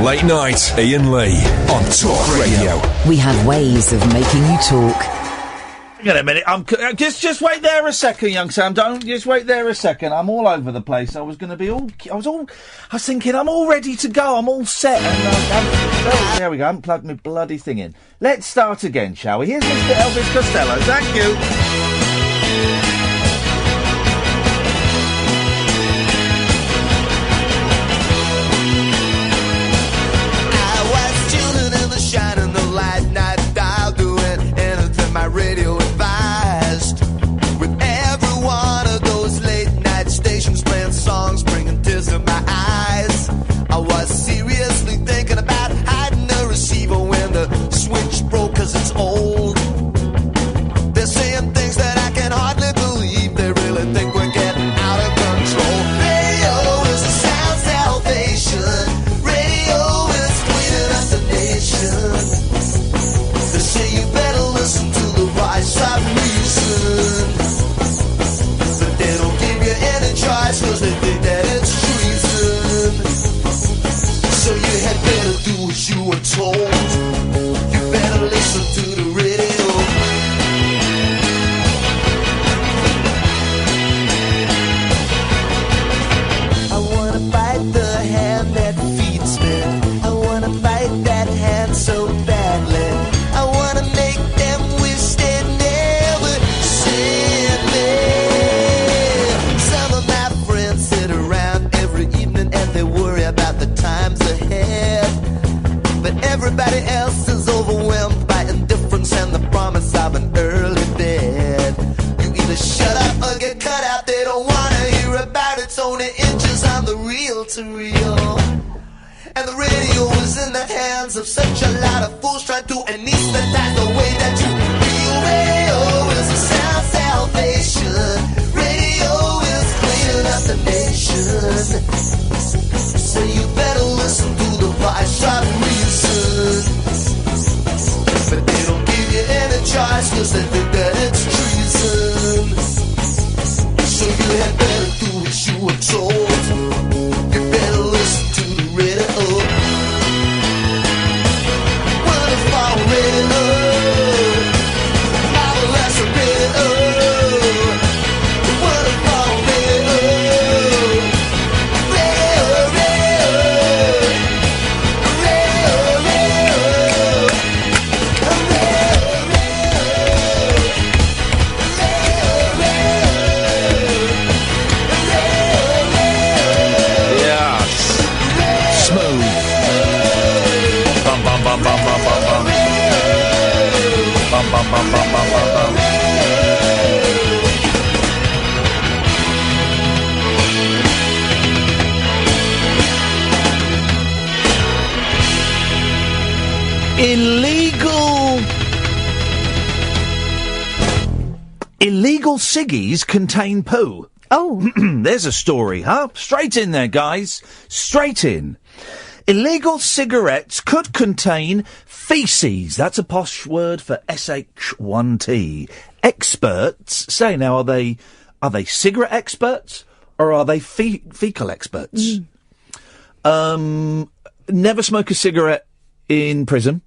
Late night, Iain Lee on Talk Radio. We have ways of making you talk. Hang on a minute. Just wait there a second, young Sam. Don't just wait there a second. I'm all over the place. I was thinking I'm all ready to go. I'm all set. And, there we go. I haven't plugged my bloody thing in. Let's start again, shall we? Here's Mr. Elvis Costello. Thank you. Radio advised with every one of those late night stations playing songs bringing tears to my eyes. I was seriously thinking about hiding the receiver when the switch broke 'cause it's old. They're saying things that I can hardly believe. They really think we're getting out of control. Radio is a sound salvation. Radio is cleaning up the nation. They say you better listen to voice of reason, but they don't give you any choice 'cause they think that it's treason. So you had better do as you were told. You better listen to the radio. I wanna bite the hand that feeds me. I wanna bite that hand so badly. I wanna make them wish they never sent me. Some of my friends sit around every evening and they worry about the times ahead. But everybody else is overwhelmed by indifference and the promise of an early bed. You either shut up or get cut out. They don't wanna hear about it. It's only inches on the reel to reel. And the radio is in the hands of such a lot of fools trying to anesthetize the way that you feel. Radio is a sound salvation. Radio is cleaning up the nation. So you better listen to the voice of reason. But they don't give you any choice 'cause they think that it's treason. So you had better do what you were told. You better listen to the radio. Wonderful radio. Marvelous radio. Wonderful radio. Radio, radio. Radio, radio. Illegal ciggies contain poo. Oh. There's a story, huh? Straight in there, guys. Straight in. Illegal cigarettes could contain feces. That's a posh word for SH1T. Experts say now, are they cigarette experts or are they fecal experts? Never smoke a cigarette in prison.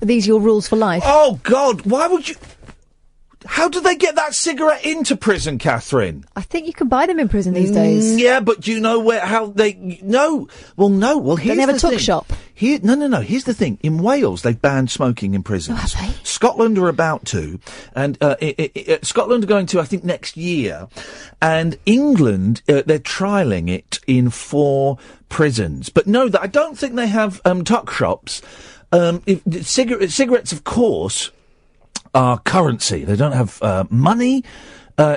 Are these your rules for life? Oh, God, why would you... How do they get that cigarette into prison, Catherine? I think you can buy them in prison these days. Yeah, but do you know how they... No. Well, no. Well, here's the thing. Don't they have a tuck shop? No. Here's the thing. In Wales, they've banned smoking in prisons. Oh, have they? Scotland are about to. And Scotland are going to, I think, next year. And England, they're trialling it in 4 prisons. But no, I don't think they have tuck shops. Cigarettes, of course, are currency. They don't have money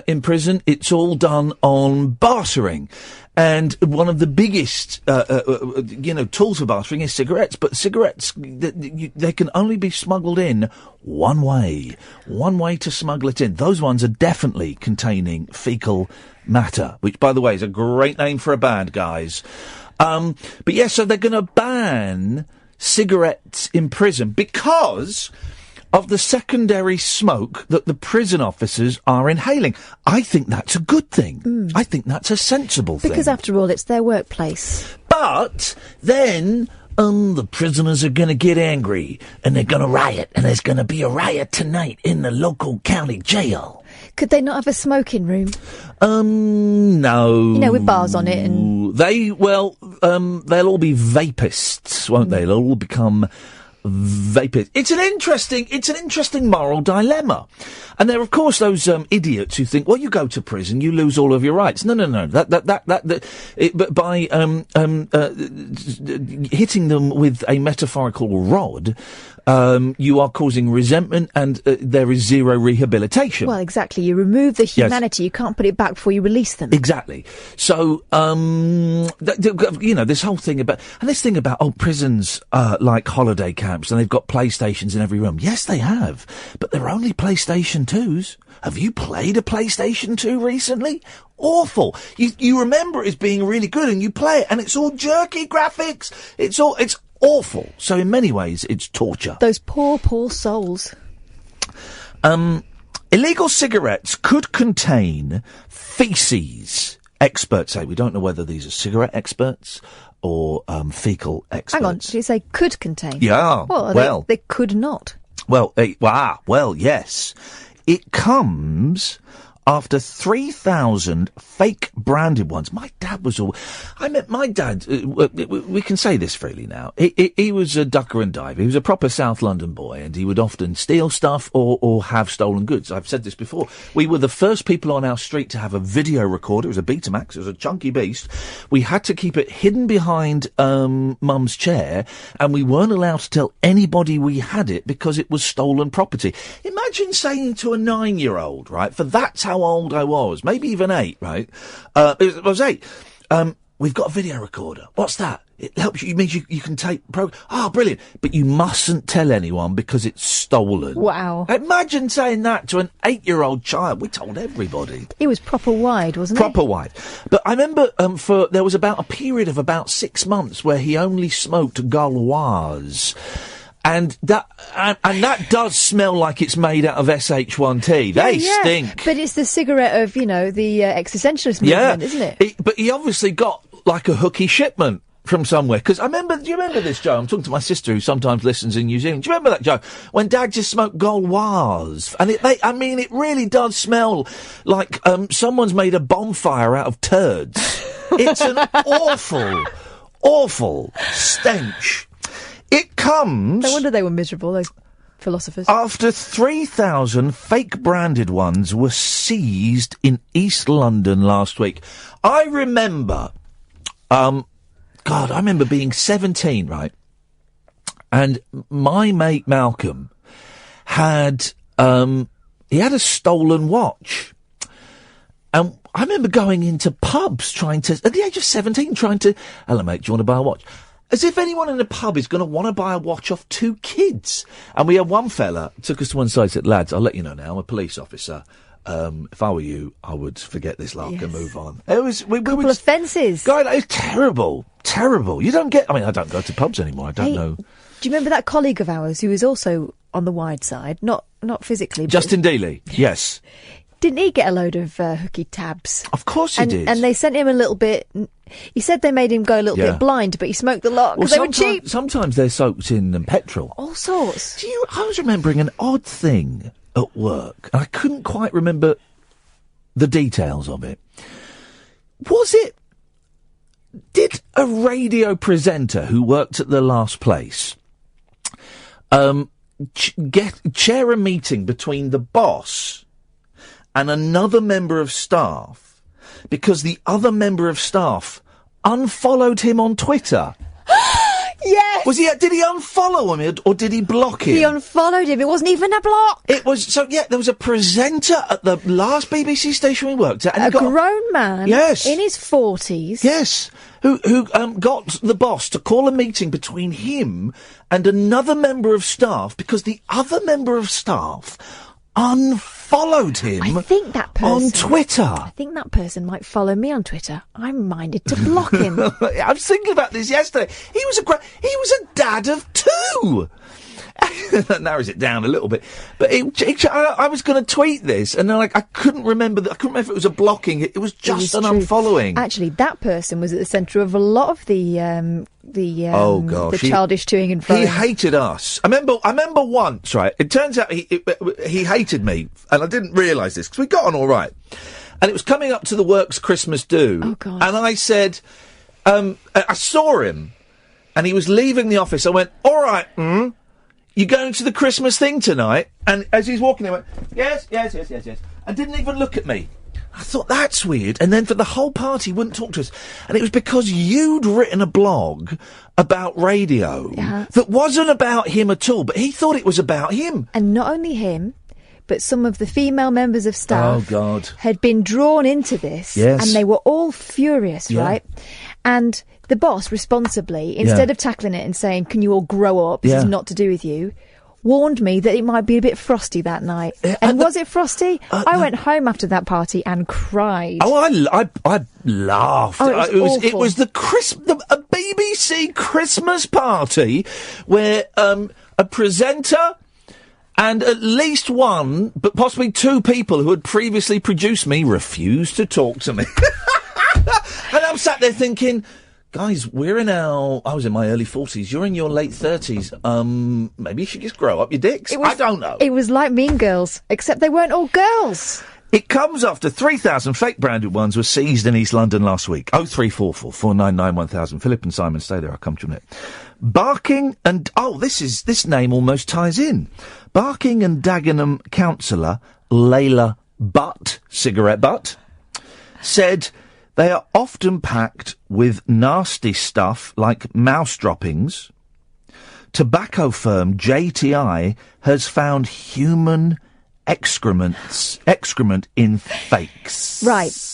in prison. It's all done on bartering. And one of the biggest, tools for bartering is cigarettes. But cigarettes, they can only be smuggled in one way. One way to smuggle it in. Those ones are definitely containing fecal matter, which, by the way, is a great name for a band, guys. But yeah, so they're going to ban cigarettes in prison because of the secondary smoke that the prison officers are inhaling. I think that's a good thing. I think that's a sensible thing. Because after all, it's their workplace. But then the prisoners are going to get angry and they're going to riot, and there's going to be a riot tonight in the local county jail. Could they not have a smoking room? No. You know, with bars on it and... they'll all be vapists, won't they? They'll all become vapists. It's an interesting moral dilemma. And there are, of course, those idiots who think, well, you go to prison, you lose all of your rights. No. But by hitting them with a metaphorical rod, you are causing resentment, and there is zero rehabilitation. Well, exactly. You remove the humanity. Yes. You can't put it back before you release them. Exactly. So, this whole thing about, prisons like holiday camps, and they've got PlayStations in every room. Yes, they have. But they're only PlayStation 2s. Have you played a PlayStation 2 recently? Awful. You remember it as being really good, and you play it, and it's all jerky graphics. It's awful. So in many ways, it's torture. Those poor souls. Illegal cigarettes could contain faeces. Experts say. We don't know whether these are cigarette experts or fecal experts. Hang on, did you say could contain? Yeah. Well, they could not. Well, yes. It comes after 3,000 fake branded ones. My dad was my dad, we can say this freely now. He was a ducker and diver. He was a proper South London boy, and he would often steal stuff or have stolen goods. I've said this before. We were the first people on our street to have a video recorder. It was a Betamax. It was a chunky beast. We had to keep it hidden behind Mum's chair, and we weren't allowed to tell anybody we had it because it was stolen property. Imagine saying to a 9-year-old, right, for that's how old I was, maybe even 8, right? I was 8. We've got a video recorder. What's that? It helps you. It means you can tape brilliant. But you mustn't tell anyone because it's stolen. Wow. Imagine saying that to an 8-year-old child. We told everybody. It was proper wide, wasn't it? Proper wide. But I remember there was about a period of about 6 months where he only smoked Gauloise. And that does smell like it's made out of SH1T. They stink. But it's the cigarette of, the existentialist movement, isn't it? But he obviously got like a hooky shipment from somewhere. Because do you remember this, Joe? I'm talking to my sister who sometimes listens in New Zealand. Do you remember that, Joe? When Dad just smoked Gauloise. And it really does smell like someone's made a bonfire out of turds. It's an awful stench. It comes... No wonder they were miserable, those philosophers. After 3,000 fake branded ones were seized in East London last week. I remember... I remember being 17, right? And my mate Malcolm had... he had a stolen watch. And I remember going into pubs at the age of 17, hello mate, do you want to buy a watch? As if anyone in a pub is going to want to buy a watch off 2 kids. And we had one fella, took us to one side and said, lads, I'll let you know now, I'm a police officer. If I were you, I would forget this lark and move on. It was... Couple of fences. God, it's terrible. Terrible. You don't get... I don't go to pubs anymore. I don't know. Do you remember that colleague of ours who was also on the wide side? Not physically. Justin Dealey, yes. Didn't he get a load of hooky tabs? Of course he did. And they sent him a little bit... He said they made him go a little bit blind, but he smoked a lot because they were cheap. Sometimes they're soaked in petrol. All sorts. I was remembering an odd thing at work, and I couldn't quite remember the details of it. Did a radio presenter who worked at the last place chair a meeting between the boss and another member of staff because the other member of staff unfollowed him on Twitter? Yes! Did he unfollow him or did he block him? He unfollowed him. It wasn't even a block. It was, there was a presenter at the last BBC station we worked at. And a grown man. Yes. In his 40s. Yes. Who got the boss to call a meeting between him and another member of staff because the other member of staff unfollowed him on Twitter. I think that person might follow me on Twitter. I'm minded to block him. I was thinking about this yesterday. He was a dad of 2. That narrows it down a little bit. But I was going to tweet this, and then I couldn't remember. I couldn't remember if it was a blocking. It was just an unfollowing. Actually, that person was at the centre of a lot of the childish toing and froing. He hated us. I remember once, right? It turns out he hated me, and I didn't realise this, because we got on all right. And it was coming up to the Works Christmas do. Oh, God. And I said, I saw him, and he was leaving the office. I went, all right, you going to the Christmas thing tonight? And as he's walking, he went, yes. And didn't even look at me. I thought, that's weird. And then for the whole party, he wouldn't talk to us. And it was because you'd written a blog about radio that wasn't about him at all, but he thought it was about him. And not only him, but some of the female members of staff had been drawn into this, and they were all furious, right? And the boss, responsibly, instead of tackling it and saying, can you all grow up, this is not to do with you, warned me that it might be a bit frosty that night. And was it frosty? I went home after that party and cried. Oh, I laughed. Oh, it was a BBC Christmas party where a presenter and at least one, but possibly two people who had previously produced me refused to talk to me. And I'm sat there thinking, guys, I was in my early 40s, you're in your late 30s, maybe you should just grow up your dicks. I don't know. It was like Mean Girls, except they weren't all girls. It comes after 3,000 fake branded ones were seized in East London last week. 0344 499 1000. Philip and Simon, stay there, I'll come to you in a minute. Barking and... this name almost ties in. Barking and Dagenham councillor Layla Butt, cigarette butt, said they are often packed with nasty stuff like mouse droppings. Tobacco firm JTI has found human excrement in fakes. Right.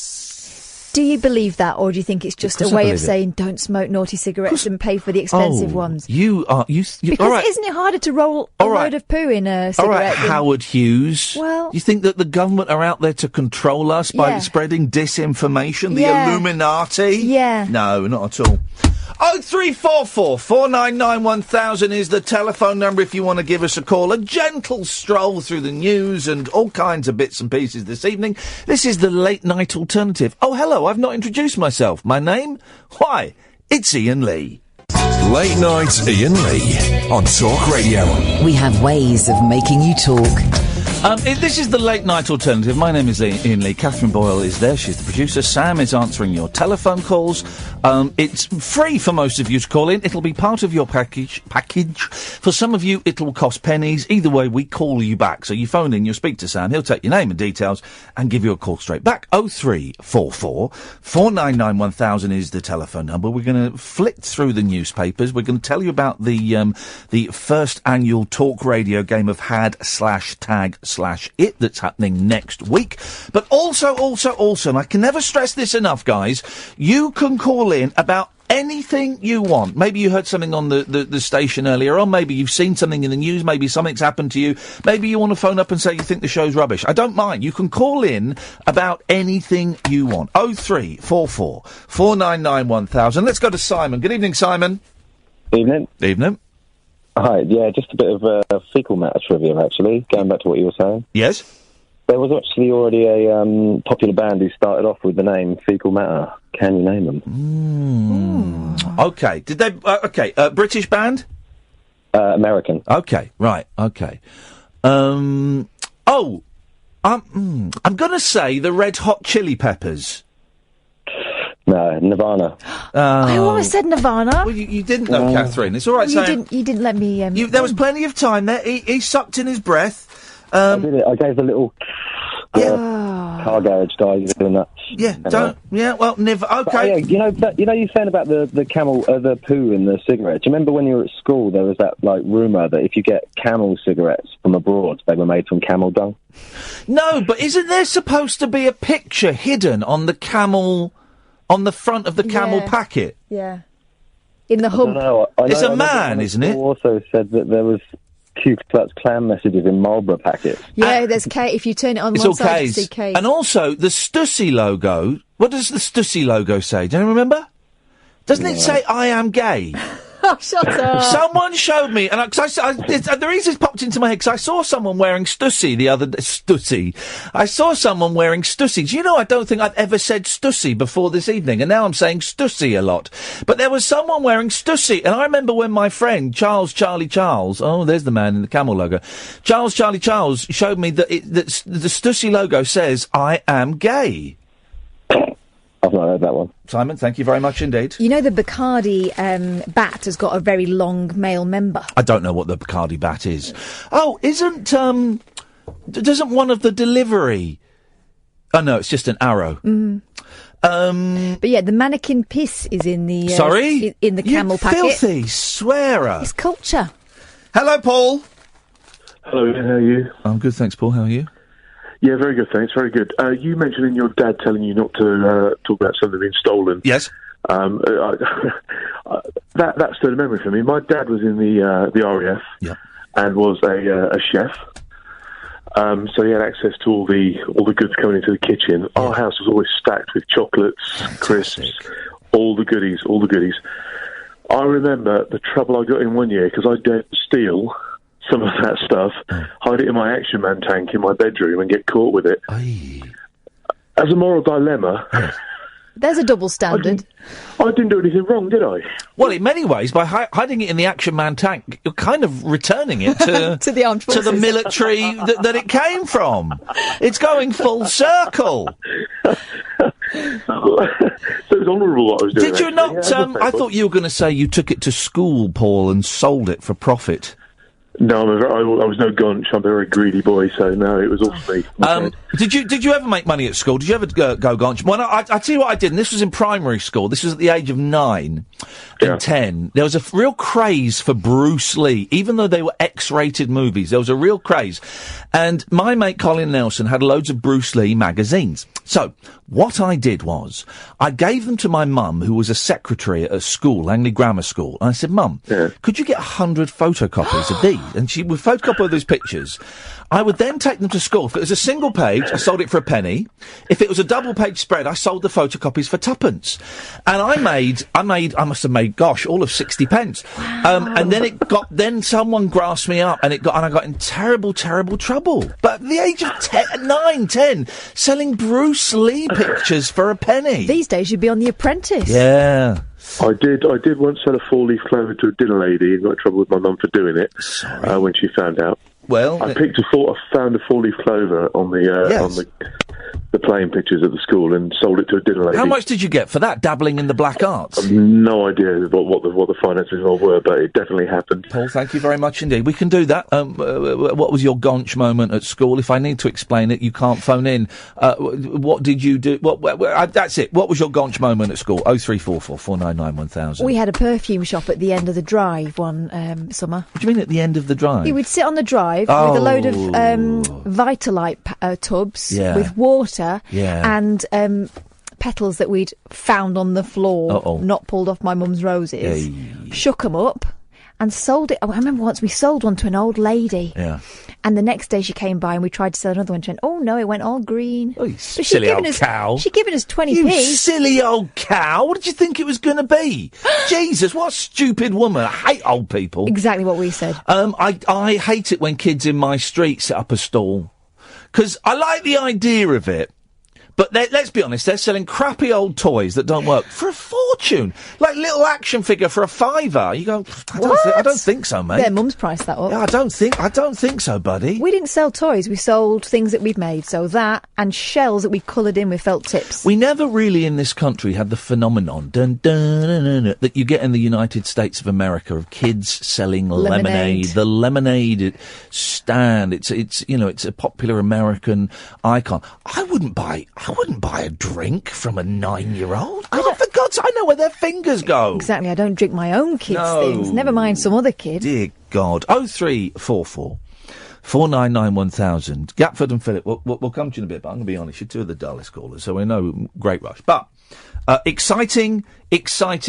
Do you believe that, or do you think it's just a way of saying don't smoke naughty cigarettes and pay for the expensive ones? Because isn't it harder to roll a load of poo in a cigarette? All right, Howard Hughes. Well, you think that the government are out there to control us by spreading disinformation? The Illuminati? Yeah. No, not at all. 0344 499 1000 is the telephone number if you want to give us a call. A gentle stroll through the news and all kinds of bits and pieces this evening. This is the late night alternative. Oh, hello, I've not introduced myself. My name? Why, it's Iain Lee. Late night Iain Lee on Talk Radio. We have ways of making you talk. This is the late night alternative. My name is Iain Lee. Catherine Boyle is there. She's the producer. Sam is answering your telephone calls. It's free for most of you to call in. It'll be part of your package. For some of you, it'll cost pennies. Either way, we call you back. So you phone in, you'll speak to Sam. He'll take your name and details and give you a call straight back. 0344 499 1000 is the telephone number. We're going to flick through the newspapers. We're going to tell you about the first annual Talk Radio game of had/tag/it that's happening next week. But also, and I can never stress this enough, guys, you can call in about anything you want. Maybe you heard something on the station earlier on. Maybe you've seen something in the news. Maybe something's happened to you. Maybe you want to phone up and say you think the show's rubbish. I don't mind. You can call in about anything you want. 0344 499 1000. Let's go to Simon. Good evening, Simon. Evening. Evening. Hi, yeah, just a bit of fecal matter trivia, actually, going back to what you were saying. Yes? There was actually already a popular band who started off with the name Fecal Matter. Can you name them? Okay. Did they... British band? American. Okay, right, okay. I'm going to say the Red Hot Chili Peppers. No, Nirvana. I almost said Nirvana. Well, you didn't know, Catherine. It's all right saying... You didn't let me... there was plenty of time there. He sucked in his breath. I did it. I gave the little car garage guy doing that. Yeah, okay. But, you know you're saying about the camel, the poo in the cigarette. Do you remember when you were at school, there was that, rumour that if you get Camel cigarettes from abroad, they were made from camel dung? No, but isn't there supposed to be a picture hidden on the camel... on the front of the camel packet? Yeah. In the hump. It's a man, isn't it? Also said that there was Ku Klux Klan messages in Marlboro packets. Yeah, there's K. If you turn it on one side, you see K. And also, the Stussy logo. What does the Stussy logo say? Do you remember? Doesn't it say, I am gay? Shut up. Someone showed me, and the reason it's popped into my head, because I saw someone wearing Stussy the other day. Stussy. I saw someone wearing Stussy. Do you know, I don't think I've ever said Stussy before this evening, and now I'm saying Stussy a lot. But there was someone wearing Stussy, and I remember when my friend, Charlie Charles, oh, there's the man in the camel logo, Charlie Charles showed me that the Stussy logo says, I am gay. I've not heard that one. Simon, thank you very much indeed. You know the Bacardi bat has got a very long male member. I don't know what the Bacardi bat is. Oh, doesn't one of the delivery... Oh, no, it's just an arrow. But yeah, the mannequin piss is in the... Sorry? In the camel packet. Filthy swearer. It's culture. Hello, Paul. Hello, Ian, how are you? I'm good, thanks, Paul. How are you? Yeah, very good, thanks, very good. You mentioned in your dad telling you not to talk about something being stolen. Yes. That's still a memory for me. My dad was in the RAF and was a chef. So he had access to all the goods coming into the kitchen. Yeah. Our house was always stacked with chocolates, crisps, all the goodies. I remember the trouble I got in one year because I dared to steal some of that stuff, hide it in my Action Man tank in my bedroom and get caught with it. Aye. As a moral dilemma... There's a double standard. I didn't do anything wrong, did I? Well, in many ways, by hiding it in the Action Man tank, you're kind of returning it to to the armed forces, to the military that it came from. It's going full circle. So it was honourable what I was doing. Did you not? I thought you were going to say you took it to school, Paul, and sold it for profit. No, I was no gonch. I'm a very greedy boy, so no, it was all for me. Did you ever make money at school? Did you ever go gonch? Well, I tell you what I did, and this was in primary school. This was at the age of 9 and 10. There was a real craze for Bruce Lee, even though they were X-rated movies. There was a real craze. And my mate Colin Nelson had loads of Bruce Lee magazines. So, what I did was, I gave them to my mum, who was a secretary at a school, Langley Grammar School, and I said, Mum, could you get 100 photocopies of these? And she would photocopy all these pictures. I would then take them to school. If it was a single page, I sold it for a penny. If it was a double page spread, I sold the photocopies for tuppence. And I must have made, gosh, all of 60 pence. Wow. And then someone grasped me up and I got in terrible, terrible trouble. But at the age of 9, 10, selling Bruce Lee pictures for a penny. These days you'd be on The Apprentice. Yeah. I did once sell a 4-leaf clover to a dinner lady and got in trouble with my mum for doing it. When she found out. Well, I found a 4-leaf clover on the playing pictures at the school and sold it to a dinner lady. How much did you get for that, dabbling in the black arts? No idea what the finances involved were, but it definitely happened. Paul, thank you very much indeed. We can do that. What was your gonch moment at school? If I need to explain it, you can't phone in. What did you do? That's it. What was your gonch moment at school? 0344 499 1000. We had a perfume shop at the end of the drive one summer. What do you mean at the end of the drive? You would sit on the drive with a load of Vitalite tubs with water and petals that we'd found on the floor, not pulled off my mum's roses. Shook them up and sold it. I remember once we sold one to an old lady. Yeah. And the next day she came by and we tried to sell another one. She went, oh no, it went all green. Oh, you silly old cow. She'd given us 20p. You silly old cow. What did you think it was going to be? Jesus, what a stupid woman. I hate old people. Exactly what we said. I hate it when kids in my street set up a stall. Because I like the idea of it. But let's be honest, they're selling crappy old toys that don't work for a fortune. Like little action figure for $5. You go, I don't think so, mate. Their mum's priced that up. Yeah, I don't think so, buddy. We didn't sell toys, we sold things that we'd made. So that and shells that we coloured in with felt tips. We never really in this country had the phenomenon that you get in the United States of America of kids selling lemonade. The lemonade stand. It's a popular American icon. I wouldn't buy a drink from a 9-year-old. For God's sake, I know where their fingers go. Exactly, I don't drink my own kids' things. Never mind some other kid. Dear God. 0344 499 1000. Gatford and Phillip, we'll come to you in a bit, but I'm going to be honest, you're two of the dullest callers, so we're no great rush. But Exciting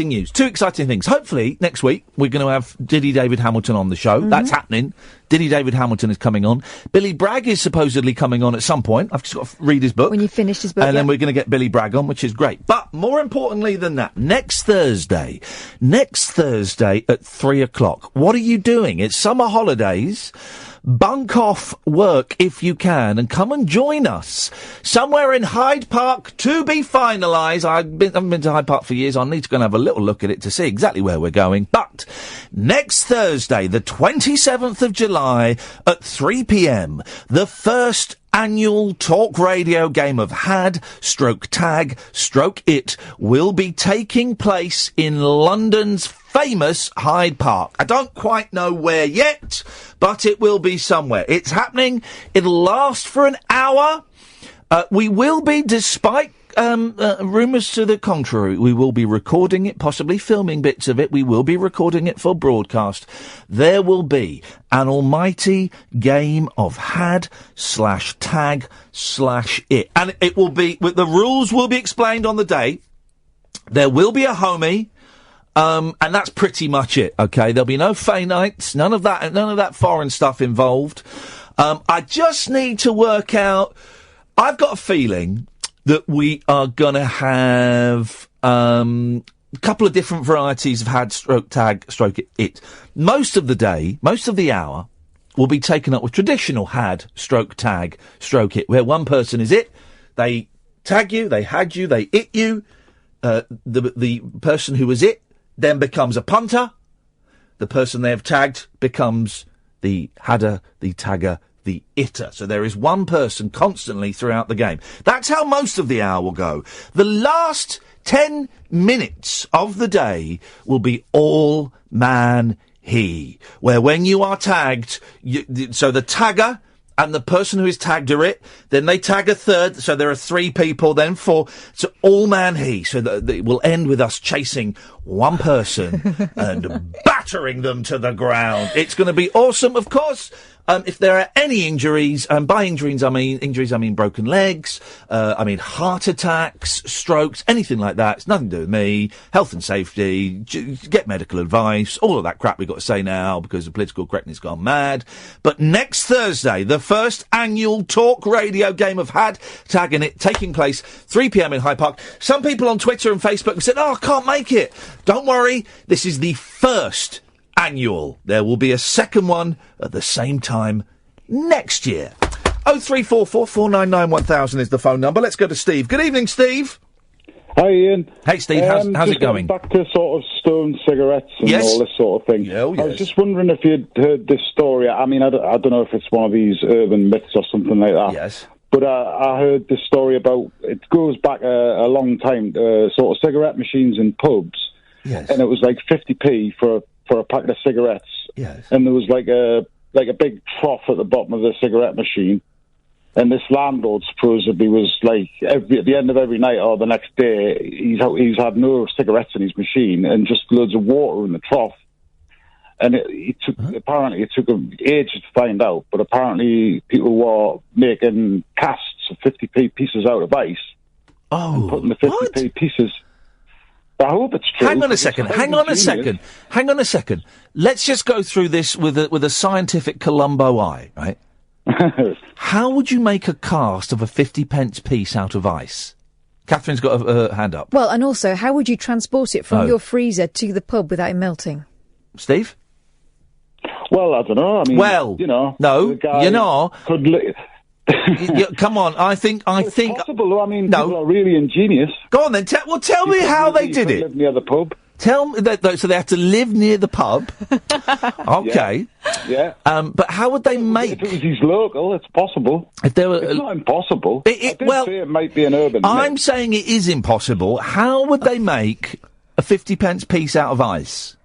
news. Two exciting things. Hopefully, next week, we're going to have Diddy David Hamilton on the show. Mm-hmm. That's happening. Diddy David Hamilton is coming on. Billy Bragg is supposedly coming on at some point. I've just got to read his book. When you finish his book, and then we're going to get Billy Bragg on, which is great. But more importantly than that, next Thursday at 3:00, what are you doing? It's summer holidays. Bunk off work if you can and come and join us somewhere in Hyde Park, to be finalised. I haven't been to Hyde Park for years. I need to go and have a little look at it to see exactly where we're going. But next Thursday, the 27th of July at 3 p.m, the first annual talk radio game of Had/Tag/It will be taking place in London's famous Hyde Park. I don't quite know where yet, but it will be somewhere. It's happening. It'll last for an hour. We will be, despite rumours to the contrary, we will be recording it, possibly filming bits of it. We will be recording it for broadcast. There will be an almighty game of Had/Tag/It. And it will be, the rules will be explained on the day. There will be a homie. And that's pretty much it, okay? There'll be no Fey Nights, none of that foreign stuff involved. I just need to work out, I've got a feeling that we are gonna have, a couple of different varieties of Had/Tag/It. Most of the day, most of the hour, will be taken up with traditional Had/Tag/It, where one person is it, they tag you, they had you, they it you, the person who was it then becomes a punter. The person they have tagged becomes the hadder, the tagger, the itter. So there is one person constantly throughout the game. That's how most of the hour will go. The last 10 minutes of the day will be all man he, where when you are tagged, so the tagger and the person who is tagged are it, then they tag a third, so there are 3 people, then 4, so all man he, so that it will end with us chasing one person and battering them to the ground. It's going to be awesome, of course. If there are any injuries, by injuries I mean broken legs, I mean heart attacks, strokes, anything like that. It's nothing to do with me. Health and safety, get medical advice, all of that crap we've got to say now because the political correctness has gone mad. But next Thursday, the first annual talk radio game of Had/Tag/It taking place 3 p.m. in Hyde Park. Some people on Twitter and Facebook have said, I can't make it. Don't worry, this is the first annual. There will be a second one at the same time next year. 0344 499 1000 is the phone number. Let's go to Steve. Good evening, Steve. Hi, Ian. Hey, Steve. How's it going? Back to sort of stone cigarettes and all this sort of thing. Oh, yes. I was just wondering if you'd heard this story. I mean, I don't know if it's one of these urban myths or something like that. Yes. But I heard this story about, it goes back a long time, sort of cigarette machines in pubs. Yes. And it was like 50p for a packet of cigarettes. Yes. And there was like a big trough at the bottom of the cigarette machine. And this landlord supposedly was like, at the end of every night or the next day, he's had no cigarettes in his machine and just loads of water in the trough. And apparently it took him ages to find out, but apparently people were making casts of 50p pieces out of ice. Oh, and putting the 50p pieces. I hope it's true. Hang on a second. Let's just go through this with a scientific Columbo eye, right? How would you make a cast of a 50p piece out of ice? Catherine's got a hand up. Well, and also, how would you transport it from your freezer to the pub without it melting? Steve? Well, I don't know. I mean, no, come on, I think it's possible. I mean, people are really ingenious. Go on then. Tell me how they did it. Live near the pub. Tell me so they have to live near the pub. Okay. Yeah. But how would they make? If it was his local, it's possible. If there were, it's not impossible. I did say it might be an urban myth. I'm saying it is impossible. How would they make a 50p piece out of ice?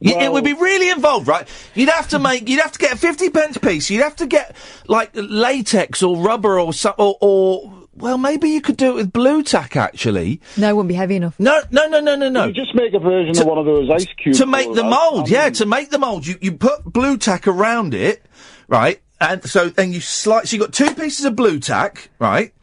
It would be really involved, right? You'd have to get a 50p piece. You'd have to get, like, latex or rubber or well, maybe you could do it with blue tack, actually. No, it wouldn't be heavy enough. No. You just make a version of one of those ice cubes. To make the mould, to make the mould. You put blue tack around it, right? And so then you slide, so you've got 2 pieces of blue tack, right?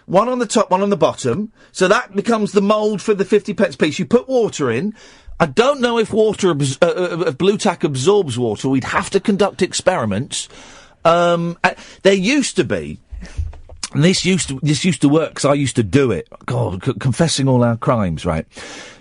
one on the top, one on the bottom. So that becomes the mould for the 50p piece. You put water in. I don't know if blue tack absorbs water. We'd have to conduct experiments. There used to be, and this used to work because I used to do it. God, confessing all our crimes, right?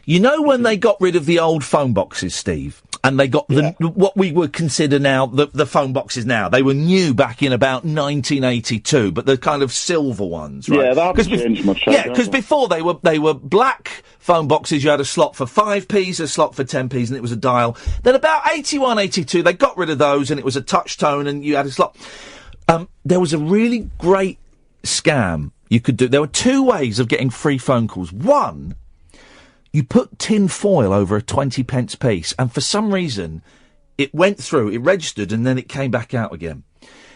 You know when they got rid of the old phone boxes, Steve, and they got what we would consider now the phone boxes now. They were new back in about 1982, but the kind of silver ones, right? Yeah, that hasn't changed much. Yeah, because before they were black phone boxes. You had a slot for 5p's, a slot for 10p's, and it was a dial. Then about 81, 82, they got rid of those, and it was a touch tone, and you had a slot. There was a really great scam you could do. There were two ways of getting free phone calls. One, you put tin foil over a 20p piece, and for some reason, it went through, it registered, and then it came back out again.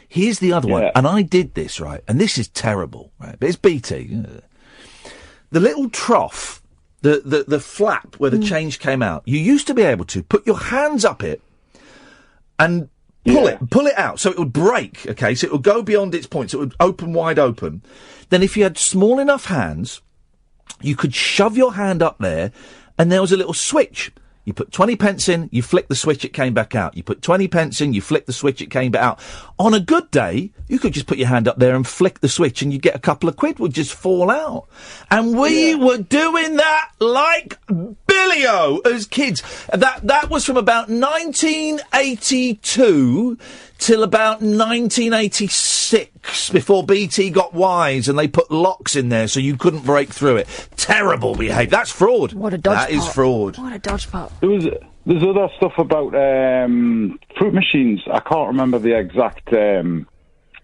Here's the other one, and I did this, right, and this is terrible, right, but it's BT. The little trough, the flap where the change came out, you used to be able to put your hands up it and pull it out, so it would break, okay, so it would go beyond its point, so it would open wide open. Then if you had small enough hands, you could shove your hand up there, and there was a little switch. You put 20p in, you flick the switch, it came back out. You put 20p in, you flick the switch, it came back out. On a good day, you could just put your hand up there and flick the switch, and you get a couple of quid would just fall out. And we were doing that like Billy-O as kids. That was from about 1982 till about 1986, before BT got wise and they put locks in there so you couldn't break through it. Terrible behaviour. That's fraud. What a dodge That is fraud. What a dodge pot. There's other stuff about fruit machines. I can't remember the exact thing,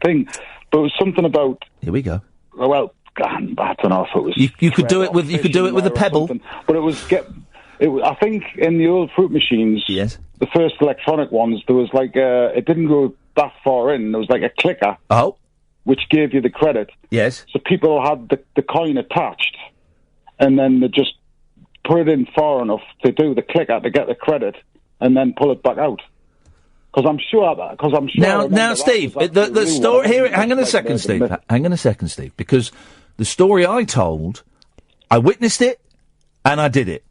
but it was something about. Here we go. Well, I don't know if it was. You could do it with a pebble, but it was I think in the old fruit machines, the first electronic ones, there was like it didn't go that far in. There was like a clicker, which gave you the credit. Yes. So people had the coin attached, and then they just put it in far enough to do the clicker to get the credit, and then pull it back out. Because I'm sure. Now, Steve, the story here. Hang on a second, Steve. Hang on a second, Steve. Because the story I told, I witnessed it, and I did it.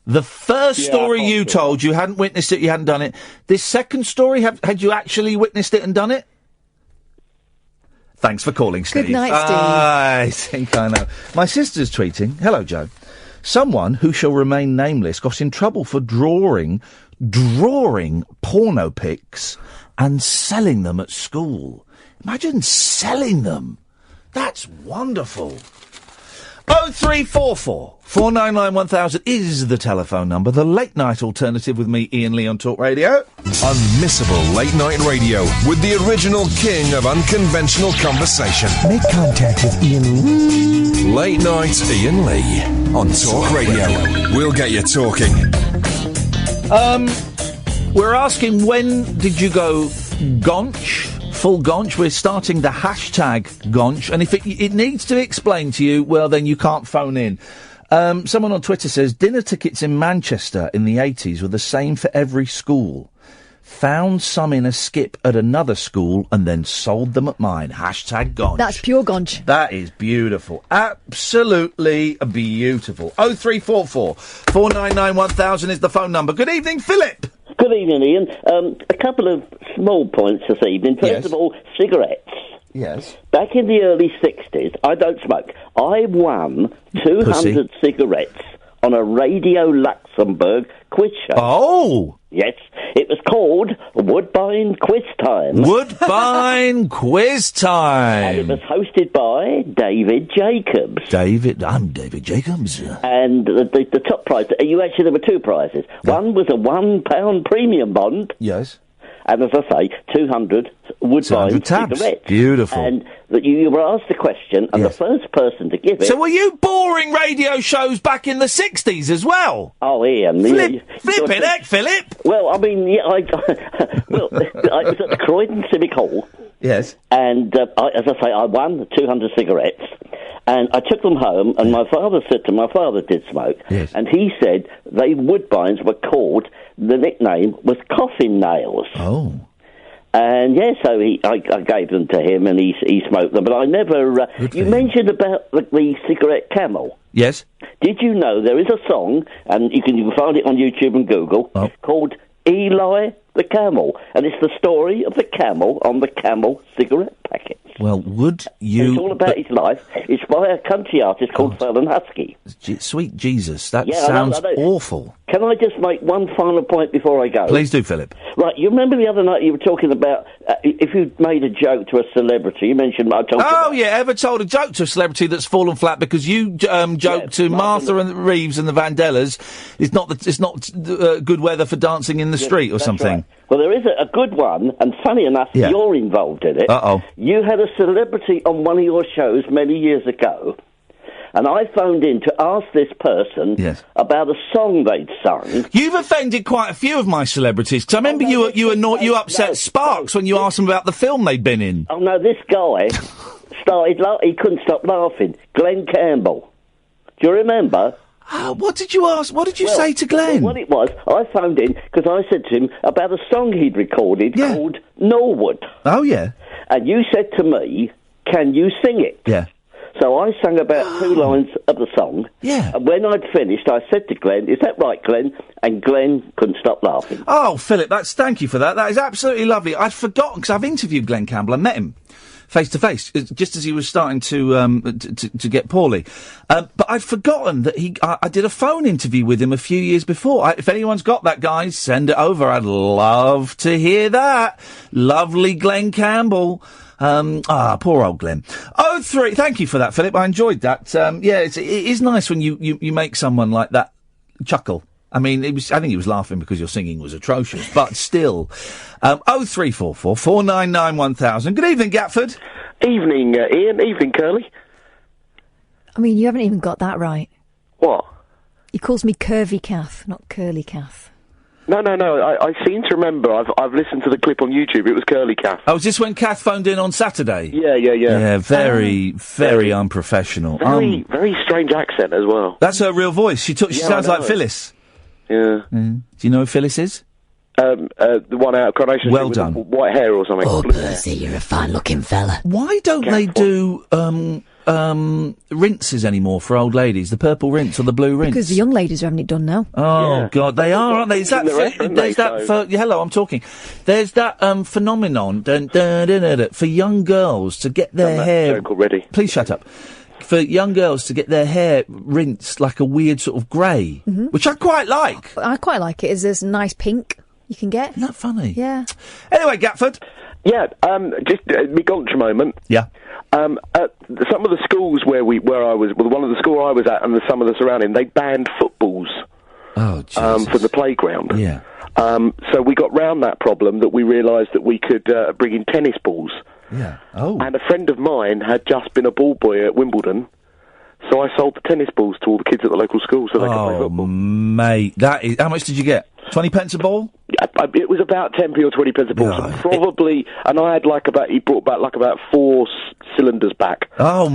The first story you told, you hadn't witnessed it, you hadn't done it. This second story, had you actually witnessed it and done it? Thanks for calling, Steve. Good night, Steve. I think I know. My sister's tweeting, hello, Joe. Someone who shall remain nameless got in trouble for drawing porno pics and selling them at school. Imagine selling them. That's wonderful. 0344 499 1000 is the telephone number. The late night alternative with me, Iain Lee, on Talk Radio. Unmissable late night radio with the original king of unconventional conversation. Make contact with Iain Lee. Late night Iain Lee on Talk Radio. We'll get you talking. We're asking, when did you go gonch? Full gonch. We're starting the hashtag gonch, and if it needs to be explained to you, well, then you can't phone in. Someone on Twitter says, dinner tickets in Manchester in the 80s were the same for every school. Found some in a skip at another school and then sold them at mine. Hashtag gonch. That's pure gonch. That is beautiful. Absolutely beautiful. 0344 499 1000 is the phone number. Good evening, Philip. Good evening, Ian. A couple of small points this evening. First of all, cigarettes. Yes. Back in the early 60s, I don't smoke. I won 200 cigarettes on a Radio Luxembourg quiz show. Oh! Yes. It was called Woodbine Quiz Time. Woodbine Quiz Time. And it was hosted by David Jacobs. I'm David Jacobs. And the top prize, there were two prizes. Yeah. One was a £1 premium bond. Yes. And as I say, 200 Woodbine cigarettes. Beautiful. And you were asked the question, and the first person to give it... So were you boring radio shows back in the 60s as well? Oh, Ian. Flipping heck, Philip. Well, I mean, I was at the Croydon Civic Hall. Yes. And, as I say, I won 200 cigarettes. And I took them home, and my father did smoke, and he said Woodbines were called, the nickname was coffin nails. Oh. And so I gave them to him, and he smoked them. But I never. You mentioned about the cigarette Camel. Yes. Did you know there is a song, and you can find it on YouTube and Google, called Eli the Camel, and it's the story of the camel on the Camel cigarette packets. Well, would you... And it's all about his life. It's by a country artist called Fallon Husky. Sweet Jesus, that sounds awful. Can I just make one final point before I go? Please do, Philip. Right, you remember the other night you were talking about if you made a joke to a celebrity, you mentioned... ever told a joke to a celebrity that's fallen flat because you joked to Martha and Reeves and the Vandellas, it's not good weather for dancing in the street or something. Right. Well, there is a good one, and funny enough, you're involved in it. Uh-oh. You had a celebrity on one of your shows many years ago, and I phoned in to ask this person about a song they'd sung. You've offended quite a few of my celebrities, because I remember you upset Sparks when you asked them about the film they'd been in. Oh, no, this guy he couldn't stop laughing. Glenn Campbell. Do you remember? What did you ask? What did you say to Glenn? What it was, I phoned in because I said to him about a song he'd recorded called Norwood. Oh, yeah. And you said to me, can you sing it? Yeah. So I sang about 2 lines of the song. Yeah. And when I'd finished, I said to Glenn, is that right, Glenn? And Glenn couldn't stop laughing. Oh, Philip, thank you for that. That is absolutely lovely. I'd forgotten, because I've interviewed Glenn Campbell. I met him face to face, just as he was starting to get poorly. But I'd forgotten that I did a phone interview with him a few years before. If anyone's got that, guys, send it over. I'd love to hear that. Lovely Glenn Campbell. Poor old Glenn. 03, thank you for that, Philip. I enjoyed that. It is nice when you make someone like that chuckle. I mean, I think he was laughing because your singing was atrocious, but still. 0344 499 1000. Good evening, Gatford. Evening, Ian. Evening, Curly. I mean, you haven't even got that right. What? He calls me Curvy Cath, not Curly Cath. No. I seem to remember. I've listened to the clip on YouTube. It was Curly Cath. Oh, was this when Cath phoned in on Saturday? Yeah. Yeah, very unprofessional. Very strange accent as well. That's her real voice. She sounds like Phyllis. Yeah. Do you know who Phyllis is? The one out of Coronation Street with done. White hair or something. Oh, Percy, you're a fine-looking fella. Why don't they do rinses anymore for old ladies? The purple rinse or the blue rinse? Because the young ladies are having it done now. Oh, God, they are, aren't they? Is that hello, I'm talking. There's that phenomenon for young girls to get their hair... joke already. Please shut up. For young girls to get their hair rinsed like a weird sort of grey, which I quite like. I quite like it. There's a nice pink you can get. Isn't that funny? Yeah. Anyway, Gatford. Yeah, just my Goncha moment. Yeah. At some of the schools one of the schools I was at and some of the surrounding, they banned footballs. Oh, Jesus. From the playground. Yeah. So we got round that problem that we realised that we could bring in tennis balls. Yeah. Oh. And a friend of mine had just been a ball boy at Wimbledon, so I sold the tennis balls to all the kids at the local school so they could play football. Mate, that is... How much did you get? 20 pence a ball? It was about 10p or 20 pence a ball. No, so probably... And I had he brought back about 4 cylinders back. Oh,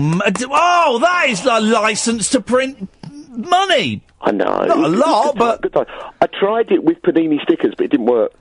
that is a licence to print money! I know. Not a lot, but... Good time. I tried it with Panini stickers, but it didn't work.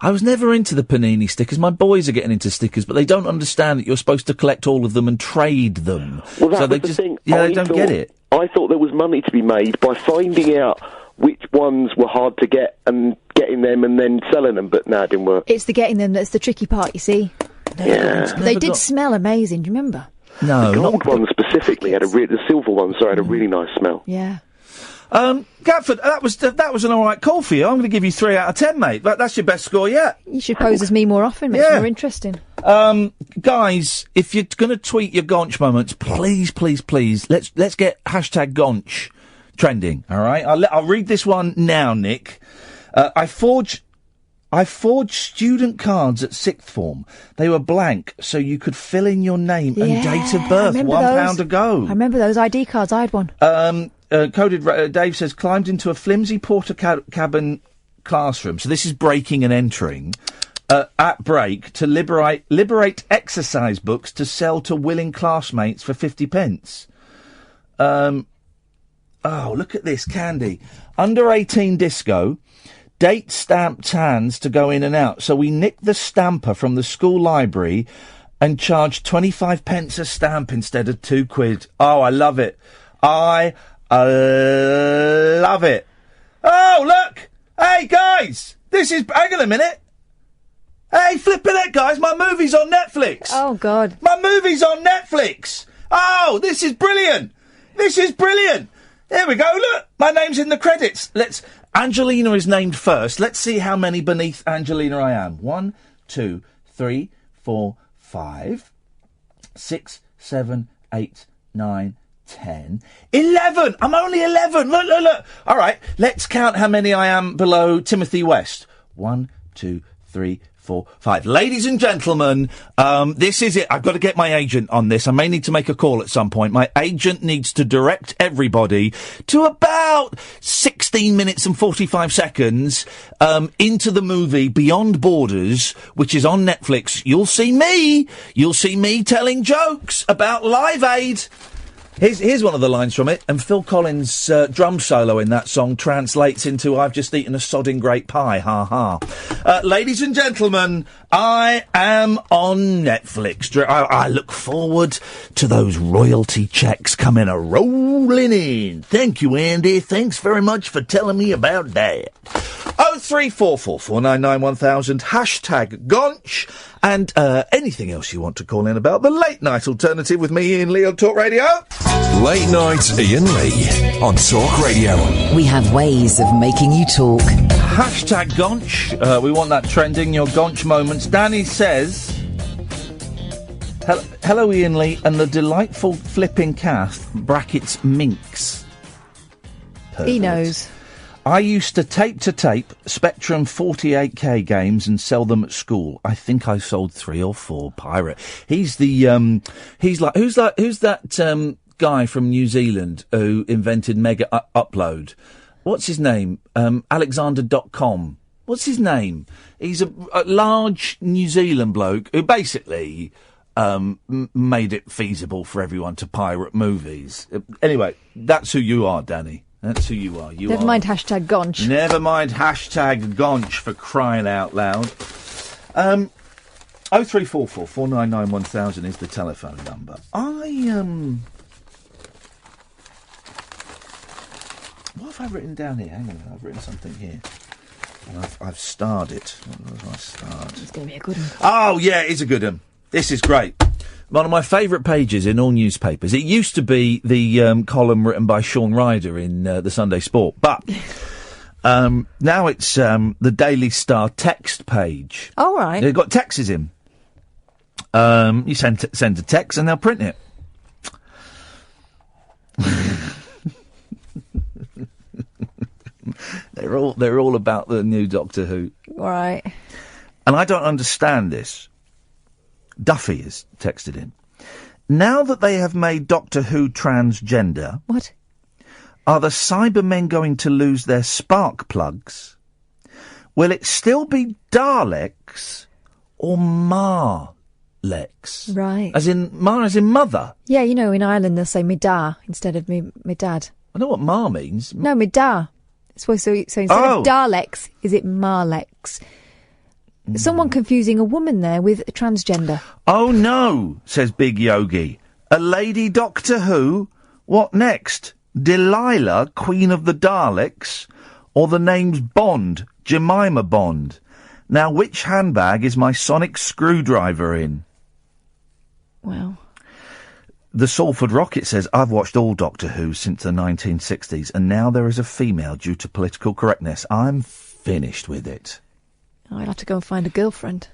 I was never into the Panini stickers. My boys are getting into stickers, but they don't understand that you're supposed to collect all of them and trade them. Well, that so was the thing. Yeah, they don't get it. I thought there was money to be made by finding out which ones were hard to get and getting them and then selling them, but no, it didn't work. It's the getting them that's the tricky part, you see. They did smell amazing, do you remember? No, the gold one specifically the silver one, had a really nice smell. Yeah. Gatford, that was an all right call for you. I'm going to give you 3 out of 10, mate. That's your best score yet. You should pose as me more often. Makes it more interesting. Guys, if you're going to tweet your Gonch moments, please, let's get hashtag Gonch trending. All right, I'll read this one now, Nick. I forged student cards at 6th form. They were blank, so you could fill in your name and date of birth. £1 ago. I remember those ID cards. I had one. Coded Dave says, climbed into a flimsy porter cabin classroom. So this is breaking and entering. At break to liberate exercise books to sell to willing classmates for 50 pence. Oh, look at this, Candy. Under 18 disco. date-stamped tans to go in and out. So we nicked the stamper from the school library and charged 25 pence a stamp instead of £2. Oh, I love it. I love it. Oh, look! Hey, guys! Hang on a minute. Hey, flipping it, guys, my movie's on Netflix. Oh, God. My movie's on Netflix. Oh, this is brilliant. This is brilliant. There we go, look. My name's in the credits. Angelina is named first. Let's see how many beneath Angelina I am. 1, 2, 3, 4, 5, 6, 7, 8, 9, 10, 11. I'm only 11. Look. All right, let's count how many I am below Timothy West. 1, 2, 3, 4, 5. Ladies and gentlemen, this is it. I've got to get my agent on this. I may need to make a call at some point. My agent needs to direct everybody to about 16 minutes and 45 seconds into the movie Beyond Borders, which is on Netflix. You'll see me telling jokes about Live Aid. Here's one of the lines from it, and Phil Collins' drum solo in that song translates into "I've just eaten a sodding great pie, ha ha." Ladies and gentlemen, I am on Netflix. I look forward to those royalty checks coming a-rolling in. Thank you, Andy. Thanks very much for telling me about that. 0344 499 1000, #Gonch, and anything else you want to call in about the late night alternative with me, Iain Lee, on Talk Radio. Late night Iain Lee on Talk Radio. We have ways of making you talk. #Gonch. We want that trending, your Gonch moments. Danny says, hello Iain Lee and the delightful flipping Kath, brackets minx. Perfect. He knows. I used to tape Spectrum 48K games and sell them at school. I think I sold 3 or 4. Pirate. Who's that guy from New Zealand who invented Mega Upload? What's his name? Alexander.com. What's his name? He's a large New Zealand bloke who basically made it feasible for everyone to pirate movies. Anyway, that's who you are, Danny. That's who you are. Never mind #Gonch. Never mind #Gonch, for crying out loud. 0344 499 1000 is the telephone number. What have I written down here? Hang on, I've written something here. And I've starred it. What was I starred? It's going to be a good one. Oh, yeah, it is a good one. This is great. One of my favourite pages in all newspapers. It used to be the column written by Sean Ryder in the Sunday Sport, but now it's the Daily Star text page. All right. They've got texts in. You send a text and they'll print it. They're all about the new Doctor Who. All right. And I don't understand this. Duffy has texted in. Now that they have made Doctor Who transgender... What? Are the Cybermen going to lose their spark plugs? Will it still be Daleks or Marleks? Right. As in mother? Yeah, you know, in Ireland they'll say me da instead of me dad. I know what Ma means. No, me da. So instead of Daleks, is it Marleks? Someone confusing a woman there with a transgender. Oh no, says Big Yogi. A lady Doctor Who? What next? Delilah, Queen of the Daleks? Or the name's Bond, Jemima Bond? Now which handbag is my sonic screwdriver in? Well... The Salford Rocket says, I've watched all Doctor Who since the 1960s, and now there is a female due to political correctness. I'm finished with it. I'll have to go and find a girlfriend.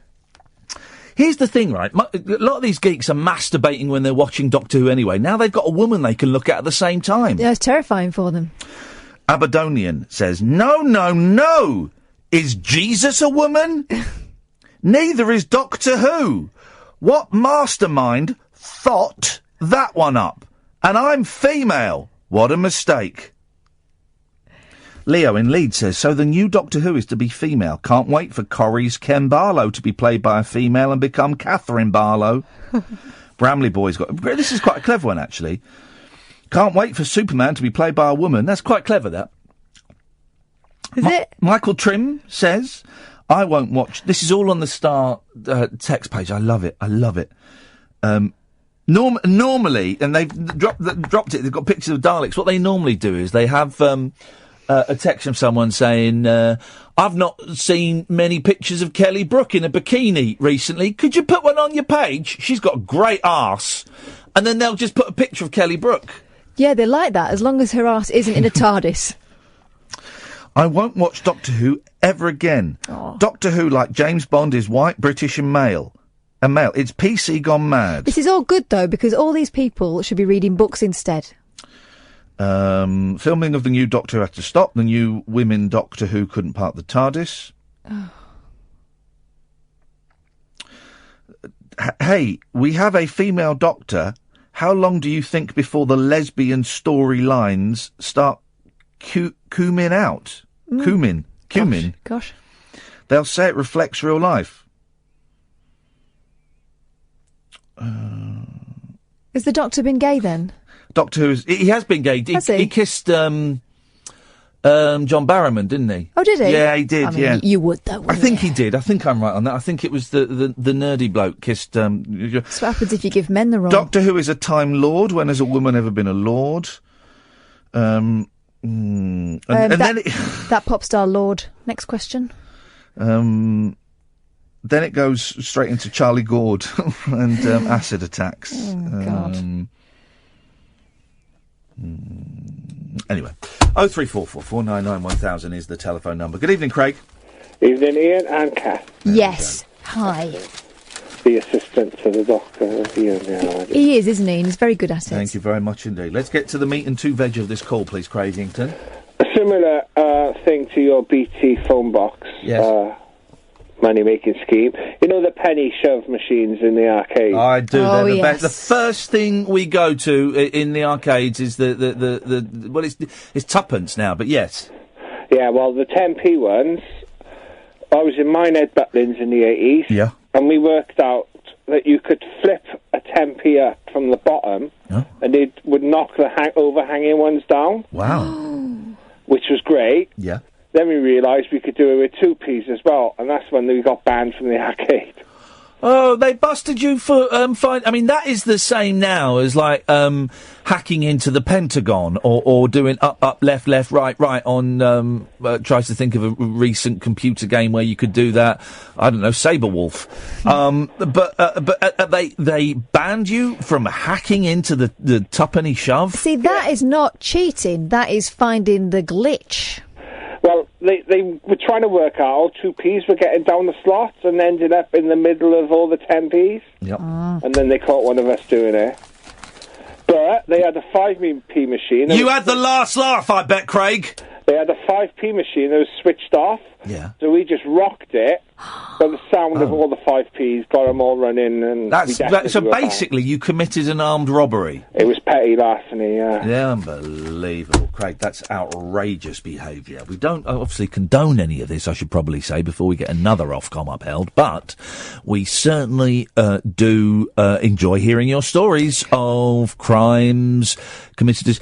Here's the thing, right? A lot of these geeks are masturbating when they're watching Doctor Who anyway. Now they've got a woman they can look at the same time. Yeah, it's terrifying for them. Aberdonian says, No! Is Jesus a woman? Neither is Doctor Who. What mastermind thought that one up? And I'm female. What a mistake. Leo in Leeds says, so the new Doctor Who is to be female. Can't wait for Corrie's Ken Barlow to be played by a female and become Catherine Barlow. Bramley Boy's got... This is quite a clever one, actually. Can't wait for Superman to be played by a woman. That's quite clever, that. Is it? Michael Trim says, I won't watch. This is all on the Star text page. I love it. Normally, and they've dropped it, they've got pictures of Daleks. What they normally do is they have a text from someone saying, I've not seen many pictures of Kelly Brook in a bikini recently. Could you put one on your page? She's got a great arse. And then they'll just put a picture of Kelly Brook. Yeah, they like that, as long as her arse isn't in a TARDIS. I won't watch Doctor Who ever again. Oh. Doctor Who, like James Bond, is white, British and male. It's PC gone mad. This is all good, though, because all these people should be reading books instead. Filming of the new Doctor Who had to stop. The new women Doctor Who couldn't park the TARDIS. Oh. Hey, we have a female Doctor. How long do you think before the lesbian storylines start cumin out? Cumin. Gosh. They'll say it reflects real life. Has the Doctor been gay then? Doctor Who he has been gay. He kissed John Barrowman, didn't he? Oh, did he? Yeah, he did. I mean, yeah, you would though. I think he did. I think I'm right on that. I think it was the nerdy bloke kissed. That's what happens if you give men the role. Doctor Who is a Time Lord. When has a woman ever been a lord? And then that pop star Lord. Next question. Then it goes straight into Charlie Gord and acid attacks. Oh, God. Anyway, 0344 499 1000 is the telephone number. Good evening, Craig. Evening, Ian and Kath. Yes. Hi. The assistant to the doctor. He is, isn't he? And he's very good at it. Thank you very much indeed. Let's get to the meat and two veg of this call, please, Craigington. A similar thing to your BT phone box. Yes. Money-making scheme. You know the penny shove machines in the arcade? I do. Oh, They're the yes. best. The first thing we go to in the arcades is well, it's tuppence now, but yes. Yeah, well, the 10p ones, I was in Minehead Butlins in the 80s. Yeah. And we worked out that you could flip a 10p up from the bottom, and it would knock the overhanging ones down. Wow. Which was great. Yeah. Then we realised we could do it with 2p's as well, and that's when we got banned from the arcade. Oh, they busted you for I mean, that is the same now as like hacking into the Pentagon or doing up, left, right on. Tries to think of a recent computer game where you could do that. I don't know, Saberwolf. But they banned you from hacking into the tuppenny shove. See, that is not cheating. That is finding the glitch. Well, they were trying to work out 2p's were getting down the slots and ended up in the middle of all the 10p's. Yep. And then they caught one of us doing it. But they had a 5p machine. You had the last laugh, I bet, Craig. They had a 5p machine that was switched off. Yeah. So we just rocked it. But the sound of all the 5p's got them all running. And So basically, you committed an armed robbery. It was petty larceny, yeah. Yeah, unbelievable, Craig. That's outrageous behaviour. We don't obviously condone any of this, I should probably say, before we get another Ofcom upheld. But we certainly do enjoy hearing your stories of crimes committed.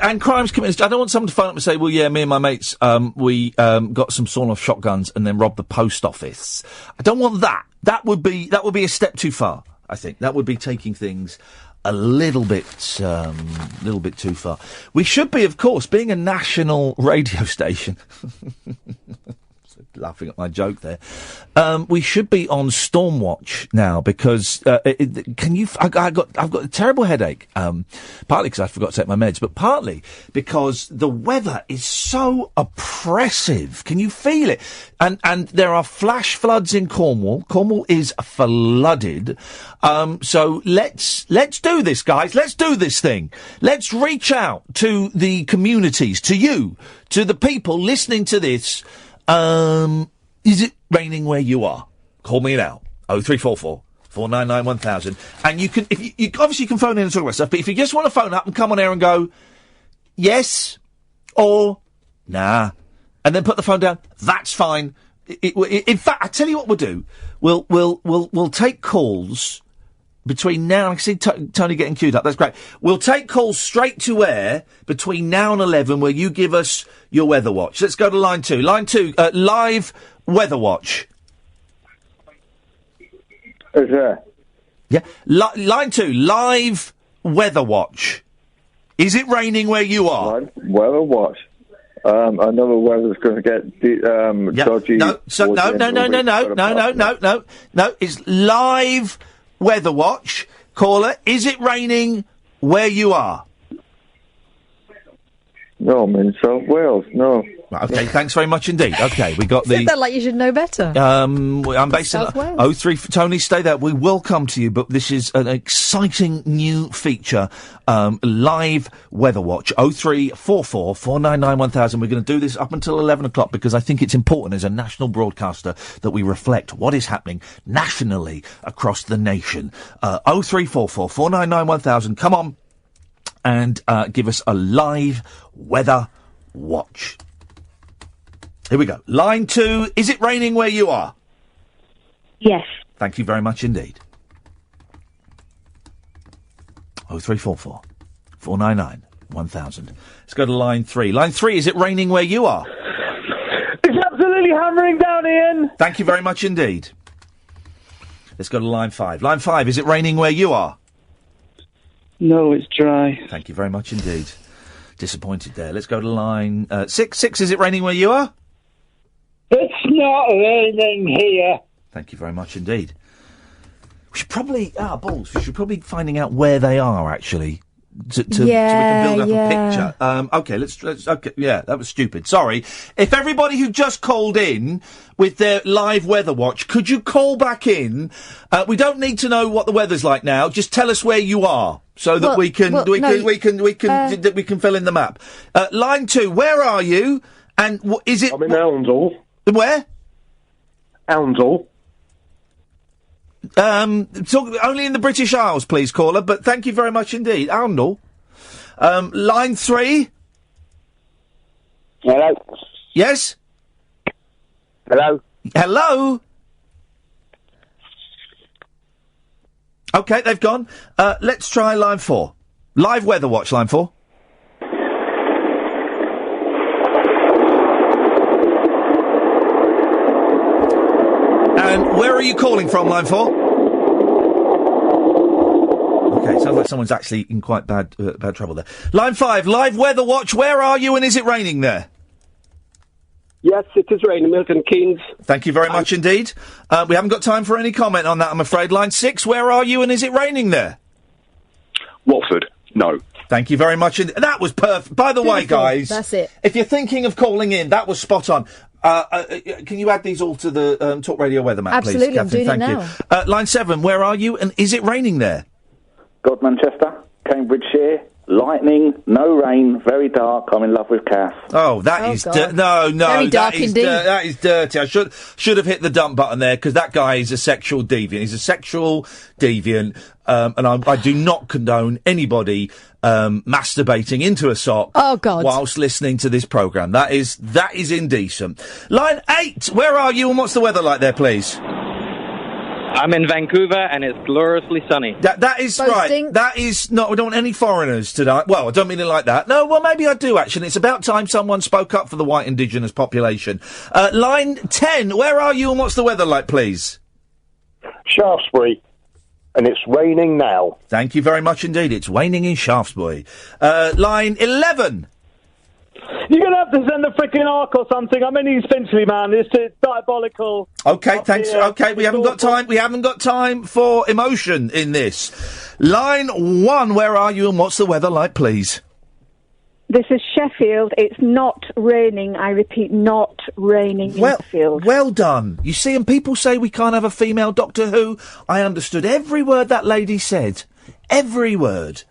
And crimes committed. I don't want someone to phone up and say, well, yeah, me and my mates, we got some sawn-off shotguns and then robbed the post office. I don't want that. That would be a step too far, I think. That would be taking things a little bit too far. We should be, of course, being a national radio station. Laughing at my joke there. We should be on Stormwatch now because I've got a terrible headache. Partly because I forgot to take my meds, but partly because the weather is so oppressive. Can you feel it? And there are flash floods in Cornwall. Cornwall is flooded. So let's do this, guys. Let's do this thing. Let's reach out to the communities, to you, to the people listening to this. Is it raining where you are? Call me now. 0344 499 1000. And you can, if you obviously you can phone in and talk about stuff, but if you just want to phone up and come on air and go, yes, or nah, and then put the phone down, that's fine. In fact, I tell you what we'll do. We'll take calls between now... I can see Tony getting queued up. That's great. We'll take calls straight to air between now and 11 where you give us your weather watch. Let's go to line 2. Line 2, live weather watch. Is there? Yeah. Line 2, live weather watch. Is it raining where you are? Weather watch. I know the weather's going to get dodgy. No. It's live weather watch. Caller, is it raining where you are? No, I'm in South Wales. No. Okay, thanks very much indeed. Okay, we got the... Said that like you should know better. I'm based in... 03... Tony, stay there. We will come to you, but this is an exciting new feature. Live weather watch. 0344 499 1000. We're going to do this up until 11 o'clock because I think it's important as a national broadcaster that we reflect what is happening nationally across the nation. 0344 499 1000. Come on and give us a live weather watch. Here we go. Line 2, is it raining where you are? Yes. Thank you very much indeed. 0344 499 1000. Let's go to line 3. Line 3, is it raining where you are? It's absolutely hammering down, Ian. Thank you very much indeed. Let's go to line 5. Line 5, is it raining where you are? No, it's dry. Thank you very much indeed. Disappointed there. Let's go to line 6. 6, is it raining where you are? It's not raining here. Thank you very much indeed. We should probably... balls. We should probably finding out where they are, actually. So we can build up a picture. Okay, let's... Okay, yeah, that was stupid. Sorry. If everybody who just called in with their live weather watch, could you call back in? We don't need to know what the weather's like now. Just tell us where you are. So that we can fill in the map. Line 2, where are you? And is it? I'm in Oundle. Where? Oundle. Only in the British Isles, please, caller. But thank you very much indeed, Oundle. Line 3. Hello. Yes. Hello. Hello. Okay, they've gone. Let's try line 4. Live weather watch, line 4. And where are you calling from, line 4? Okay, sounds like someone's actually in quite bad trouble there. Line 5, live weather watch, where are you and is it raining there? Yes, it is raining, Milton Keynes. Thank you very much indeed. We haven't got time for any comment on that, I'm afraid. Line 6, where are you and is it raining there? Watford, no. Thank you very much. That was perfect. By the way, guys... That's it. If you're thinking of calling in, that was spot on. Can you add these all to the Talk Radio weather map, please? Absolutely, I'm doing it now. Line 7, where are you and is it raining there? God, Manchester, Cambridgeshire, lightning, no rain, very dark. I'm in love with Cass. Oh, that is no. Very dark indeed. That is dirty. I should have hit the dump button there because that guy is a sexual deviant. He's a sexual deviant, and I do not condone anybody masturbating into a sock. Oh God! Whilst listening to this programme, that is indecent. Line 8, where are you and what's the weather like there, please? I'm in Vancouver and it's gloriously sunny. That is right. That is not... We don't want any foreigners tonight. Well, I don't mean it like that. No, well, maybe I do, actually. It's about time someone spoke up for the white indigenous population. Line 10, where are you and what's the weather like, please? Shaftesbury. And it's raining now. Thank you very much indeed. It's raining in Shaftesbury. Line 11. You're going to have to send the frickin' ark or something. I'm in East Finchley, man. It's diabolical. Okay, thanks. Okay, we haven't got time. We haven't got time for emotion in this. Line 1, where are you and what's the weather like, please? This is Sheffield. It's not raining. I repeat, not raining in Sheffield. Well done. You see, and people say we can't have a female Doctor Who. I understood every word that lady said. Every word.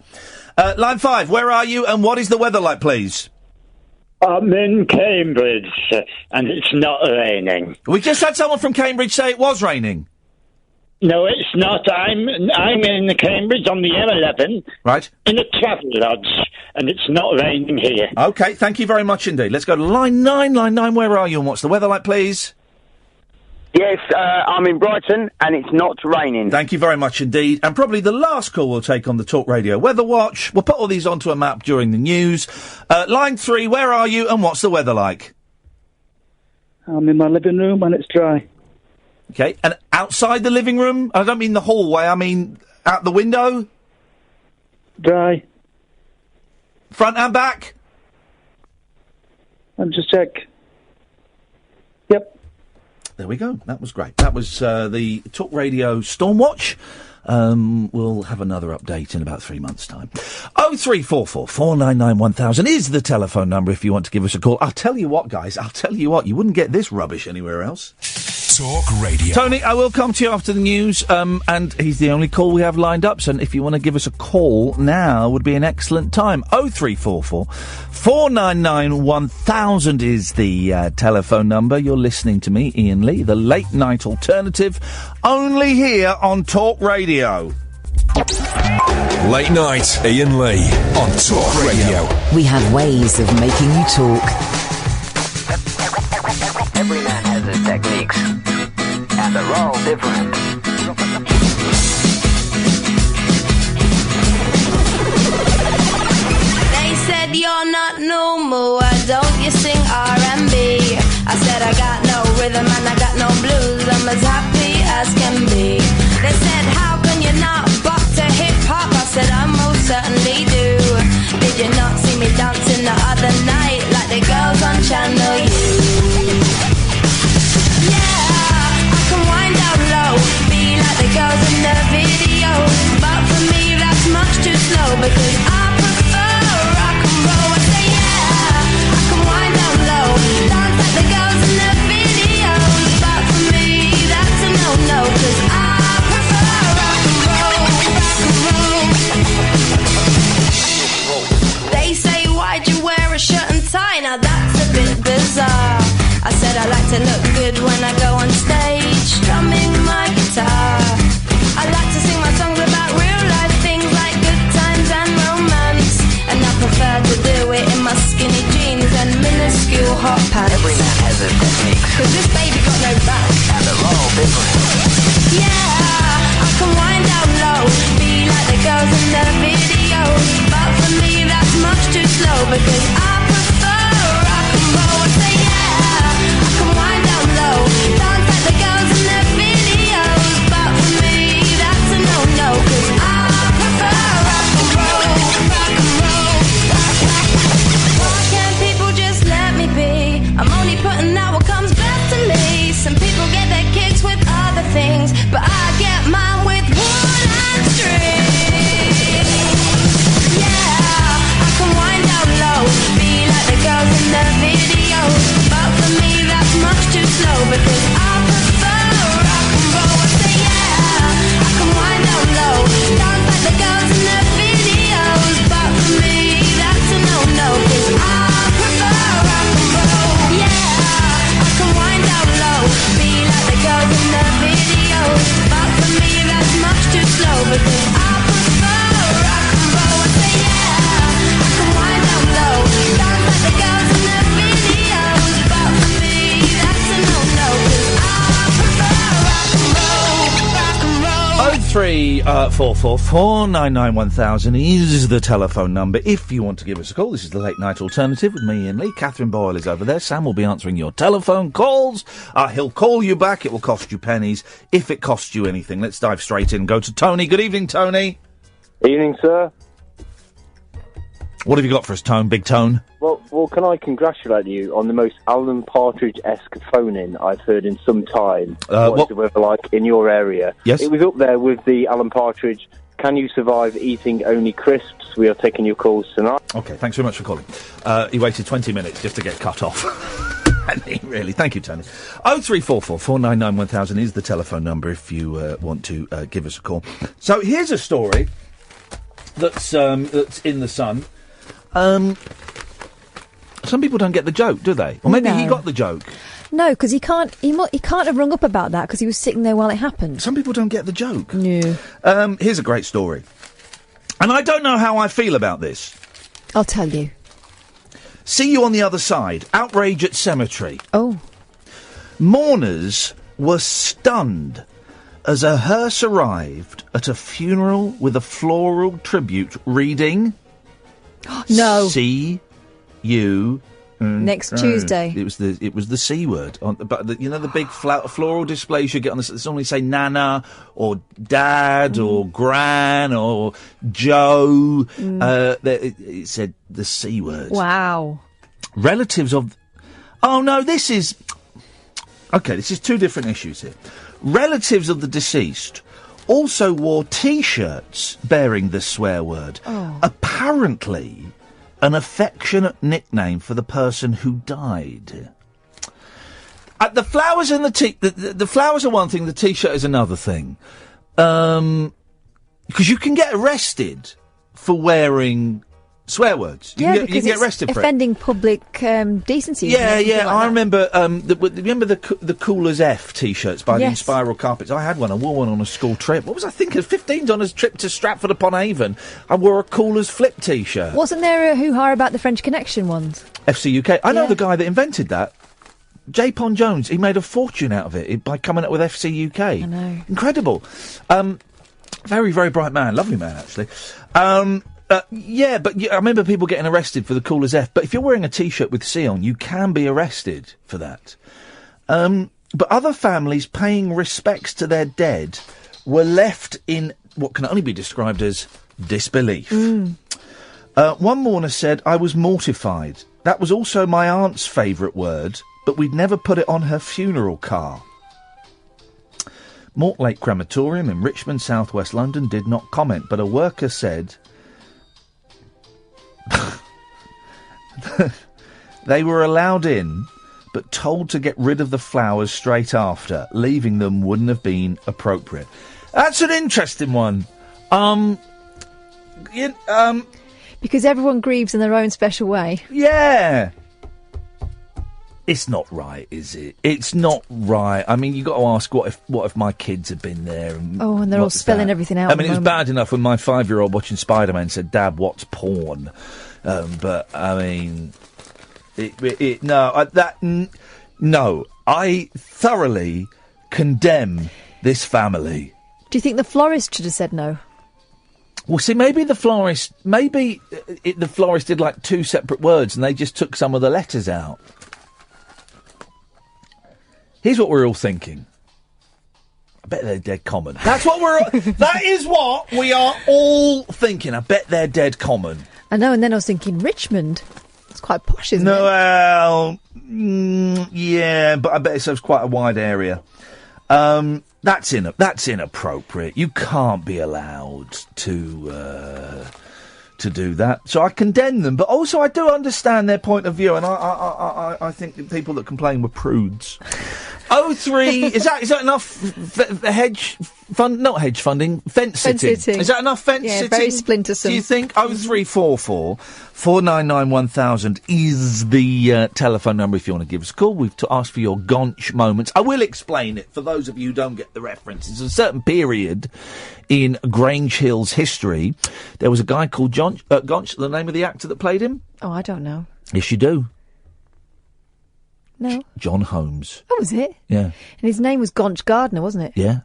Line 5, where are you and what is the weather like, please? I'm in Cambridge, and it's not raining. We just had someone from Cambridge say it was raining. No, it's not. I'm in Cambridge on the M11. Right. In a travel lodge, and it's not raining here. OK, thank you very much indeed. Let's go to line 9. Line 9, where are you and what's the weather like, please? Yes, I'm in Brighton, and it's not raining. Thank you very much indeed. And probably the last call we'll take on the Talk Radio Weather Watch. We'll put all these onto a map during the news. Line 3, where are you and what's the weather like? I'm in my living room and it's dry. Okay, and outside the living room? I don't mean the hallway, I mean out the window? Dry. Front and back? And just check. Yep. There we go. That was great. That was the Talk Radio Stormwatch. We'll have another update in about 3 months' time. 0344 499 1000 is the telephone number if you want to give us a call. I'll tell you what, guys. You wouldn't get this rubbish anywhere else. Talk Radio. Tony, I will come to you after the news, and he's the only call we have lined up, so if you want to give us a call, now would be an excellent time. 0344 499 1000 is the telephone number. You're listening to me, Iain Lee, the late night alternative, only here on Talk Radio. Late night, Iain Lee on Talk Radio. We have ways of making you talk. Every man has his techniques, and they're all different. They said you're not normal, why don't you sing R&B? I said I got no rhythm and I got no blues, I'm as happy as can be. They said how can you not bop to hip-hop? I said I most certainly do. Did you not see me dancing the other night like the girls on Channel U? Yeah, I can wind down low, be like the girls in the videos, but for me that's much too slow because I prefer rock and roll. I say yeah, I can wind down low, dance like the girls in the videos, but for me that's a no-no because I prefer rock and roll, They say why'd you wear a shirt and tie? Now that's a bit bizarre. I said I like to look good when I go on stage, strumming my guitar. I like to sing my songs about real life things like good times and romance, and I prefer to do it in my skinny jeans and minuscule hot pants. Every man has his techniques, cause this baby got no back, and they're all different. Yeah, I can wind down low, be like the girls in the videos, but for me that's much too slow because I prefer rock and roll. I say yeah, I can wind down low, dance like the girls in the videos, but for me that's a no-no cause I prefer rock and roll, rock and roll. Why can't people just let me be? I'm only putting out what comes best to me. Some people get their kicks with other things, but I get mine with wood and string. Yeah, I can wind down low, be like the girls in the videos, but for me that's much too slow because I prefer rock and roll. I say yeah, I can wind down low, dance like the girls in the videos, but for me that's a no-no cause I prefer rock and roll. Yeah, I can wind down low, be like the girls in the videos, but for me that's much too slow because I prefer rock and roll. I say yeah, I can wind down low, dance like the girls in the videos, but for me that's a no-no cause I prefer rock and roll, rock and roll. 0344 499 1000 is the telephone number if you want to give us a call. This is the Late Night Alternative with me, Iain Lee. Catherine Boyle is over there. Sam will be answering your telephone calls. He'll call you back. It will cost you pennies if it costs you anything. Let's dive straight in and go to Tony. Good evening, Tony. Evening, sir. What have you got for us, Tone? Big Tone? Well, can I congratulate you on the most Alan Partridge-esque phone-in I've heard in some time? What's the weather like in your area? Yes. It was up there with the Alan Partridge, can you survive eating only crisps? We are taking your calls tonight. OK, thanks very much for calling. He waited 20 minutes just to get cut off. Really, thank you, Tony. 0344 499 1000 is the telephone number if you want to give us a call. So here's a story that's in the Sun. Some people don't get the joke, do they? Or maybe he got the joke. No, because he can't have rung up about that because he was sitting there while it happened. Some people don't get the joke. No. Here's a great story. And I don't know how I feel about this. I'll tell you. See you on the other side. Outrage at cemetery. Oh. Mourners were stunned as a hearse arrived at a funeral with a floral tribute reading... No. See you... Next Tuesday. It was the C word. But the big floral displays you get on this. It's only say Nana or Dad or Gran or Joe. It said the C word. Wow. Relatives of. Oh no, this is. Okay, this is two different issues here. Relatives of the deceased also wore T-shirts bearing the swear word. Oh. Apparently, an affectionate nickname for the person who died. The flowers and the flowers are one thing. The T-shirt is another thing. Because you can get arrested for wearing swear words. You can get arrested for offending public decency. Yeah. Like I remember. Remember the Cool as F T-shirts by the Inspiral Carpets. I had one. I wore one on a school trip. What was I thinking? $15 trip to Stratford upon Avon. I wore a Cool as Flip T-shirt. Wasn't there a hoo-ha about the French Connection ones? FC UK. I know the guy that invented that. J. Pon Jones. He made a fortune out of it by coming up with FC UK. I know. Incredible. Very, very bright man. Lovely man, actually. I remember people getting arrested for the Cool as F. But if you're wearing a T-shirt with C on, you can be arrested for that. But other families paying respects to their dead were left in what can only be described as disbelief. One mourner said, "I was mortified. That was also my aunt's favourite word, but we'd never put it on her funeral car." Mortlake Crematorium in Richmond, South West London, did not comment, but a worker said... They were allowed in, but told to get rid of the flowers straight after. Leaving them wouldn't have been appropriate. That's an interesting one. Because everyone grieves in their own special way. Yeah. It's not right, is it? It's not right. I mean, you got to ask, what if my kids had been there? And they're all spelling everything out. I mean, it was bad enough when my 5-year-old watching Spider-Man said, "Dad, what's porn?" But I mean, no. I thoroughly condemn this family. Do you think the florist should have said no? Well, see, maybe the florist did like two separate words, and they just took some of the letters out. Here's what we're all thinking. I bet they're dead common. That is what we are all thinking. I bet they're dead common. I know, and then I was thinking, Richmond. It's quite posh, isn't it? Well, yeah, but I bet it's quite a wide area. That's inappropriate. You can't be allowed to do that. So I condemn them, but also I do understand their point of view, and I think the people that complain were prudes. 03, is that enough hedge fund? Not hedge funding, fence sitting. Is that enough fence sitting? Yeah, very splintersome. Do you think? 0344 499 1000 is the telephone number if you want to give us a call. We've asked for your Gonch moments. I will explain it for those of you who don't get the reference. It's a certain period in Grange Hill's history. There was a guy called Gonch, the name of the actor that played him? Oh, I don't know. Yes, you do. No. John Holmes. Oh, was it? Yeah. And his name was Gonch Gardner, wasn't it? Yeah,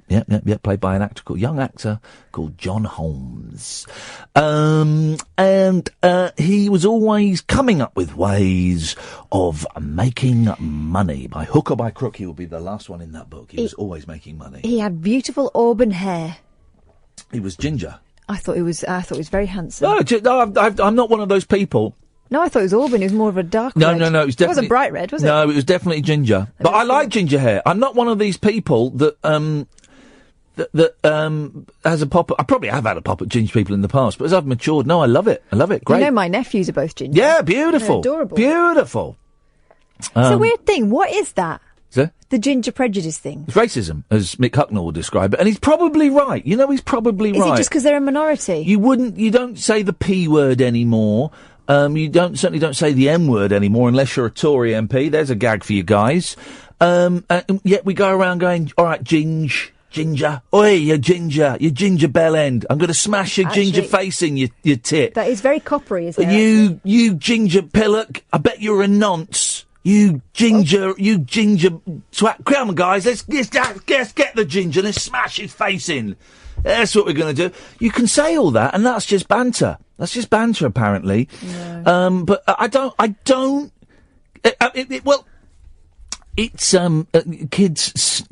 played by a young actor called John Holmes. And he was always coming up with ways of making money. By hook or by crook, he will be the last one in that book. He was always making money. He had beautiful auburn hair. He was ginger. I thought he was very handsome. No, I'm not one of those people. No, I thought it was auburn. It was more of a dark red. No. It wasn't bright red, was it? No, it was definitely ginger. But I like ginger hair. I'm not one of these people that has a pop. I probably have had a pop at ginger people in the past, but as I've matured, no, I love it. Great. You know, my nephews are both ginger. Yeah, beautiful. They're adorable. Beautiful. It's a weird thing. What is that? Is it? The ginger prejudice thing. It's racism, as Mick Hucknall would describe it, and he's probably right. You know, he's probably right. Is it just because they're a minority? You don't say the P word anymore. You certainly don't say the M word anymore unless you're a Tory MP. There's a gag for you guys. Yet we go around going, all right, ginger. Oi, you ginger bell end. I'm going to smash your ginger face in your tit. That is very coppery, isn't it? You ginger pillock. I bet you're a nonce. You ginger twat. Come on, guys, let's get the ginger, let's smash his face in. That's what we're going to do. You can say all that, and that's just banter. That's just banter, apparently. No. But I don't. Well, it's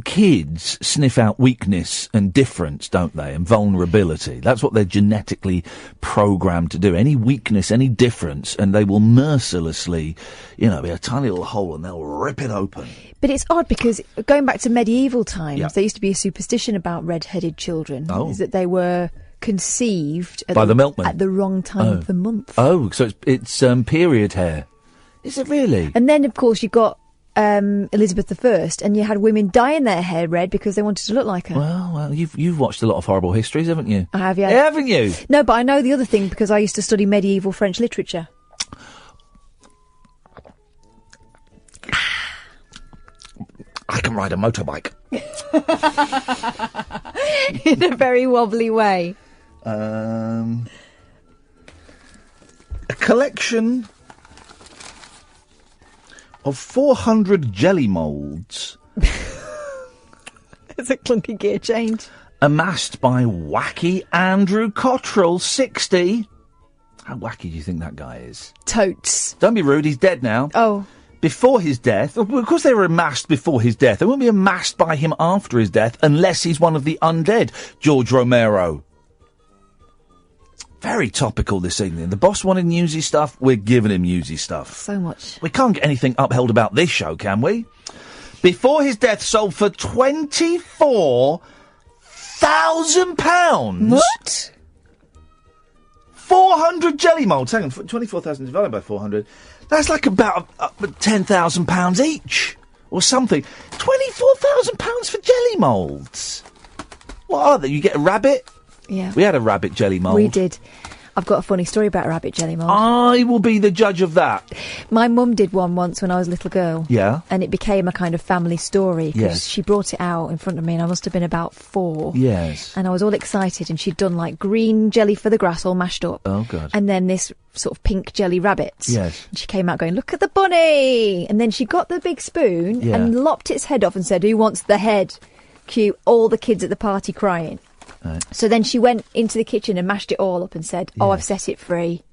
kids sniff out weakness and difference, don't they? And vulnerability. That's what they're genetically programmed to do. Any weakness, any difference, and they will mercilessly, be a tiny little hole, and they'll rip it open. But it's odd because going back to medieval times, there used to be a superstition about red-headed children. Oh. Is that they were conceived by the milkman at the wrong time of the month. Oh, so it's period hair. Is it really? And then, of course, you got Elizabeth I, and you had women dyeing their hair red because they wanted to look like her. Well, you've watched a lot of horrible histories, haven't you? I have, yeah. Haven't you? No, but I know the other thing because I used to study medieval French literature. I can ride a motorbike. In a very wobbly way. A collection of 400 jelly moulds. It's a clunky gear change. Amassed by wacky Andrew Cottrell, 60. How wacky do you think that guy is? Totes. Don't be rude, he's dead now. Oh. Before his death, of course they were amassed before his death. They won't be amassed by him after his death unless he's one of the undead. George Romero. Very topical this evening. The boss wanted newsy stuff, we're giving him newsy stuff. So much. We can't get anything upheld about this show, can we? Before his death, sold for £24,000. What? 400 jelly moulds. Hang on, 24,000 divided by 400. That's like about £10,000 each, or something. £24,000 for jelly moulds. What are they? You get a rabbit? Yeah. We had a rabbit jelly mould. We did. I've got a funny story about a rabbit jelly mould. I will be the judge of that. My mum did one once when I was a little girl. Yeah. And it became a kind of family story. Because Yes. she brought it out in front of me and I must have been about 4. Yes. And I was all excited and she'd done like green jelly for the grass all mashed up. Oh, God. And then this sort of pink jelly rabbits. Yes. And she came out going, look at the bunny! And then she got the big spoon and lopped its head off and said, who wants the head? Cue all the kids at the party crying. Right. So then she went into the kitchen and mashed it all up and said, I've set it free.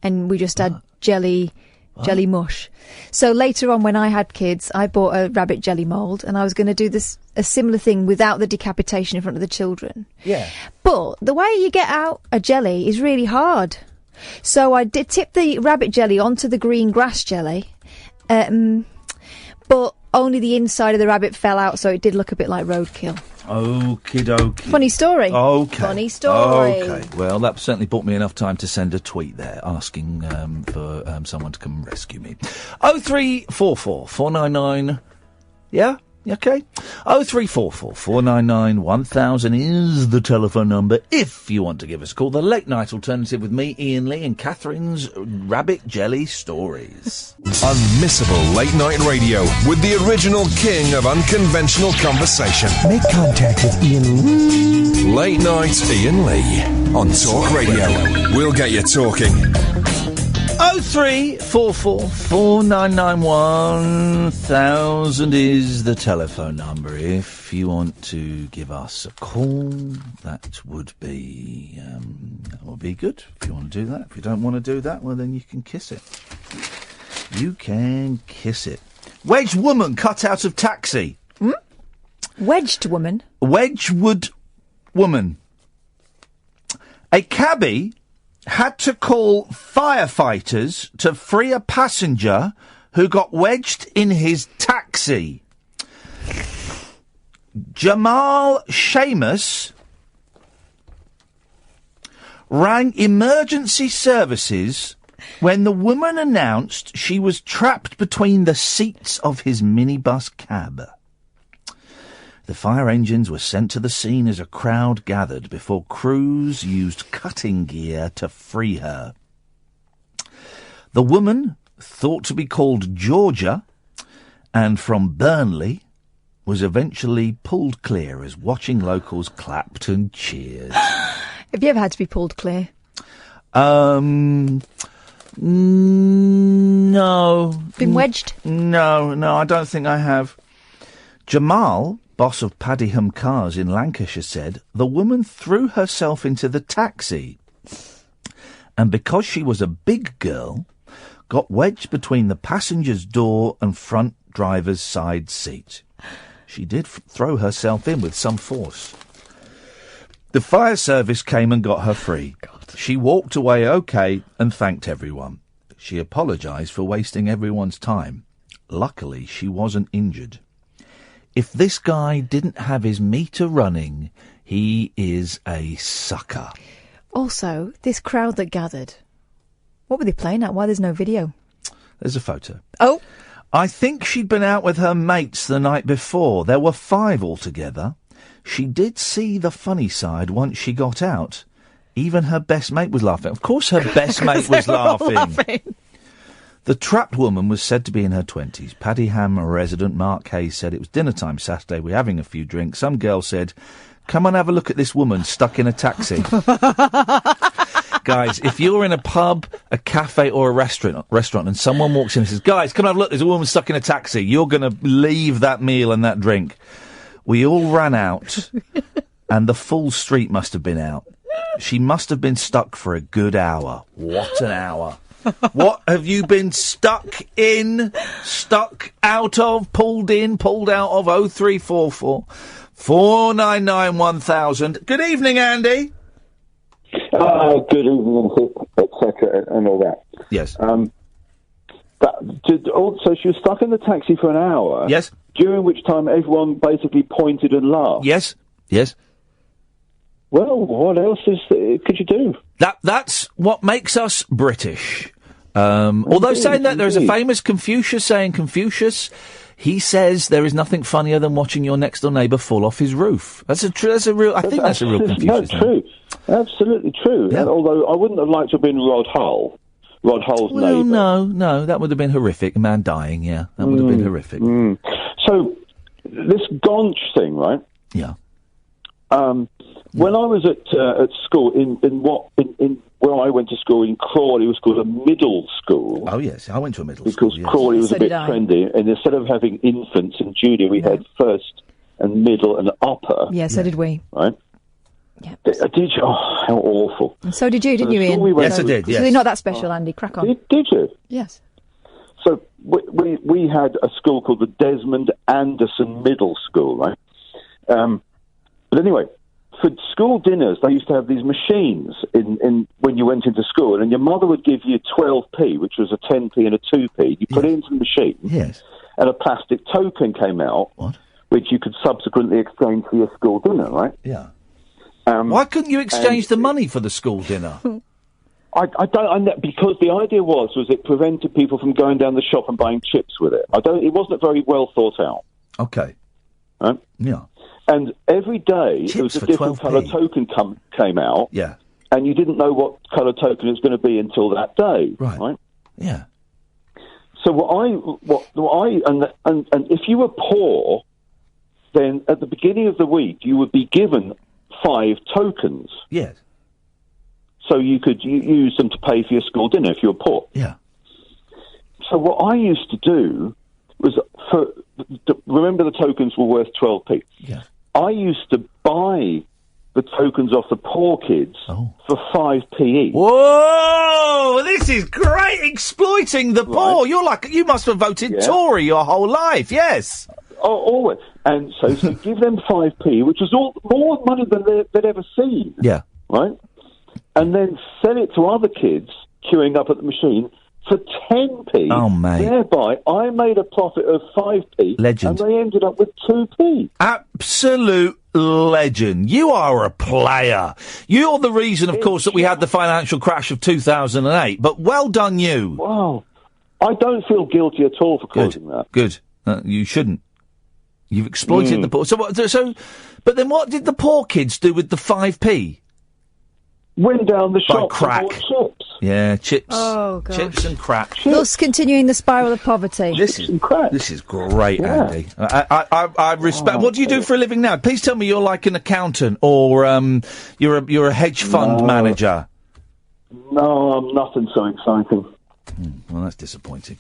And we just had jelly mush. So later on when I had kids, I bought a rabbit jelly mould and I was going to do a similar thing without the decapitation in front of the children. Yeah. But the way you get out a jelly is really hard. So I did tip the rabbit jelly onto the green grass jelly, but only the inside of the rabbit fell out, so it did look a bit like roadkill. Okie dokie. Funny story. Okay. Funny story. Okay. Well, that certainly bought me enough time to send a tweet there asking for someone to come rescue me. 0344 499. Yeah? Okay. 0344 499 1000 is the telephone number if you want to give us a call. The late night alternative with me, Iain Lee, and Catherine's rabbit jelly stories. Unmissable late night radio with the original king of unconventional conversation. Make contact with Iain Lee. Late night Iain Lee on Talk Radio. We'll get you talking. 0344 499 1000 is the telephone number. If you want to give us a call, that would be good. If you want to do that. If you don't want to do that, well, then you can kiss it. You can kiss it. Wedged woman cut out of taxi. Wedged woman? Wedgwood woman. A cabbie had to call firefighters to free a passenger who got wedged in his taxi. Jamal Seamus rang emergency services when the woman announced she was trapped between the seats of his minibus cab. The fire engines were sent to the scene as a crowd gathered before crews used cutting gear to free her. The woman, thought to be called Georgia, and from Burnley, was eventually pulled clear as watching locals clapped and cheered. Have you ever had to be pulled clear? No. No. Been wedged? No, I don't think I have. Jamal, boss of Paddyham Cars in Lancashire, said the woman threw herself into the taxi and because she was a big girl, got wedged between the passenger's door and front driver's side seat. She did throw herself in with some force. The fire service came and got her free. God. She walked away okay and thanked everyone. She apologised for wasting everyone's time. Luckily, she wasn't injured. If this guy didn't have his meter running, he is a sucker. Also, this crowd that gathered, what were they playing at? Why there's no video? There's a photo. Oh. I think she'd been out with her mates the night before. There were 5 altogether. She did see the funny side once she got out. Even her best mate was laughing. Of course her best mate was laughing. The trapped woman was said to be in her 20s. Paddyham resident Mark Hayes said it was dinner time Saturday. We're having a few drinks. Some girl said, come and have a look at this woman stuck in a taxi. Guys, if you're in a pub, a cafe or a restaurant and someone walks in and says, guys, come and have a look, there's a woman stuck in a taxi, you're going to leave that meal and that drink. We all ran out and the full street must have been out. She must have been stuck for a good hour. What an hour. What have you been stuck in, stuck out of, pulled in, pulled out of? 0344 499 1000. Good evening, Andy. Good evening, etc., and all that. Yes. So she was stuck in the taxi for an hour. Yes. During which time everyone basically pointed and laughed. Yes. Yes. Well, what else could you do? That's what makes us British. Although saying that, there is a famous Confucius saying, he says there is nothing funnier than watching your next door neighbour fall off his roof. I think that's a real Confucius. No, true. Absolutely true. Yeah. Although I wouldn't have liked to have been Rod Hull's neighbour. No, that would have been horrific. A man dying, yeah. That would have been horrific. So, this Gonch thing, right? Yeah. When I was at school, in where I went to school in Crawley, it was called a middle school. Oh, yes, I went to a middle school. Because Crawley was a bit trendy, and instead of having infants and junior, we had first and middle and upper. Yeah, so did we. Right? Yep. Did you? Oh, how awful. And so did you, didn't you, Ian? Yes, I did, yes. So you're not that special, Andy. Crack on. Did you? Yes. So we had a school called the Desmond Anderson Middle School, right? But anyway, for school dinners, they used to have these machines in when you went into school, and your mother would give you 12p, which was a 10p and a 2p. You put it into the machine, and a plastic token came out, which you could subsequently exchange for your school dinner, right? Yeah. Why couldn't you exchange the money for the school dinner? I don't, because the idea was it prevented people from going down the shop and buying chips with it. It wasn't very well thought out. Okay. Right? Yeah. And every day there was a different colour token came out. Yeah. And you didn't know what colour token it was going to be until that day. Right. Yeah. So and if you were poor, then at the beginning of the week you would be given 5 tokens. Yes. So you could use them to pay for your school dinner if you were poor. Yeah. So what I used to do was, remember the tokens were worth 12p. Yeah. I used to buy the tokens off the poor kids for 5p each. Whoa! This is great, exploiting the poor. You must have voted Tory your whole life. Yes. Oh, always. And so give them 5p, which was more money than they'd ever seen. Yeah. Right? And then sell it to other kids queuing up at the machine for 10p. Oh, mate. Thereby, I made a profit of 5p. Legend. And they ended up with 2p. Absolute legend. You are a player. You're the reason, of course, that we had the financial crash of 2008. But well done, you. Wow. I don't feel guilty at all for causing that. Good. You shouldn't. You've exploited the poor. But then what did the poor kids do with the 5p? Went down the shop crack. And bought chips. Yeah, chips. Oh, God. Chips and crack. Thus continuing the spiral of poverty. This is great, Andy. I respect. What do you do for a living now? Please tell me you're like an accountant or you're a hedge fund manager. No, I'm nothing so exciting. Well, that's disappointing.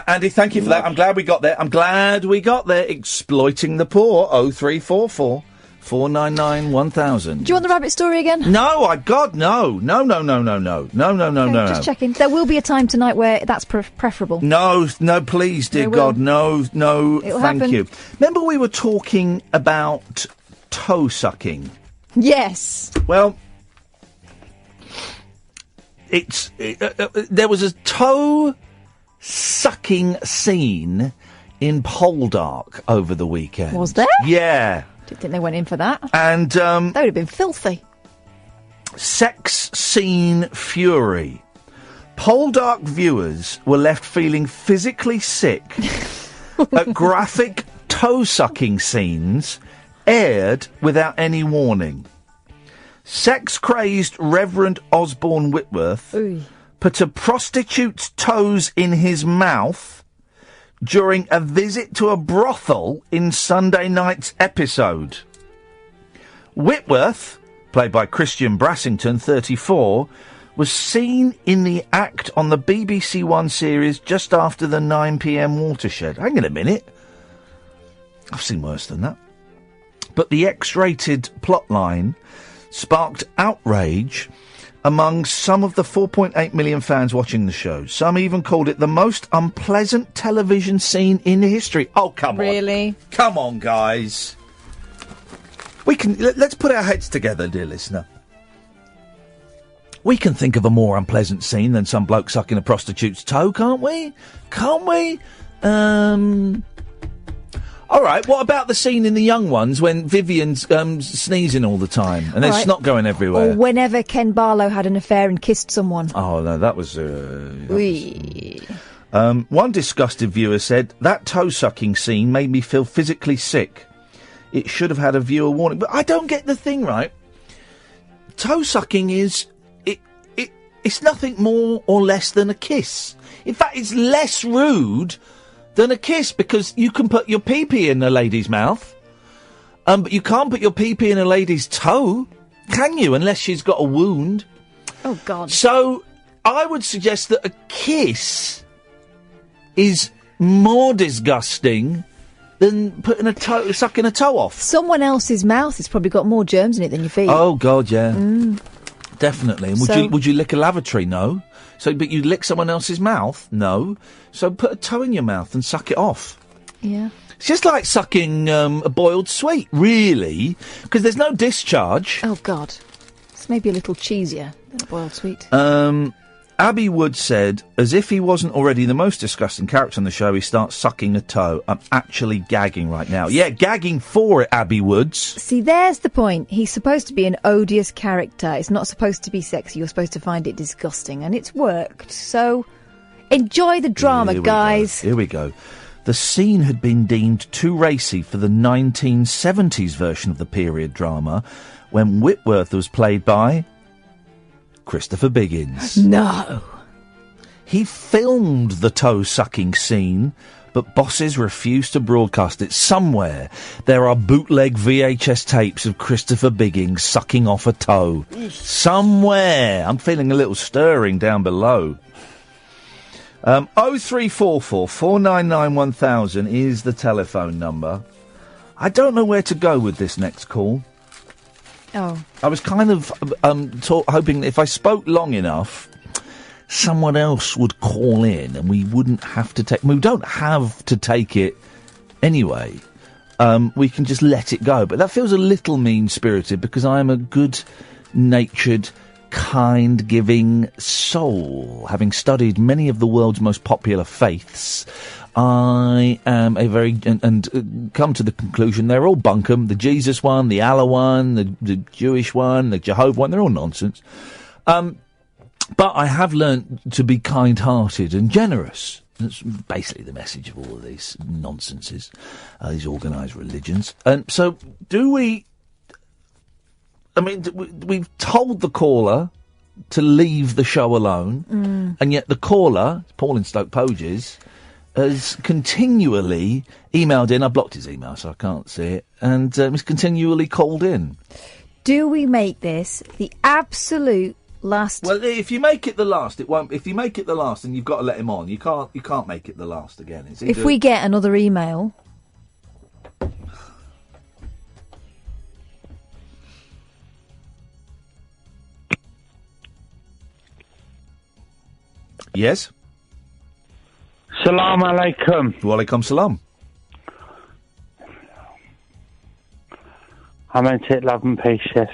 Andy, thank you for that. I'm glad we got there. Exploiting the poor. 0344 499 1000. Do you want the rabbit story again? No, no. No. Just checking. There will be a time tonight where that's preferable. No, please, dear God, no, thank you. Remember we were talking about toe sucking? Yes. Well, there was a toe sucking scene in Poldark over the weekend. Was there? Yeah. Didn't think they went in for that. And that would have been filthy. Sex scene fury. Poldark viewers were left feeling physically sick at graphic toe-sucking scenes aired without any warning. Sex-crazed Reverend Osborne Whitworth put a prostitute's toes in his mouth during a visit to a brothel in Sunday night's episode. Whitworth, played by Christian Brassington, 34, was seen in the act on the BBC One series just after the 9pm watershed. Hang on a minute. I've seen worse than that. But the X-rated plotline sparked outrage among some of the 4.8 million fans watching the show. Some even called it the most unpleasant television scene in history. Oh, come on. Really? Come on, guys. Let's put our heads together, dear listener. We can think of a more unpleasant scene than some bloke sucking a prostitute's toe, can't we? All right, what about the scene in The Young Ones when Vivian's sneezing all the time and there's snot going everywhere? Or whenever Ken Barlow had an affair and kissed someone. Oh, no, that was... one disgusted viewer said, that toe-sucking scene made me feel physically sick. It should have had a viewer warning. But I don't get the thing, right? Toe-sucking is... It's nothing more or less than a kiss. In fact, it's less rude than a kiss, because you can put your pee-pee in a lady's mouth, but you can't put your pee-pee in a lady's toe, can you? Unless she's got a wound. Oh, God. So, I would suggest that a kiss is more disgusting than sucking a toe off. Someone else's mouth has probably got more germs in it than your feet. Oh, God, yeah. Definitely. And would you lick a lavatory? No. But you lick someone else's mouth? No. So put a toe in your mouth and suck it off. Yeah. It's just like sucking a boiled sweet, really, because there's no discharge. Oh, God. It's maybe a little cheesier than a boiled sweet. Abby Wood said, as if he wasn't already the most disgusting character on the show, he starts sucking a toe. I'm actually gagging right now. Yeah, gagging for it, Abby Woods. See, there's the point. He's supposed to be an odious character. It's not supposed to be sexy. You're supposed to find it disgusting. And it's worked. So, enjoy the drama, guys. Here we go. The scene had been deemed too racy for the 1970s version of the period drama, when Whitworth was played by Christopher Biggins. No. He filmed the toe-sucking scene, but bosses refused to broadcast it. Somewhere there are bootleg VHS tapes of Christopher Biggins sucking off a toe. Somewhere. I'm feeling a little stirring down below. 0344 499 1000 is the telephone number. I don't know where to go with this next call. Oh. I was kind of hoping that if I spoke long enough, someone else would call in and we wouldn't have to take... We don't have to take it anyway. We can just let it go. But that feels a little mean-spirited because I am a good-natured, kind, giving soul. Having studied many of the world's most popular faiths, I am a very... And come to the conclusion, they're all bunkum. The Jesus one, the Allah one, the Jewish one, the Jehovah one, they're all nonsense. But I have learnt to be kind-hearted and generous. That's basically the message of all of these nonsenses, these organised religions. And so, do we... I mean, we've told the caller to leave the show alone, and yet the caller, Paul in Stoke Poges, has continually emailed in. I blocked his email, so I can't see it, and he's continually called in. Do we make this the absolute last. Well, if you make it the last, it won't. If you make it the last, then you've got to let him on. You can't make it the last again. If we get another email. Yes. Salam alaikum. Wa alaikum salam. I meant it, love and peace, yes.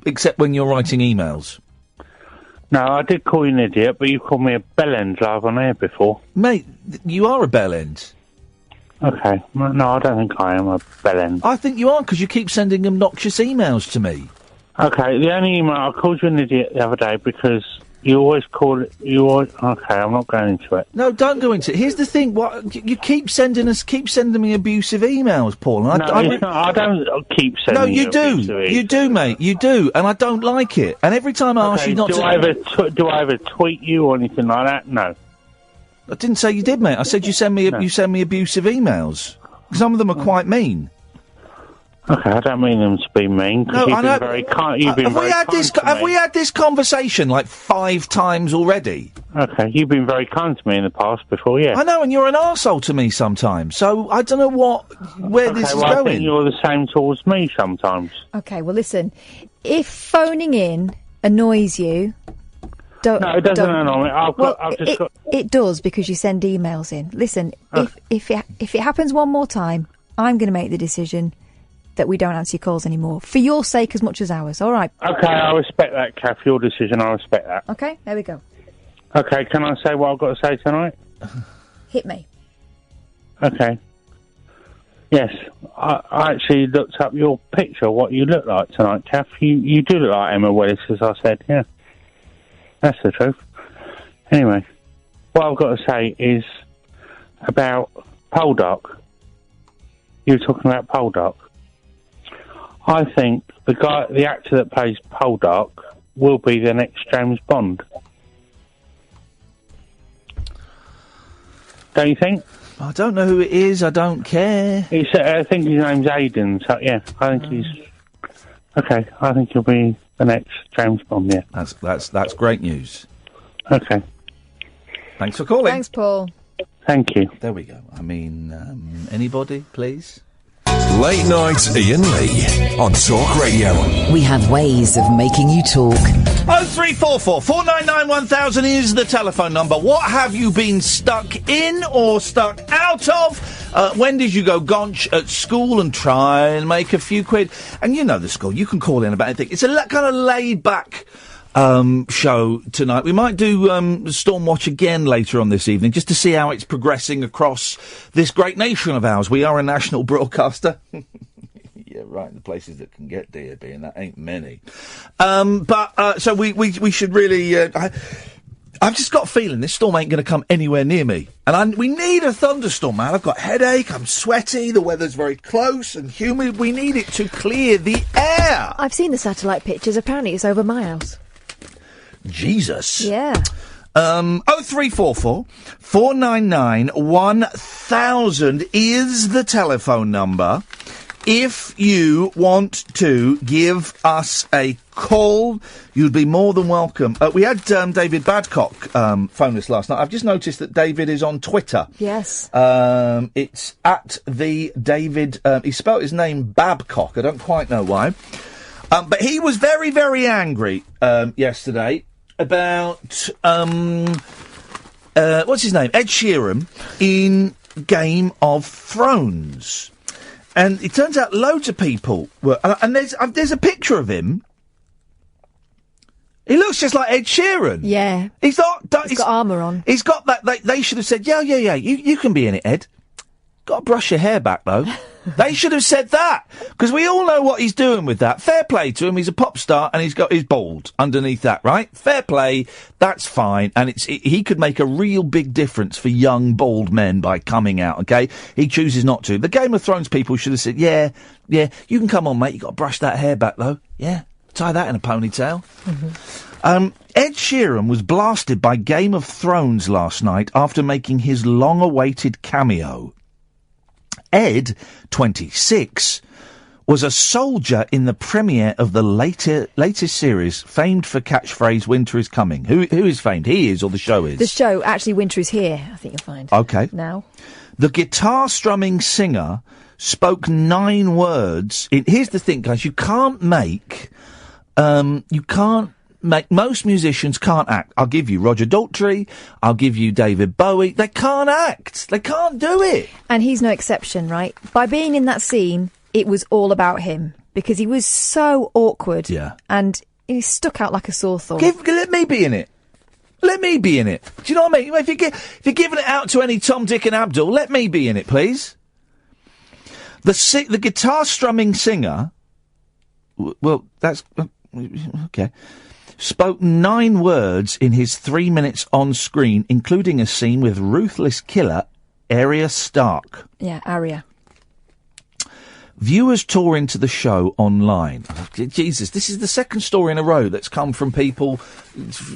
Except when you're writing emails. No, I did call you an idiot, but you called me a bellend live on air before. Mate, you are a bellend. Okay. No, I don't think I am a bellend. I think you are, because you keep sending obnoxious emails to me. Okay, the only email, I called you an idiot the other day because you always call it, okay, I'm not going into it. No, don't go into it. Here's the thing, you keep sending me abusive emails, Paul. And I don't keep sending you abusive emails. You do, mate, you do, and I don't like it. And every time I ask you not to... Do I ever tweet you or anything like that? No. I didn't say you did, mate. I said you send me abusive emails. Some of them are quite mean. Okay, I don't mean them to be mean, because you've been very kind. Have we had this conversation like 5 times already? Okay, you've been very kind to me in the past before, yeah. I know, and you're an arsehole to me sometimes, so I don't know where this is going. I think you're the same towards me sometimes. Okay, well listen, if phoning in annoys you, don't... No, it doesn't annoy me. It does, because you send emails in. Listen, if it happens one more time, I'm going to make the decision that we don't answer your calls anymore, for your sake as much as ours, all right? Okay, I respect that, Kath, your decision, I respect that. Okay, there we go. Okay, can I say what I've got to say tonight? Hit me. Okay. Yes, I actually looked up your picture, what you look like tonight, Kath. You do look like Emma Willis, as I said, yeah. That's the truth. Anyway, what I've got to say is about Poldark. You were talking about Poldark. I think the actor that plays Poldark will be the next James Bond. Don't you think? I don't know who it is. I don't care. I think his name's Aiden. So yeah, I think he's okay. I think he'll be the next James Bond. Yeah, that's great news. Okay. Thanks for calling. Thanks, Paul. Thank you. There we go. I mean, anybody, please. Late Night Iain Lee on Talk Radio. We have ways of making you talk. 0344 499 1000 is the telephone number. What have you been stuck in or stuck out of? When did you go gonch at school and try and make a few quid? And you know the school. You can call in about anything. It's a kind of laid-back show tonight. We might do Stormwatch again later on this evening, just to see how it's progressing across this great nation of ours. We are a national broadcaster. Yeah, right, in the places that can get DAB, and that ain't many. So we should really... I've just got a feeling this storm ain't going to come anywhere near me. And we need a thunderstorm, man. I've got a headache, I'm sweaty, the weather's very close and humid. We need it to clear the air. I've seen the satellite pictures. Apparently it's over my house. Jesus. Yeah. 0344 499 1000 is the telephone number. If you want to give us a call, you'd be more than welcome. We had David Badcock phone us last night. I've just noticed that David is on Twitter. Yes. It's at the David... he spelt his name Babcock. I don't quite know why. But he was very, very angry yesterday about... what's his name? Ed Sheeran in Game of Thrones. And it turns out loads of people were... and there's a picture of him. He looks just like Ed Sheeran. Yeah. He's got armour on. He's got that... They should have said, yeah, you can be in it, Ed. Got to brush your hair back, though. They should have said that. Because we all know what he's doing with that. Fair play to him. He's a pop star and he's bald underneath that, right? Fair play. That's fine. And he could make a real big difference for young, bald men by coming out, okay? He chooses not to. The Game of Thrones people should have said, yeah, you can come on, mate. You got to brush that hair back, though. Yeah. Tie that in a ponytail. Mm-hmm. Ed Sheeran was blasted by Game of Thrones last night after making his long-awaited cameo. Ed, 26, was a soldier in the premiere of the latest series, famed for catchphrase "Winter is coming." Who is famed? He is, or the show is? The show, actually, Winter is here, I think you'll find. Okay. Now. The guitar-strumming singer spoke 9 words. Here's the thing, guys. You can't make... most musicians can't act. I'll give you Roger Daltrey. I'll give you David Bowie. They can't act. They can't do it. And he's no exception, right? By being in that scene, it was all about him. Because he was so awkward. Yeah. And he stuck out like a sore thumb. Let me be in it. Let me be in it. Do you know what I mean? If you're giving it out to any Tom, Dick and Abdul, let me be in it, please. The guitar-strumming singer... Well, that's... Okay. Spoke 9 words in his 3 minutes on screen, including a scene with ruthless killer Arya Stark. Yeah, Arya. Viewers tore into the show online. Jesus, this is the second story in a row that's come from people,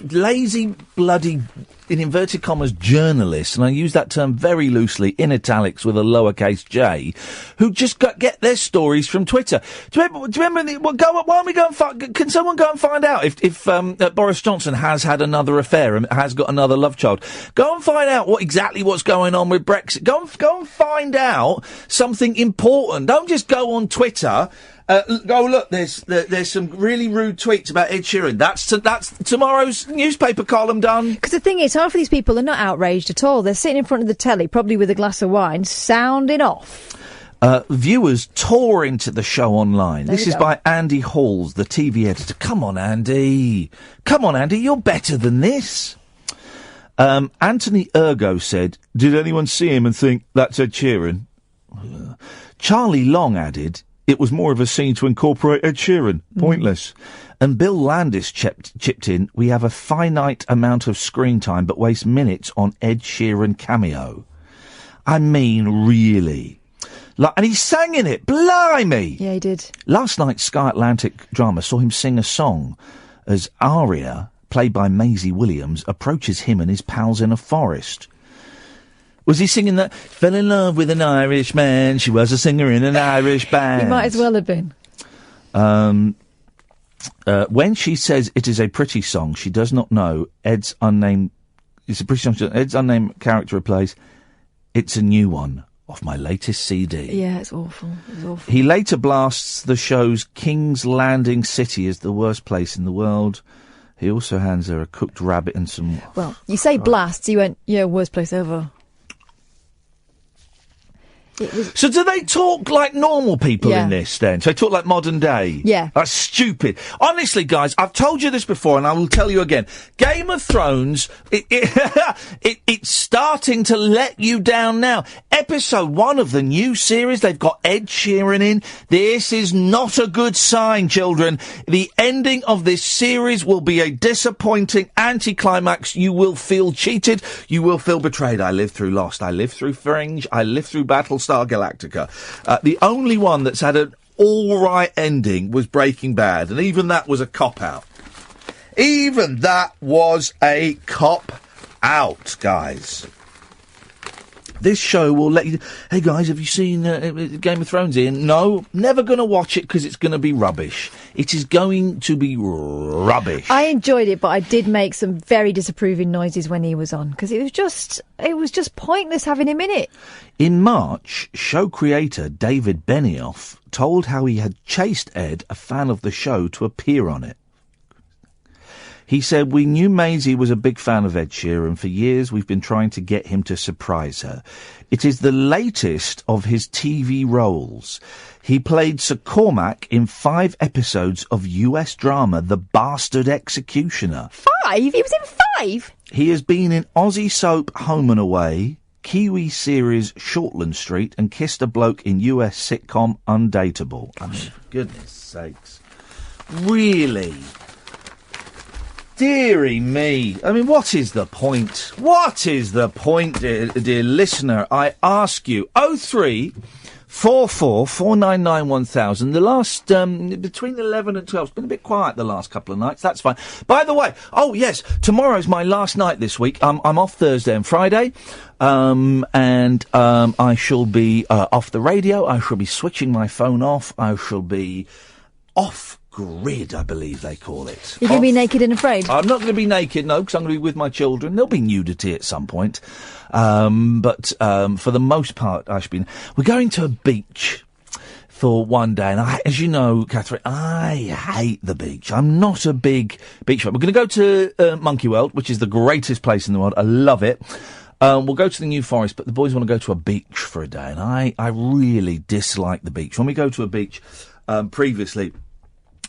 lazy, bloody, in inverted commas, journalists, and I use that term very loosely, in italics with a lowercase j, who just get their stories from Twitter. Do you remember why don't we go and find, can someone go and find out if Boris Johnson has had another affair and has got another love child? Go and find out exactly what's going on with Brexit. Go and find out something important. Don't just go on Twitter. Look, there's some really rude tweets about Ed Sheeran. That's tomorrow's newspaper column done. Because the thing is, half of these people are not outraged at all. They're sitting in front of the telly, probably with a glass of wine, sounding off. Viewers tore into the show online. This is by Andy Halls, the TV editor. Come on, Andy, you're better than this. Anthony Ergo said, "Did anyone see him and think that's Ed Sheeran?" Charlie Long added, "It was more of a scene to incorporate Ed Sheeran. Pointless." And Bill Landis chipped in, "We have a finite amount of screen time but waste minutes on Ed Sheeran cameo." I mean, really. And he sang in it. Blimey! Yeah, he did. Last night's Sky Atlantic drama saw him sing a song as Aria, played by Maisie Williams, approaches him and his pals in a forest. Was he singing that? Fell in love with an Irish man. She was a singer in an Irish band. He might as well have been. When she says it is a pretty song, she does not know Ed's unnamed... It's a pretty song. Ed's unnamed character replies, "It's a new one off my latest CD." Yeah, it's awful. It's awful. He later blasts the show's King's Landing city as the worst place in the world. He also hands her a cooked rabbit and some... Well, you say blasts, you went, yeah, worst place ever. So do they talk like normal people in this, then? So they talk like modern day? Yeah. That's stupid. Honestly, guys, I've told you this before, and I will tell you again. Game of Thrones, it's starting to let you down now. Episode 1 of the new series, they've got Ed Sheeran in. This is not a good sign, children. The ending of this series will be a disappointing anticlimax. You will feel cheated. You will feel betrayed. I lived through Lost. I lived through Fringe. I lived through Battlestar Galactica. The only one that's had an all-right ending was Breaking Bad, and even that was a cop-out. Even that was a cop-out, guys. This show will let you... Hey, guys, have you seen Game of Thrones, Ian? No, never going to watch it because it's going to be rubbish. It is going to be rubbish. I enjoyed it, but I did make some very disapproving noises when he was on because it was just pointless having him in it. In March, show creator David Benioff told how he had chased Ed, a fan of the show, to appear on it. He said, "We knew Maisie was a big fan of Ed Sheeran. For years we've been trying to get him to surprise her. It is the latest of his TV roles. He played Sir Cormac in 5 episodes of US drama The Bastard Executioner." 5? He was in 5? He has been in Aussie soap Home and Away, Kiwi series Shortland Street, and kissed a bloke in US sitcom Undateable. I mean, for goodness sakes. Really? Deary me. I mean, what is the point? What is the point, dear listener? I ask you. 03 4991000. The last, between 11 and 12, it's been a bit quiet the last couple of nights. That's fine. By the way, oh yes, tomorrow's my last night this week. I'm off Thursday and Friday. I shall be off the radio. I shall be switching my phone off. I shall be off grid, I believe they call it. You're going to be naked and afraid? I'm not going to be naked, no, because I'm going to be with my children. There'll be nudity at some point. But for the most part, I should be... We're going to a beach for one day. And as you know, Catherine, I hate the beach. I'm not a big beach fan. We're going to go to Monkey World, which is the greatest place in the world. I love it. We'll go to the New Forest, but the boys want to go to a beach for a day. And I really dislike the beach. When we go to a beach, previously...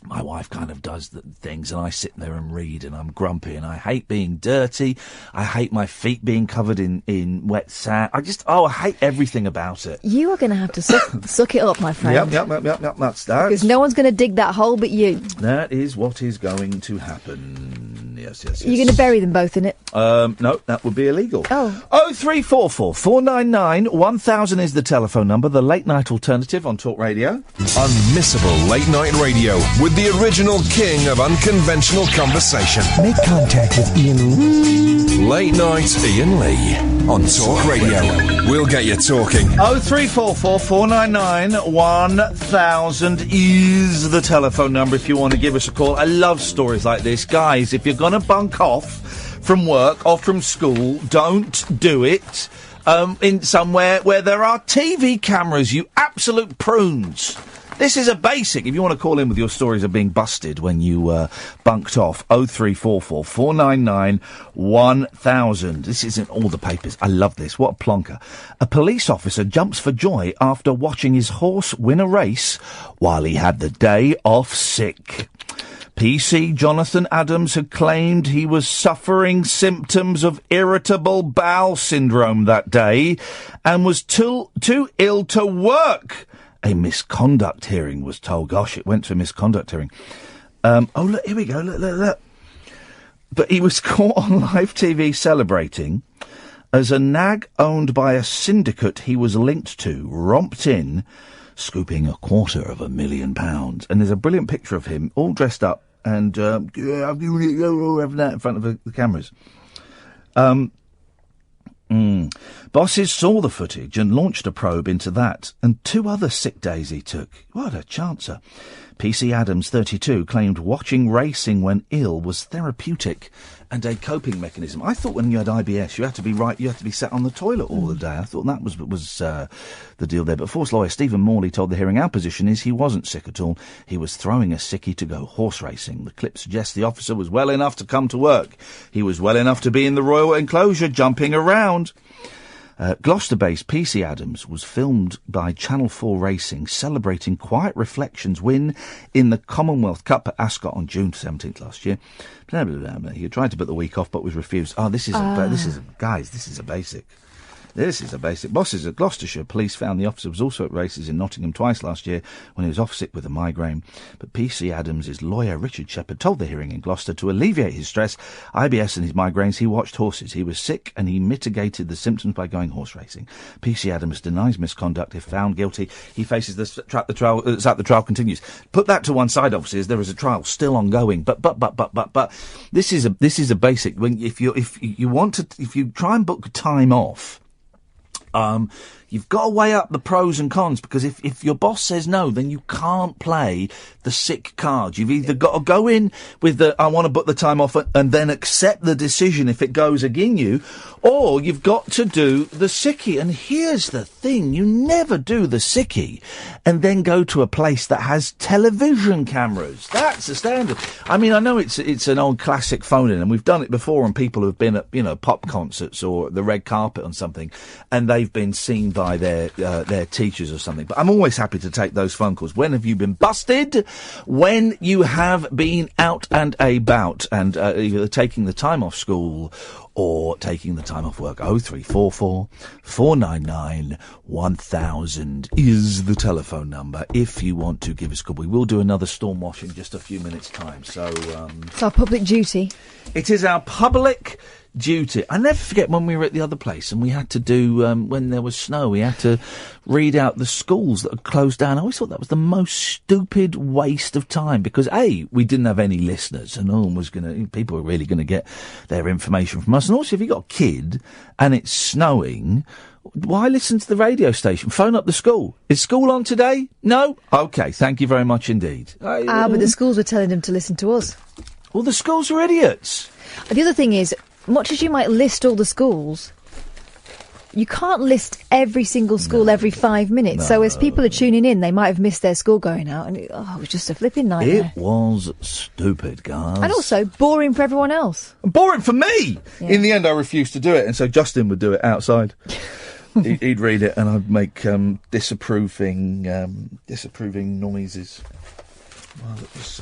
My wife kind of does the things and I sit there and read and I'm grumpy and I hate being dirty. I hate my feet being covered in wet sand. I hate everything about it. You are going to have to suck it up, my friend. Yep, that's that. Because no one's going to dig that hole but you. That is what is going to happen. Yes. You're going to bury them both in it? No, that would be illegal. Oh. 0344 499 1000 is the telephone number, the late night alternative on Talk Radio. Unmissable late night radio with the original king of unconventional conversation. Make contact with Iain. Late night Iain Lee on Talk Radio. We'll get you talking. 0344 499 1000 is the telephone number if you want to give us a call. I love stories like this. Guys, if you're going to bunk off from work or from school, don't do it in somewhere where there are TV cameras, you absolute prunes. This is a basic. If you want to call in with your stories of being busted when you bunked off, 0344 499 1000. This is in all the papers. I love this. What a plonker. A police officer jumps for joy after watching his horse win a race while he had the day off sick. PC Jonathan Adams had claimed he was suffering symptoms of irritable bowel syndrome that day and was too ill to work. A misconduct hearing was told. Gosh, it went to a misconduct hearing. Look, here we go. Look. But he was caught on live TV celebrating as a nag owned by a syndicate he was linked to romped in, scooping £250,000. And there's a brilliant picture of him all dressed up and having that in front of the cameras. Bosses saw the footage and launched a probe into that and 2 other sick days he took. What a chancer. PC Adams, 32, claimed watching racing when ill was therapeutic and a coping mechanism. I thought when you had IBS, you had to be sat on the toilet all the day. I thought that was the deal there. But Force lawyer Stephen Morley told the hearing our position is he wasn't sick at all. He was throwing a sickie to go horse racing. The clip suggests the officer was well enough to come to work. He was well enough to be in the royal enclosure jumping around. Gloucester-based PC Adams was filmed by Channel 4 Racing celebrating Quiet Reflections' win in the Commonwealth Cup at Ascot on June 17th last year. Blah, blah, blah, blah. He tried to put the week off but was refused. This is a basic. This is a basic. Bosses at Gloucestershire Police found the officer was also at races in Nottingham twice last year when he was off sick with a migraine. But PC Adams' lawyer Richard Shepherd told the hearing in Gloucester to alleviate his stress, IBS and his migraines, he watched horses. He was sick and he mitigated the symptoms by going horse racing. PC Adams denies misconduct. If found guilty, he faces the trial continues. Put that to one side, obviously, as there is a trial still ongoing. But this is a basic. If you try and book time off, you've got to weigh up the pros and cons, because if your boss says no, then you can't play the sick card. You've either got to go in with the, I want to book the time off, and then accept the decision if it goes against you, or you've got to do the sickie. And here's the thing, you never do the sickie and then go to a place that has television cameras. That's the standard. I mean, I know it's an old classic phone-in, and we've done it before on people who've been at, pop concerts or the red carpet on something, and they've been seen by their teachers or something. But I'm always happy to take those phone calls. When have you been busted? When you have been out and about and either taking the time off school or taking the time off work. 0344 499 1000 is the telephone number if you want to give us a call. We will do another storm wash in just a few minutes' time. So it's our public duty. It is our public duty. I never forget when we were at the other place and we had to do, when there was snow, we had to read out the schools that had closed down. I always thought that was the most stupid waste of time because, A, we didn't have any listeners and no one was people were really going to get their information from us. And also, if you've got a kid and it's snowing, why listen to the radio station? Phone up the school. Is school on today? No? OK, thank you very much indeed. But the schools were telling them to listen to us. Well, the schools are idiots. The other thing is, much as you might list all the schools, you can't list every single school every 5 minutes. No. So as people are tuning in, they might have missed their school going out, and it was just a flipping nightmare. It was stupid, guys. And also boring for everyone else. Boring for me! Yeah. In the end, I refused to do it, and so Justin would do it outside. He'd read it, and I'd make disapproving noises while it was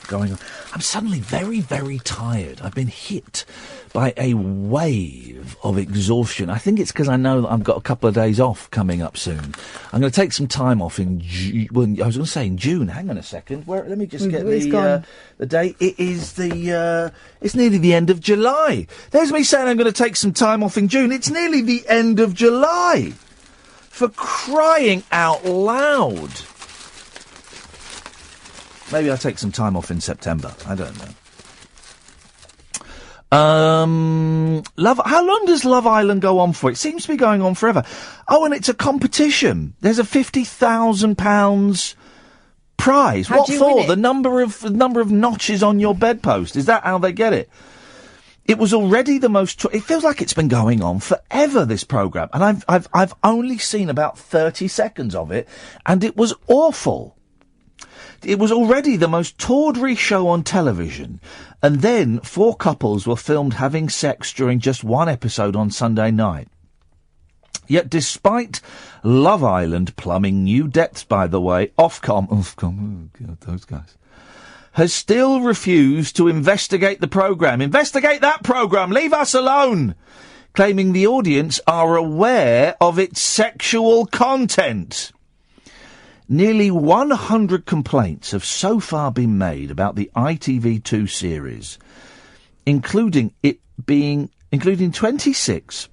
going on. I'm suddenly very, very tired. I've been hit by a wave of exhaustion. I think it's because I know that I've got a couple of days off coming up soon. I'm going to take some time off in June. Well, I was going to say in June. Hang on a second. Let me just get the date. It is it's nearly the end of July. There's me saying I'm going to take some time off in June. It's nearly the end of July. For crying out loud. Maybe I'll take some time off in September. I don't know. How long does Love Island go on for? It seems to be going on forever. Oh, and it's a competition. There's a £50,000 prize. How'd What for? The number of notches on your bedpost. Is that how they get it? It was already the most. It feels like it's been going on forever. This programme, and I've only seen about 30 seconds of it, and it was awful. It was already the most tawdry show on television, and then 4 couples were filmed having sex during just one episode on Sunday night. Yet despite Love Island plumbing new depths, by the way, Ofcom, oh God, those guys, has still refused to investigate the programme. Investigate that programme! Leave us alone! Claiming the audience are aware of its sexual content. Nearly 100 complaints have so far been made about the ITV2 series, including 26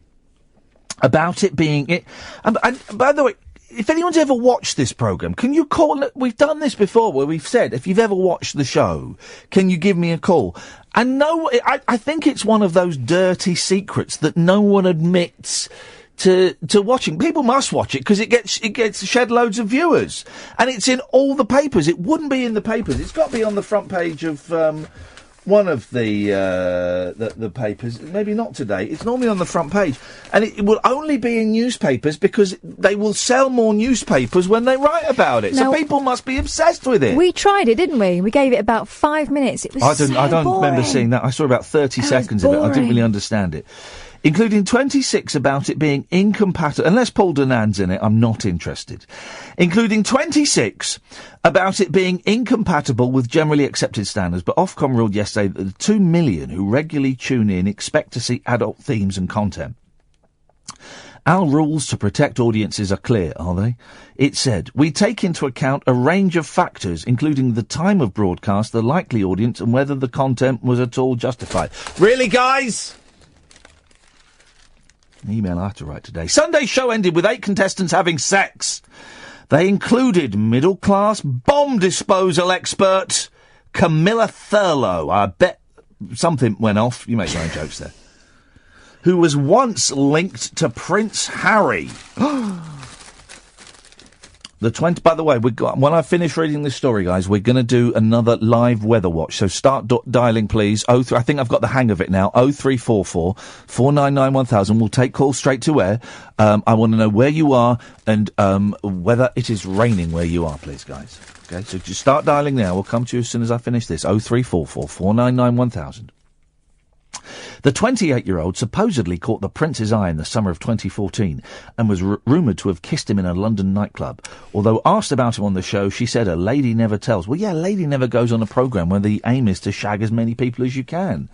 about it being. And by the way, if anyone's ever watched this programme, can you call? We've done this before, where we've said if you've ever watched the show, can you give me a call? And no, I think it's one of those dirty secrets that no one admits to watching. People must watch it because it gets shed loads of viewers, and it's in all the papers. It wouldn't be in the papers. It's got to be on the front page of one of the papers. Maybe not today. It's normally on the front page, and it will only be in newspapers because they will sell more newspapers when they write about it. Now, so people must be obsessed with it. We tried it, didn't we? We gave it about 5 minutes. It was I don't boring. remember seeing that. I saw about 30 seconds of it. I didn't really understand it. Including 26 about it being incompatible. Unless Paul Denan's in it, I'm not interested. Including 26 about it being incompatible with generally accepted standards. But Ofcom ruled yesterday that the 2 million who regularly tune in expect to see adult themes and content. Our rules to protect audiences are clear, are they? It said, we take into account a range of factors, including the time of broadcast, the likely audience, and whether the content was at all justified. Really, guys? An email I have to write today. Sunday's show ended with 8 contestants having sex. They included middle-class bomb disposal expert Camilla Thurlow. I bet something went off. You make your own jokes there. Who was once linked to Prince Harry. By the way, when I finish reading this story, guys, we're going to do another live weather watch. So start dialing, please. I think I've got the hang of it now. 0344 499 1000. We'll take calls straight to air. I want to know where you are and whether it is raining where you are, please, guys. Okay, so just start dialing now. We'll come to you as soon as I finish this. 0344 499 1000. The 28-year-old supposedly caught the prince's eye in the summer of 2014 and was rumoured to have kissed him in a London nightclub. Although asked about him on the show, she said a lady never tells. Well, yeah, a lady never goes on a programme where the aim is to shag as many people as you can.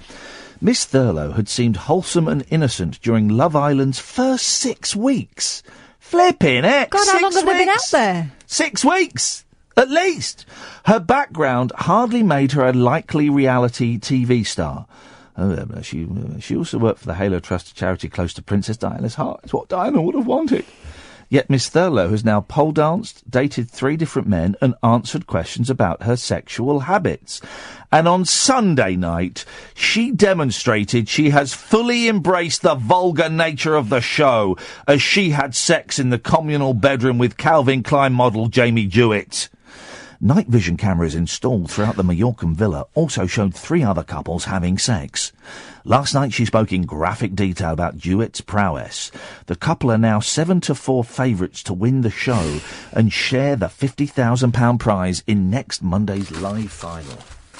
Miss Thurlow had seemed wholesome and innocent during Love Island's first 6 weeks. Flipping heck! God, how long have they been out there? 6 weeks! At least! Her background hardly made her a likely reality TV star. She also worked for the Halo Trust charity close to Princess Diana's heart. It's what Diana would have wanted. Yet Miss Thurlow has now pole danced, dated 3 different men and answered questions about her sexual habits. And on Sunday night, she demonstrated she has fully embraced the vulgar nature of the show as she had sex in the communal bedroom with Calvin Klein model Jamie Jewett. Night vision cameras installed throughout the Mallorcan villa also showed 3 other couples having sex. Last night she spoke in graphic detail about Jewett's prowess. The couple are now 7-4 favourites to win the show and share the £50,000 prize in next Monday's live final.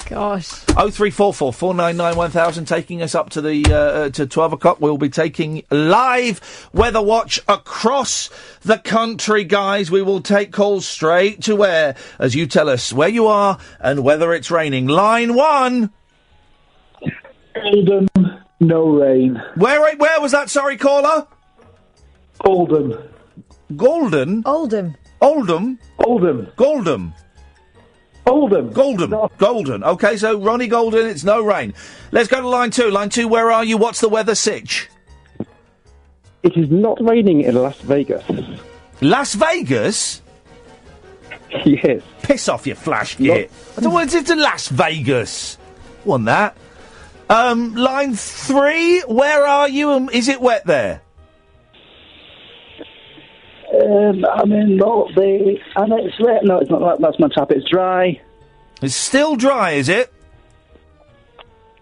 Gosh. 0344 499 1000 taking us up to the to 12 o'clock. We'll be taking live weather watch across the country, guys. We will take calls straight to air as you tell us where you are and whether it's raining. Line 1. Oldham, no rain. Where was that, sorry, caller? Oldham. Golden? Oldham. Oldham? Oldham. Goldham. Oldham. Golden. No. Golden. OK, so Ronnie Golden, it's no rain. Let's go to line 2. Line 2, where are you? What's the weather sitch? It is not raining in Las Vegas. Las Vegas? Yes. Piss off, you flash git. I don't want it to Las Vegas. Want that. Line 3, where are you? Is it wet there? I'm in North Bay, and it's wet. No, it's not. That's my tap. It's dry. It's still dry, is it?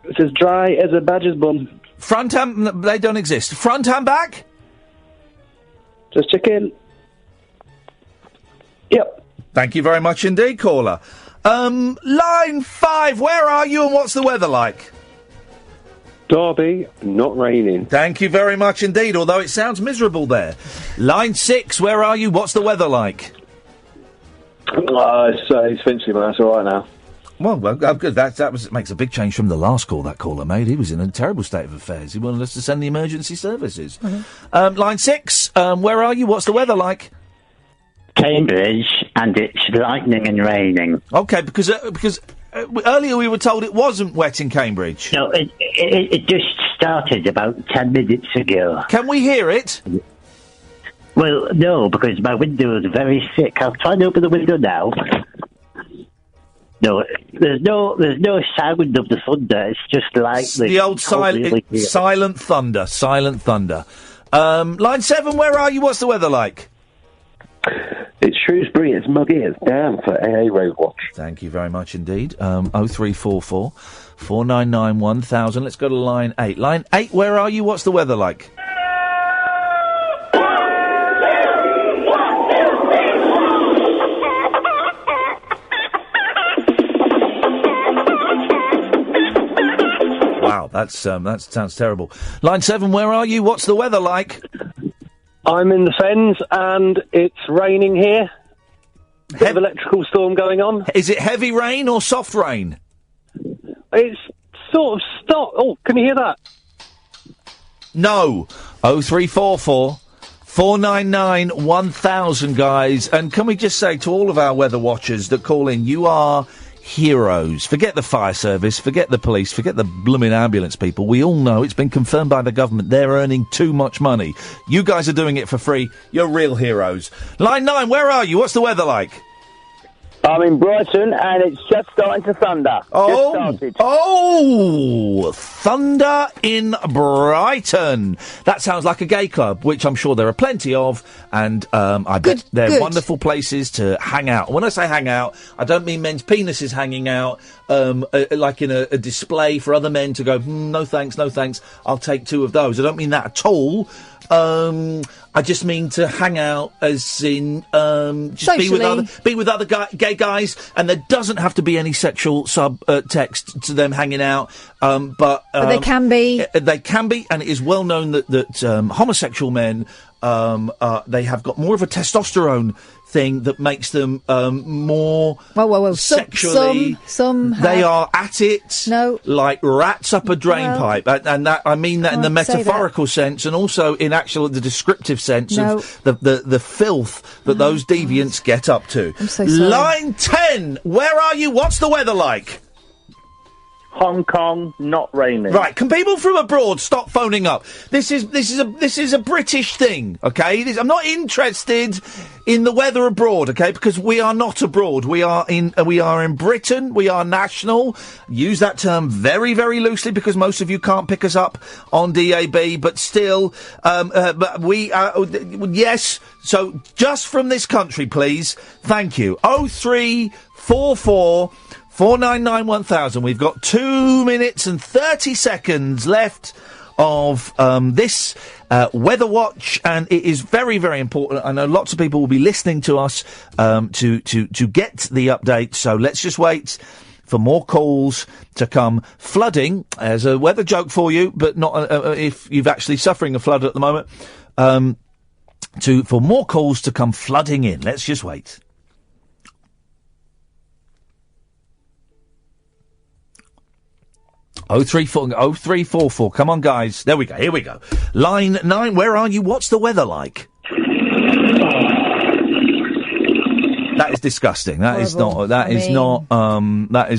It's as dry as a badger's bum. Front and... They don't exist. Front and back? Just check in. Yep. Thank you very much indeed, caller. Line 5, where are you and what's the weather like? Derby, not raining. Thank you very much indeed, although it sounds miserable there. Line 6, where are you? What's the weather like? It's Finchley, but that's all right now. Well, good. That makes a big change from the last call that caller made. He was in a terrible state of affairs. He wanted us to send the emergency services. Mm-hmm. Line 6, where are you? What's the weather like? Cambridge, and it's lightning and raining. OK, because earlier we were told it wasn't wet in Cambridge. No, it just started about 10 minutes ago. Can we hear it? Well, no, because my window is very thick. I'll try and open the window now. No, there's no sound of the thunder. It's just lightning. The old silent thunder. Silent thunder. Line 7, where are you? What's the weather like? It's Shrewsbury, it's muggy, it's damn for AA Road Watch. Thank you very much indeed. 0344 499 1000. Let's go to line 8. Line 8, where are you? What's the weather like? Wow, that sounds terrible. Line 7, where are you? What's the weather like? I'm in the Fens, and it's raining here. Bit of electrical storm going on. Is it heavy rain or soft rain? It's sort of stopped. Oh, can you hear that? No. 0344 499 1000, guys. And can we just say to all of our weather watchers that call in, you are heroes. Forget the fire service, forget the police, forget the blooming ambulance people. We all know it's been confirmed by the government they're earning too much money. You guys are doing it for free. You're real heroes. Line 9, where are you? What's the weather like? I'm in Brighton, and it's just starting to thunder. Thunder in Brighton. That sounds like a gay club, which I'm sure there are plenty of, and I bet they're wonderful places to hang out. When I say hang out, I don't mean men's penises hanging out, like in a display for other men to go, no thanks, I'll take 2 of those. I don't mean that at all. I just mean to hang out, as in just be with other gay guys, and there doesn't have to be any sexual subtext to them hanging out. But they can be. They can be, and it is well known that homosexual men they have got more of a testosterone thing that makes them more sexually. Some they are at it like rats up a drain pipe, and that I mean that in the metaphorical sense, and also in the descriptive sense of the filth that those deviants get up to. I'm so sorry. Line 10, where are you? What's the weather like? Hong Kong, not raining. Right, can people from abroad stop phoning up? This is a British thing, okay? I'm not interested in the weather abroad, okay? Because we are not abroad. We are in Britain. We are national. Use that term very, very loosely because most of you can't pick us up on DAB. But still, but we yes. So just from this country, please. Thank you. 0344 499 1000. We've got 2 minutes and 30 seconds left of this Weather Watch, and it is very, very important. I know lots of people will be listening to us to get the update, so let's just wait for more calls to come flooding. As a weather joke for you, but not if you've actually suffering a flood at the moment, for more calls to come flooding in. Let's just wait. 0344. Come on, guys. There we go. Here we go. Line 9. Where are you? What's the weather like? That is disgusting. That is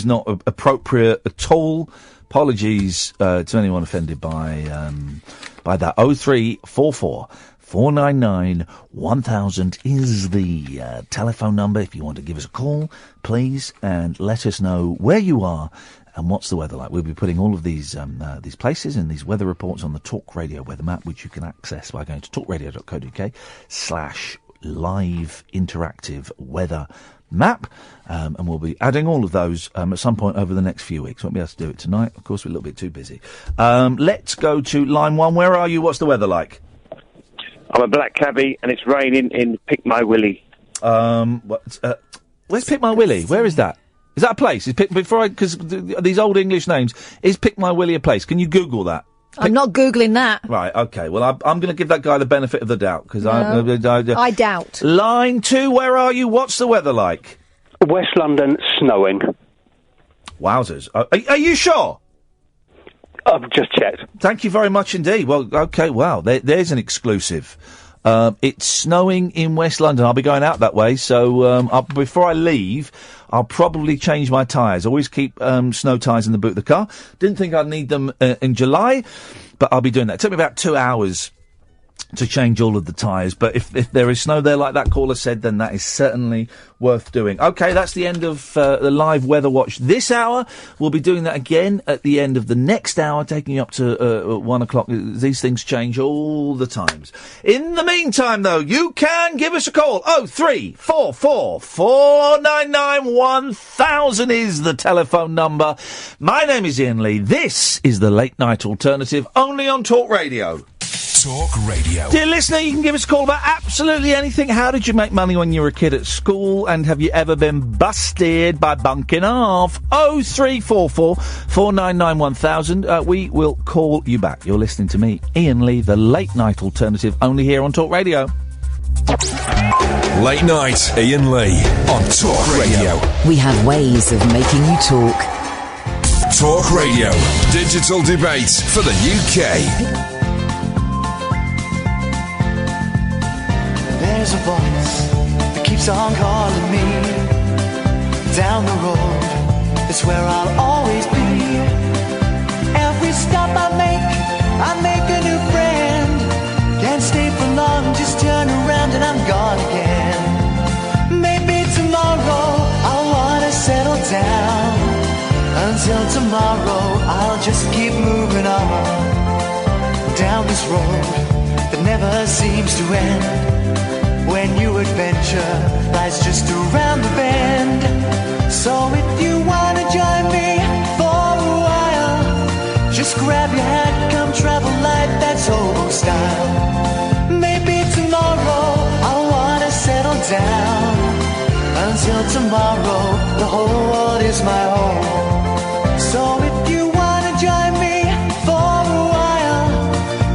not appropriate at all. Apologies to anyone offended by that. 0344 499 1000 is the telephone number if you want to give us a call, please, and let us know where you are. And what's the weather like? We'll be putting all of these places and these weather reports on the Talk Radio weather map, which you can access by going to talkradio.co.uk/live interactive weather map. And we'll be adding all of those at some point over the next few weeks. Won't be able to do it tonight. Of course, we're a little bit too busy. Let's go to line 1. Where are you? What's the weather like? I'm a black cabbie, and it's raining in Pick My Willy. Where's Pick My Willy? Where is that? Is that a place? Because these old English names, is Pick My Willy a place? Can you Google that? I'm not Googling that. Right, okay. Well, I'm going to give that guy the benefit of the doubt, because I doubt. Line 2, where are you? What's the weather like? West London, snowing. Wowzers. Are you sure? I've just checked. Thank you very much indeed. Well, okay, wow. There's an exclusive. It's snowing in West London. I'll be going out that way, so before I leave, I'll probably change my tyres. Always keep snow tyres in the boot of the car. Didn't think I'd need them in July, but I'll be doing that. It took me about 2 hours to change all of the tyres, but if there is snow there like that caller said, then that is certainly worth doing. Okay, that's the end of the live weather watch this hour. We'll be doing that again at the end of the next hour, taking you up to 1 o'clock. These things change all the times. In the meantime, though, you can give us a call. 0344 499 1000 is the telephone number. My name is Iain Lee. This is the Late Night Alternative, only on Talk Radio. Talk Radio. Dear listener, you can give us a call about absolutely anything. How did you make money when you were a kid at school? And have you ever been busted by bunking off? 0344 499 1000. We will call you back. You're listening to me, Iain Lee, the Late Night Alternative, only here on Talk Radio. Late Night, Iain Lee on Talk Radio. We have ways of making you talk. Talk Radio. Digital debate for the UK. There's a voice that keeps on calling me. Down the road, it's where I'll always be. Every stop I make a new friend. Can't stay for long, just turn around and I'm gone again. Maybe tomorrow I'll wanna settle down. Until tomorrow I'll just keep moving on. Down this road that never seems to end. When new adventure lies just around the bend. So if you wanna join me for a while, just grab your hat, come travel light, that's hobo style. until tomorrow, the whole world is my home. So if you wanna join me for a while,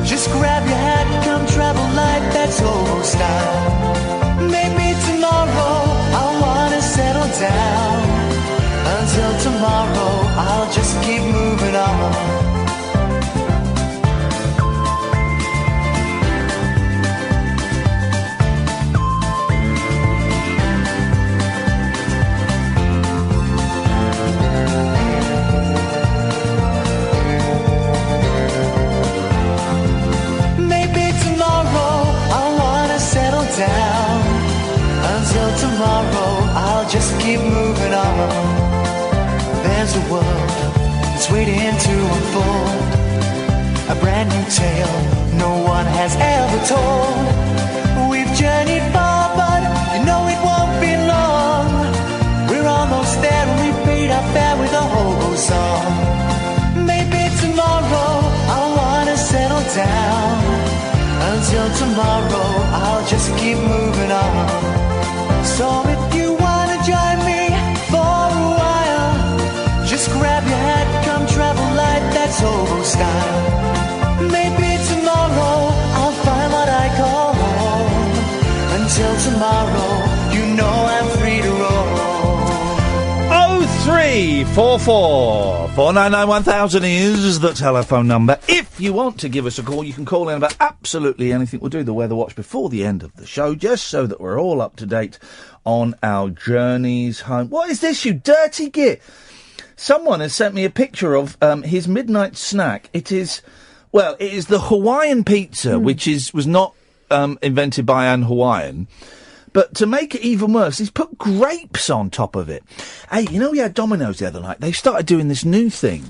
just grab your hat, come travel light, that's old style. Maybe tomorrow I wanna settle down. Until tomorrow, I'll just keep moving on. Down. Until tomorrow, I'll just keep moving on. There's a world that's waiting to unfold, a brand new tale no one has ever told. We've journeyed far, but you know it won't be long. We're almost there and we paid our fare with a hobo song. Maybe tomorrow I wanna settle down. Until tomorrow, I'll just keep moving on. So if you wanna join me for a while, just grab your hat, come travel light, that's old style. Maybe tomorrow, I'll find what I call home. Until tomorrow, you know I'm free to roll. 0344 499 1000 is the telephone number. If you want to give us a call, you can call in about absolutely anything. We'll do the weather watch before the end of the show, just so that we're all up to date on our journeys home. What is this, you dirty git? Someone has sent me a picture of his midnight snack. It is the Hawaiian pizza, which was not invented by an Hawaiian. But to make it even worse, he's put grapes on top of it. Hey, you know we had Domino's the other night? They started doing this new thing.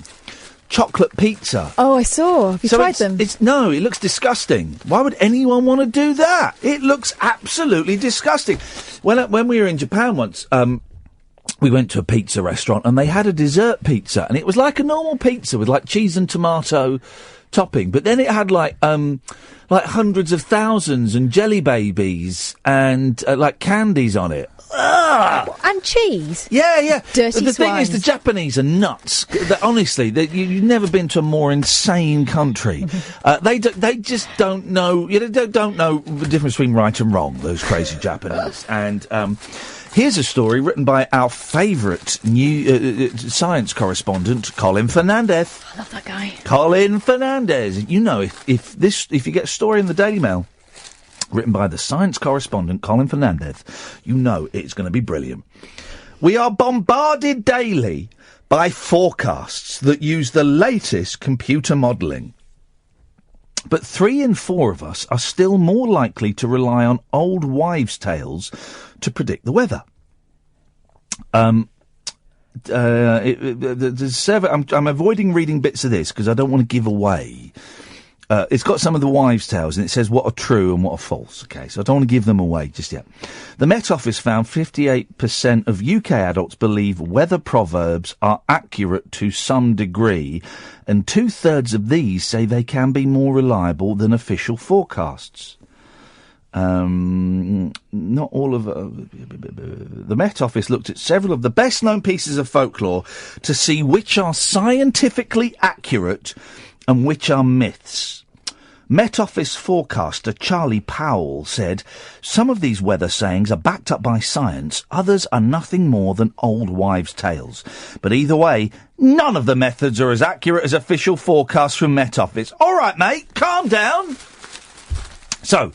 Chocolate pizza. Oh, I saw. Have you tried them? No, it looks disgusting. Why would anyone want to do that? It looks absolutely disgusting. When we were in Japan once, we went to a pizza restaurant and they had a dessert pizza. And it was like a normal pizza with like cheese and tomato topping. But then it had like hundreds of thousands and jelly babies and like candies on it. Ugh. And cheese? Yeah. Dirty The thing swines. is, the Japanese are nuts. Honestly, you've never been to a more insane country. They just don't know. They don't know the difference between right and wrong. Those crazy Japanese. And here's a story written by our favourite new science correspondent, Colin Fernandez. I love that guy. Colin Fernandez. You know, if you get a story in the Daily Mail written by the science correspondent, Colin Fernandez, you know it's going to be brilliant. We are bombarded daily by forecasts that use the latest computer modelling. But 3 in 4 of us are still more likely to rely on old wives' tales to predict the weather. I'm avoiding reading bits of this because I don't want to give away. It's got some of the wives' tales and it says what are true and what are false. Okay, so I don't want to give them away just yet. The Met Office found 58% of UK adults believe weather proverbs are accurate to some degree, and 2/3 of these say they can be more reliable than official forecasts. Not all of the Met Office looked at several of the best-known pieces of folklore to see which are scientifically accurate and which are myths. Met Office forecaster Charlie Powell said, "Some of these weather sayings are backed up by science, others are nothing more than old wives' tales. But either way, none of the methods are as accurate as official forecasts from Met Office." All right, mate, calm down. So,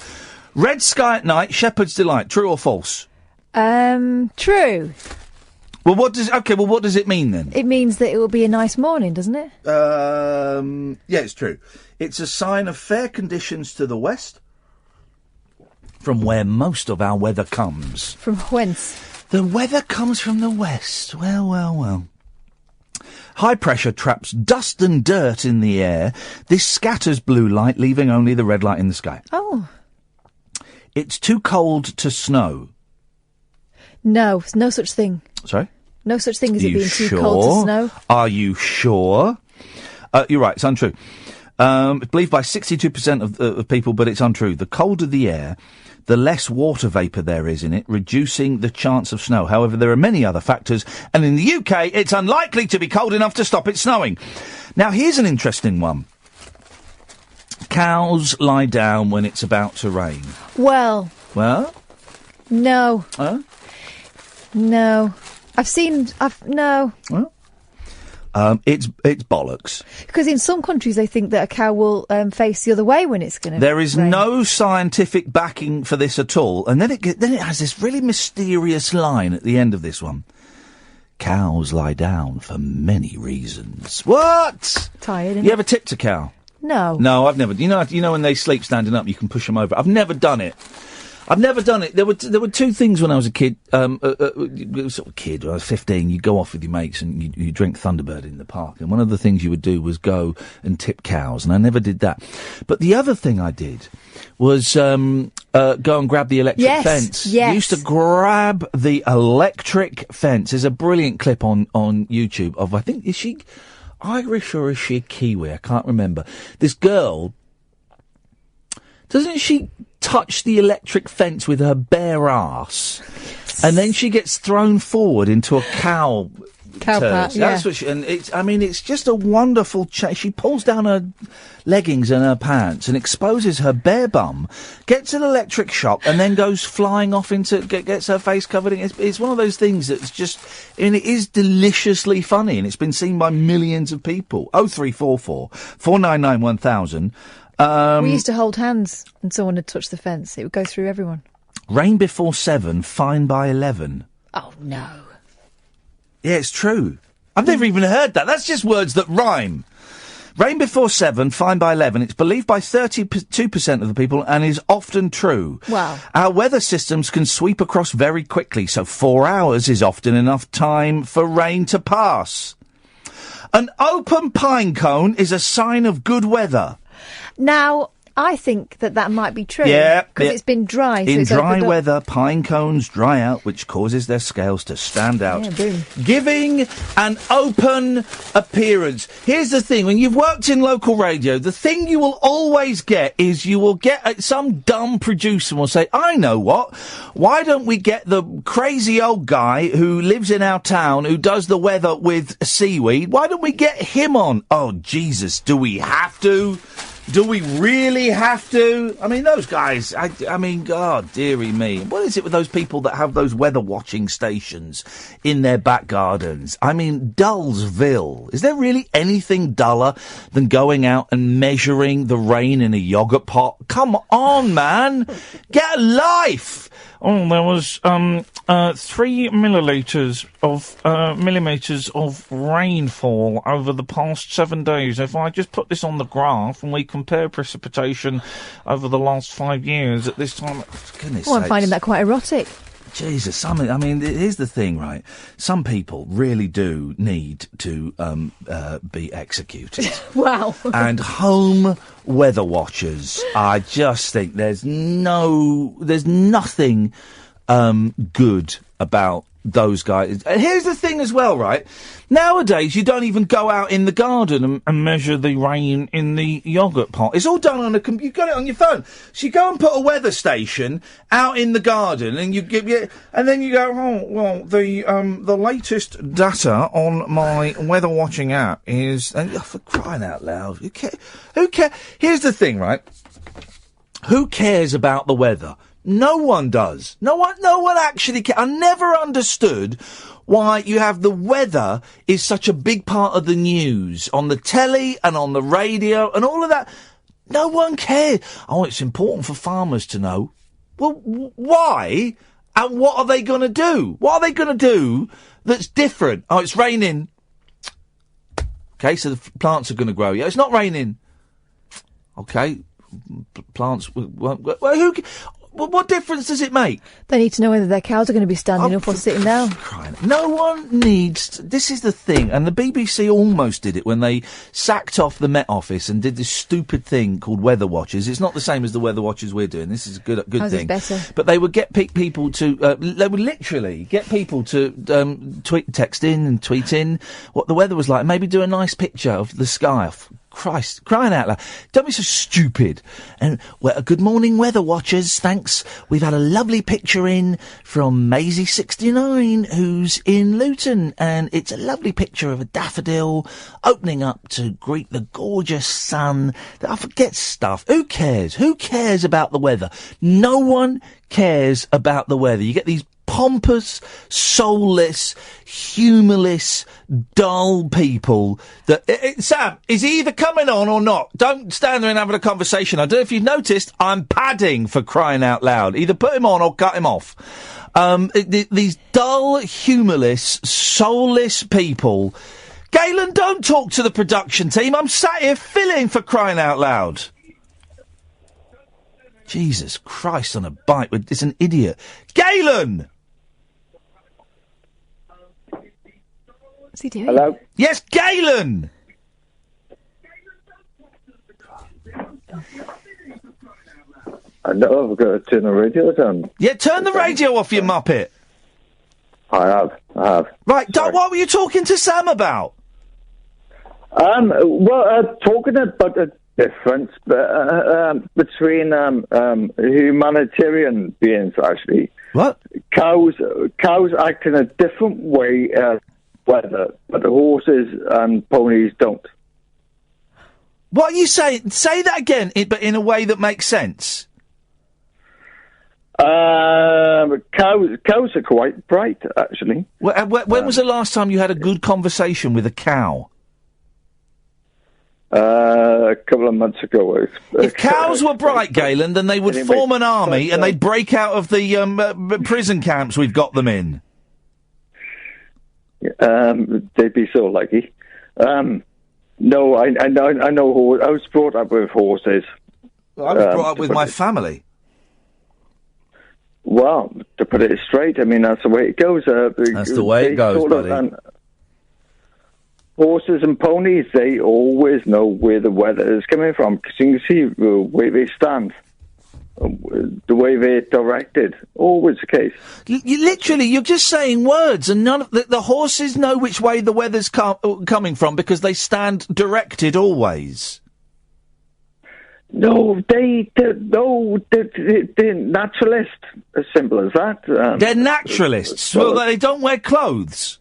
red sky at night, shepherd's delight, true or false? True. Well, what does it mean then? It means that it will be a nice morning, doesn't it? Yeah, it's true. It's a sign of fair conditions to the west, from where most of our weather comes. From whence? The weather comes from the west. Well. High pressure traps dust and dirt in the air. This scatters blue light, leaving only the red light in the sky. Oh. It's too cold to snow. No such thing. Sorry? No such thing as it being sure? too cold to snow. Are you sure? You're right, it's untrue. It's believed by 62% of people, but it's untrue. The colder the air, the less water vapour there is in it, reducing the chance of snow. However, there are many other factors, and in the UK, it's unlikely to be cold enough to stop it snowing. Now, here's an interesting one. Cows lie down when it's about to rain. Well? No. Huh? No. No. Well? It's bollocks. Because in some countries they think that a cow will face the other way when it's going to There is no scientific backing for this at all. And then it has this really mysterious line at the end of this one. Cows lie down for many reasons. What? Tired, isn't You ever tipped a cow? No. No, I've never. You know when they sleep standing up, you can push them over. I've never done it. There were two things when I was a kid. Sort of kid. When I was 15. You go off with your mates and you drink Thunderbird in the park. And one of the things you would do was go and tip cows. And I never did that. But the other thing I did was go and grab the electric fence. Yes. You used to grab the electric fence. There's a brilliant clip on YouTube of, I think, is she Irish or is she a Kiwi? I can't remember. This girl, doesn't she touch the electric fence with her bare ass, and then she gets thrown forward into a cow pat, yeah. That's what it's just a wonderful she pulls down her leggings and her pants and exposes her bare bum, gets an electric shock, and then goes flying off gets her face covered in it's one of those things that's just, it is deliciously funny, and it's been seen by millions of people. 0344 499 1000. We used to hold hands and someone had touched the fence. It would go through everyone. Rain before 7, fine by 11. Oh, no. Yeah, it's true. I've never even heard that. That's just words that rhyme. Rain before 7, fine by 11. It's believed by 32% of the people and is often true. Wow. Our weather systems can sweep across very quickly, so 4 hours is often enough time for rain to pass. An open pine cone is a sign of good weather. Now, I think that might be true. Yeah. Because it's been dry. In dry weather, pine cones dry out, which causes their scales to stand out. Yeah, boom. Giving an open appearance. Here's the thing. When you've worked in local radio, the thing you will always get is you will get some dumb producer will say, I know what. Why don't we get the crazy old guy who lives in our town who does the weather with seaweed? Why don't we get him on? Oh, Jesus, do we have to? Do we really have to? I mean, those guys, I mean, God, dearie me. What is it with those people that have those weather watching stations in their back gardens? I mean, Dullsville. Is there really anything duller than going out and measuring the rain in a yoghurt pot? Come on, man. Get a life. Oh, there was 3 millimetres of rainfall over the past 7 days. If I just put this on the graph and we compare precipitation over the last 5 years at this time, goodness I'm finding that quite erotic. Jesus, I mean, here's the thing, right? Some people really do need to be executed. Wow. And home weather watchers, I just think there's nothing good about those guys. And here's the thing as well, right? Nowadays, you don't even go out in the garden and measure the rain in the yoghurt pot. It's all done on you've got it on your phone. So you go and put a weather station out in the garden, and and then you go, oh, well, the latest data on my weather watching app is, for crying out loud, who cares? Here's the thing, right? Who cares about the weather? No one does. No one actually cares. I never understood why you have the weather is such a big part of the news on the telly and on the radio and all of that. No one cares. Oh, it's important for farmers to know. Well, why? And what are they going to do? What are they going to do that's different? Oh, it's raining. Okay, so the plants are going to grow. Yeah, it's not raining. Okay, plants. Well, what difference does it make? They need to know whether their cows are going to be standing up or sitting down. No one needs... This is the thing, and the BBC almost did it when they sacked off the Met Office and did this stupid thing called Weather Watchers. It's not the same as the Weather Watchers we're doing. This is a good thing. Better? But they would get people to... they would literally get people to text in and tweet in what the weather was like, and maybe do a nice picture of the sky. Christ, crying out loud. Don't be so stupid. And, well, good morning, weather watchers. Thanks. We've had a lovely picture in from Maisie69, who's in Luton. And it's a lovely picture of a daffodil opening up to greet the gorgeous sun. I forget stuff. Who cares? Who cares about the weather? No one cares about the weather. You get these pompous, soulless, humourless, dull people that... Sam, is he either coming on or not? Don't stand there and having a conversation. I don't know if you've noticed, I'm padding, for crying out loud. Either put him on or cut him off. These dull, humourless, soulless people... Galen, don't talk to the production team. I'm sat here filling, for crying out loud. Jesus Christ on a bike. It's an idiot. Galen! What's he doing? Hello? Yes, Galen! I know I've got to turn the radio down. Yeah, turn the radio off, you muppet. I have. Right, what were you talking to Sam about? Talking about the difference between humanitarian beings, actually. What? Cows act in a different way weather, but the horses and ponies don't. What are you saying? Say that again, but in a way that makes sense. Cows are quite bright, actually. When was the last time you had a good conversation with a cow? A couple of months ago. If cows were bright, Galen, then they would form an army and they'd break out of the prison camps we've got them in. They'd be so lucky. No, I know. I was brought up with horses. I was brought up with my family. Well, to put it straight, I mean, that's the way it goes. That's the way it goes, buddy. Horses and ponies, they always know where the weather is coming from, because you can see the way they stand, the way they're directed. Always the case. You're just saying words, and none of the horses know which way the weather's coming from because they stand directed always. No, they're naturalists. As simple as that. They're naturalists. Well, they don't wear clothes.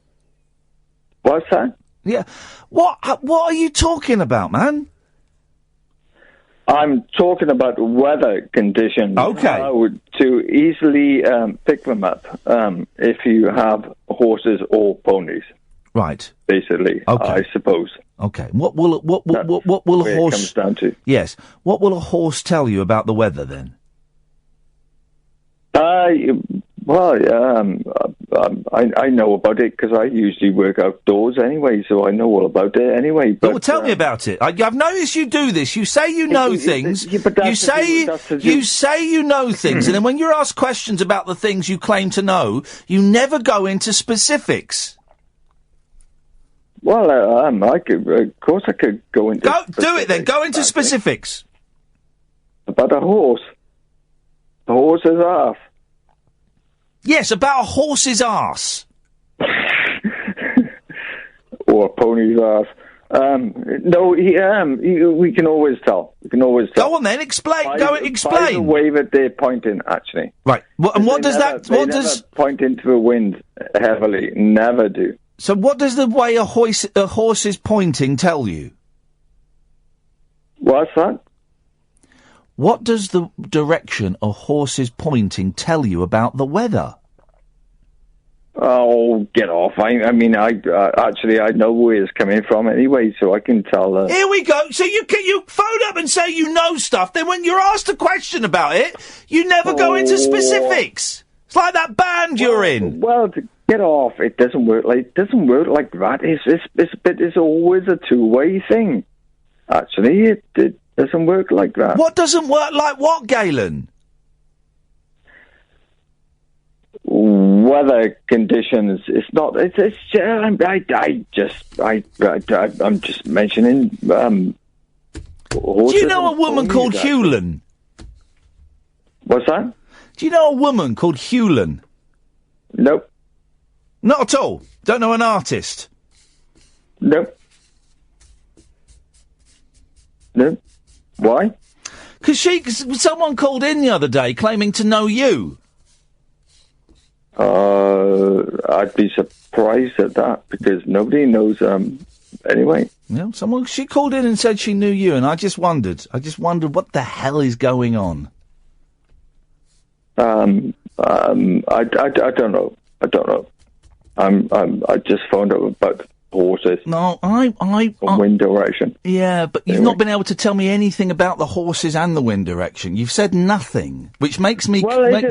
What's that? Yeah. What are you talking about, man? I'm talking about weather conditions. Okay. To easily pick them up if you have horses or ponies. Right. Basically, okay. I suppose. Okay. What will a horse? It comes down to. Yes. What will a horse tell you about the weather then? I know about it because I usually work outdoors anyway, so I know all about it anyway. But tell me about it. I've noticed you do this. You say you know things. You say you know things, and then when you're asked questions about the things you claim to know, you never go into specifics. Well, I could, of course, I could go into. Do it then. Go into specifics. About a horse. A horse's ass. Yes, about a horse's arse. Or a pony's ass. No, we can always tell. Go on then, explain. Explain. By the way that they're pointing, actually. Right. And what does that? What does point into the wind heavily? Never do. So, what does the way a horse is pointing tell you? What's that? What does the direction a horse is pointing tell you about the weather? Oh, get off. I mean, I know where it's coming from anyway, so I can tell. Here we go. So you phone up and say you know stuff, then when you're asked a question about it, you never go into specifics. It's like that band you're in. Well, get off. It doesn't work like that. It's always a two-way thing. Actually, it doesn't work like that. What doesn't work like what, Galen? Weather conditions. It's not. I'm just mentioning. Do you know a woman called Hewlin? What's that? Do you know a woman called Hewlin? Nope. Not at all. Don't know an artist? Nope. No. Why? Because someone called in the other day claiming to know you. I'd be surprised at that because nobody knows. Anyway. Yeah, she called in and said she knew you, and I just wondered what the hell is going on. I don't know. I just found out about horses. No, wind direction. Yeah, but you've not been able to tell me anything about the horses and the wind direction. You've said nothing, which makes me. But it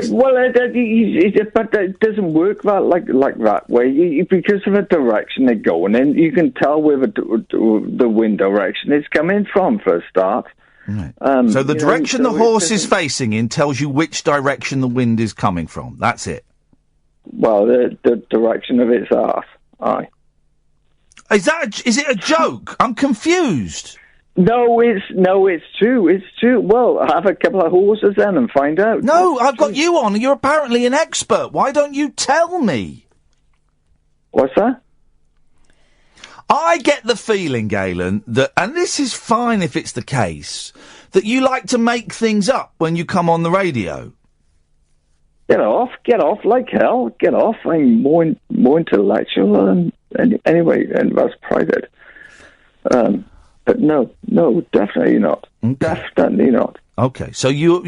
doesn't work like that way. Because of the direction they're going in, you can tell where the wind direction is coming from for a start. Right. So the direction the horse is facing in tells you which direction the wind is coming from. That's it. Well, the direction of its arse. Aye. Is it a joke? I'm confused. No, it's true. It's true. Well, have a couple of horses then and find out. No, I've got you on. You're apparently an expert. Why don't you tell me? What's that? I get the feeling, Galen, that, and this is fine if it's the case, that you like to make things up when you come on the radio. Get off, like hell, get off. I'm more intellectual and anyway, and that's private. But no, definitely not. Okay. Definitely not. Okay, so you're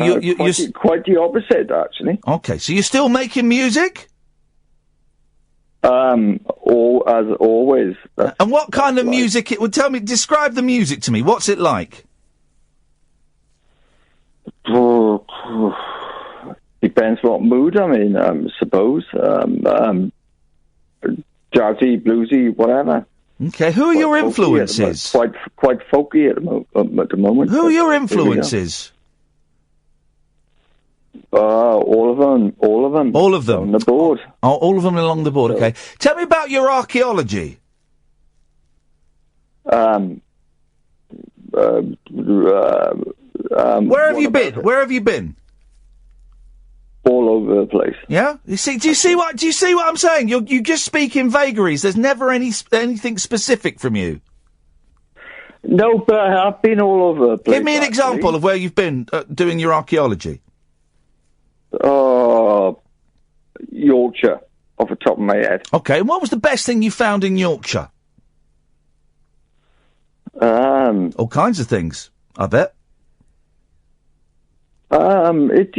quite the opposite, actually. Okay, so you're still making music? As always. And what kind of music it would describe the music to me. What's it like? Depends what mood I'm in, I suppose. Jazzy, bluesy, whatever. Okay, who are your influences? Quite folky at the moment. Who are your influences? All of them. All of them? On the board. Oh, all of them along the board, okay. Tell me about your archaeology. Where have you been? Where have you been? All over the place. Yeah? Do you see what I'm saying? You just speak in vagaries. There's never anything specific from you. No, but I've been all over the place. Give me an example of where you've been doing your archaeology. Yorkshire, off the top of my head. Okay, and what was the best thing you found in Yorkshire? All kinds of things, I bet. It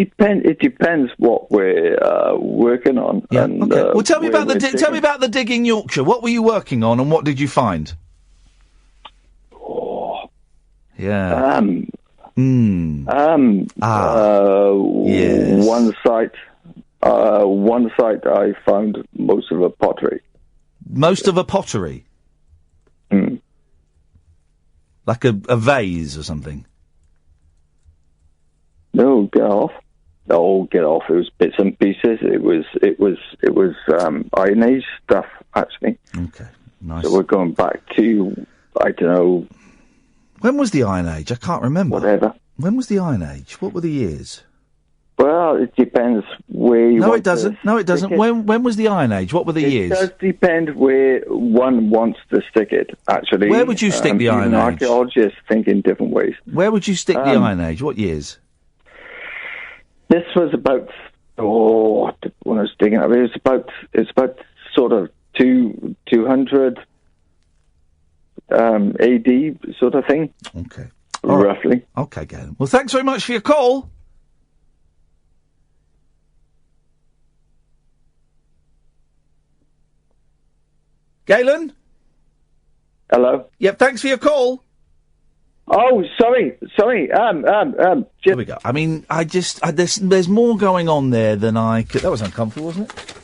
depends what we're working on. Yeah. And, okay. Well, tell me about the dig in Yorkshire. What were you working on, and what did you find? Oh. Yeah. Yes. One site I found most of a pottery. Most of a pottery? Like a vase or something? No, get off. No, get off. It was bits and pieces. It was Iron Age stuff, actually. Okay, nice. So we're going back to, I don't know. When was the Iron Age? I can't remember. Whatever. When was the Iron Age? What were the years? Well, it depends where you No, it doesn't. No, it doesn't. When was the Iron Age? What were the years? It does depend where one wants to stick it, actually. Where would you stick the Iron Age? Archaeologists think in different ways. Where would you stick the Iron Age? What years? This was about, when I was digging up, it's about sort of 200 AD sort of thing. Okay. Roughly. Right. Okay, Galen. Well, thanks very much for your call. Galen? Hello? Yep, thanks for your call. Oh, sorry. Here we go. I mean, there's more going on there than I could... That was uncomfortable, wasn't it?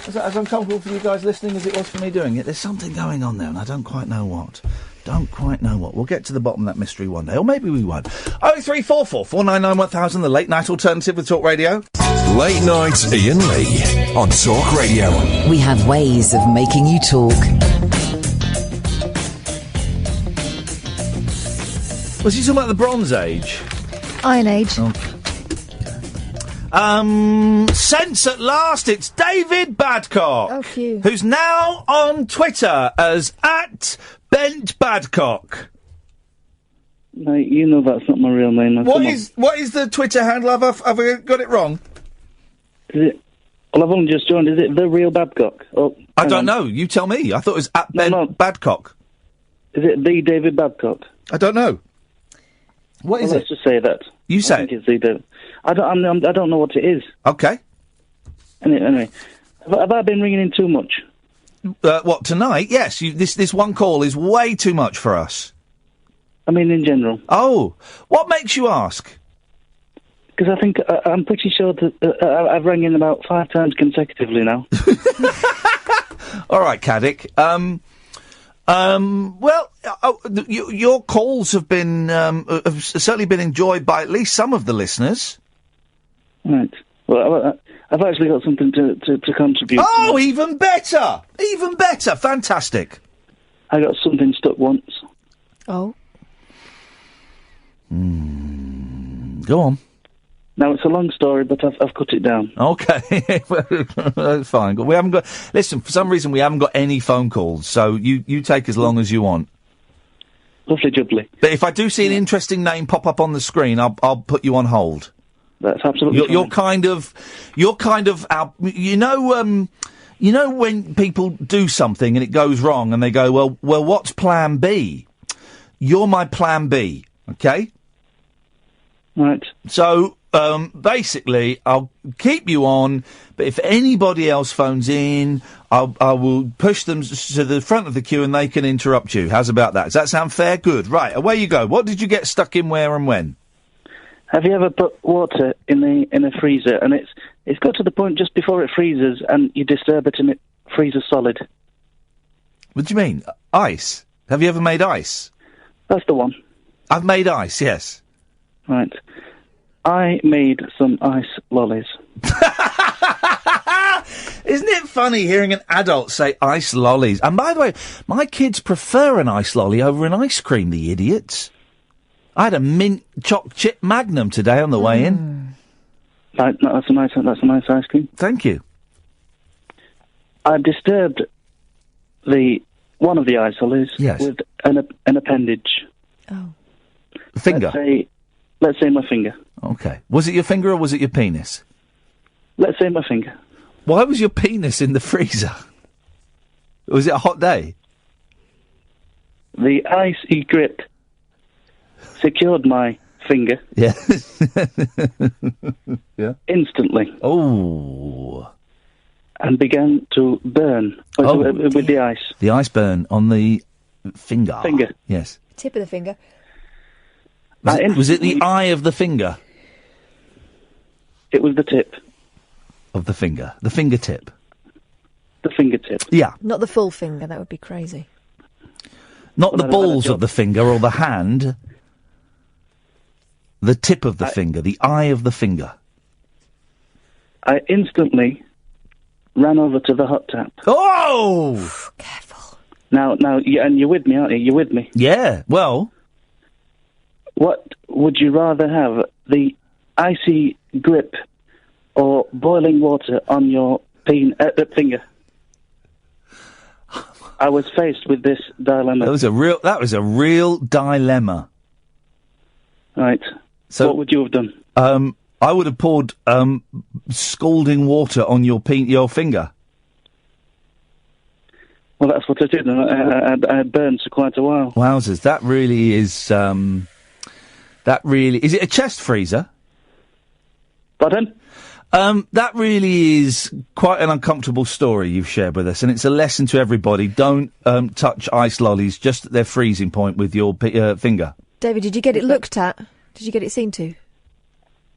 Was that as uncomfortable for you guys listening as it was for me doing it? There's something going on there, and I don't quite know what. We'll get to the bottom of that mystery one day, or maybe we won't. 0344 499 1000, the late night alternative with Talk Radio. Late night Iain Lee on Talk Radio. We have ways of making you talk. Was he talking about the Bronze Age? Iron Age. Sense at last, it's David Badcock. Oh, phew. Who's now on Twitter as @BentBadcock. No, you know that's not my real name. Now, What is the Twitter handle? Have I got it wrong? Is it? Well, I've only just joined. Is it The Real Babcock? Oh, I don't know. You tell me. I thought it was at Ben Badcock. Is it The David Babcock? I don't know. What is it? Let's just say that. You say it. It's The David. I don't know what it is. Okay. Anyway, have I been ringing in too much? What, tonight? Yes. This one call is way too much for us. I mean, in general. Oh. What makes you ask? Because I think I'm pretty sure that I've rang in about 5 times consecutively now. All right, Caddick. Your calls have been have certainly been enjoyed by at least some of the listeners. Right. Well, I've actually got something to contribute. Oh, even better! Even better! Fantastic. I got something stuck once. Oh. Go on. Now, it's a long story, but I've cut it down. Okay. That's fine. We haven't got... Listen, for some reason we haven't got any phone calls, so you take as long as you want. Lovely jubbly. But if I do see an interesting name pop up on the screen, I'll put you on hold. That's absolutely You're kind of our... You know when people do something and it goes wrong and they go, well, what's plan B? You're my plan B, okay? Right. So... basically, I'll keep you on, but if anybody else phones in, I will push them to the front of the queue and they can interrupt you. How's about that? Does that sound fair? Good. Right, away you go. What did you get stuck in where and when? Have you ever put water in a freezer and it's got to the point just before it freezes and you disturb it and it freezes solid? What do you mean? Ice? Have you ever made ice? That's the one. I've made ice, yes. Right. I made some ice lollies. Isn't it funny hearing an adult say ice lollies? And by the way, my kids prefer an ice lolly over an ice cream, the idiots. I had a mint choc chip magnum today on the way in. Right, that's a nice ice cream. Thank you. I disturbed one of the ice lollies with an appendage. Oh. Finger? Let's say my finger. Okay. Was it your finger or was it your penis? Let's say my finger. Why was your penis in the freezer? Was it a hot day? The icy grip secured my finger. Yeah. Yeah. Instantly. Oh. And began to burn with the ice. The ice burn on the finger. Finger. Yes. Tip of the finger. Was it the eye of the finger? It was the tip. Of the finger. The fingertip. The fingertip. Yeah. Not the full finger, that would be crazy. Not the balls of the finger or the hand. The tip of the finger. The eye of the finger. I instantly ran over to the hot tap. Oh! Careful. Now, and you're with me, aren't you? You're with me. Yeah, well... What would you rather have, the icy grip or boiling water on your finger? I was faced with this dilemma. That was a real dilemma. Right. So what would you have done? I would have poured scalding water on your finger. Well, that's what I did, and I burned for quite a while. Wowzers, that really is... Is it a chest freezer? Pardon? That really is quite an uncomfortable story you've shared with us, and it's a lesson to everybody. Don't touch ice lollies just at their freezing point with your finger. David, did you get it looked at? Did you get it seen to?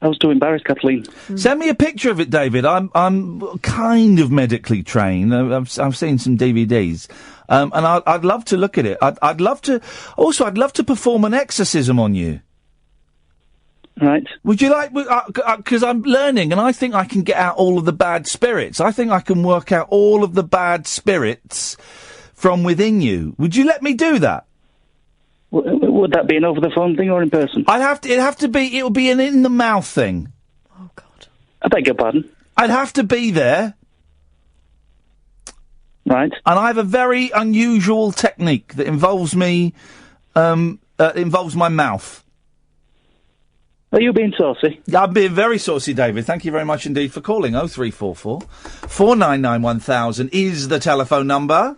I was too embarrassed, Kathleen. Send me a picture of it, David. I'm kind of medically trained. I've seen some DVDs, and I'd love to look at it. I'd love to perform an exorcism on you. Right. Would you like... Because I'm learning, and I think I can get out all of the bad spirits. I think I can work out all of the bad spirits from within you. Would you let me do that? Would that be an over-the-phone thing or in person? It would be an in-the-mouth thing. Oh, God. I beg your pardon? I'd have to be there. Right. And I have a very unusual technique that involves me... involves my mouth. Are you being saucy? I'm being very saucy, David. Thank you very much indeed for calling. 0344 499 1000 is the telephone number.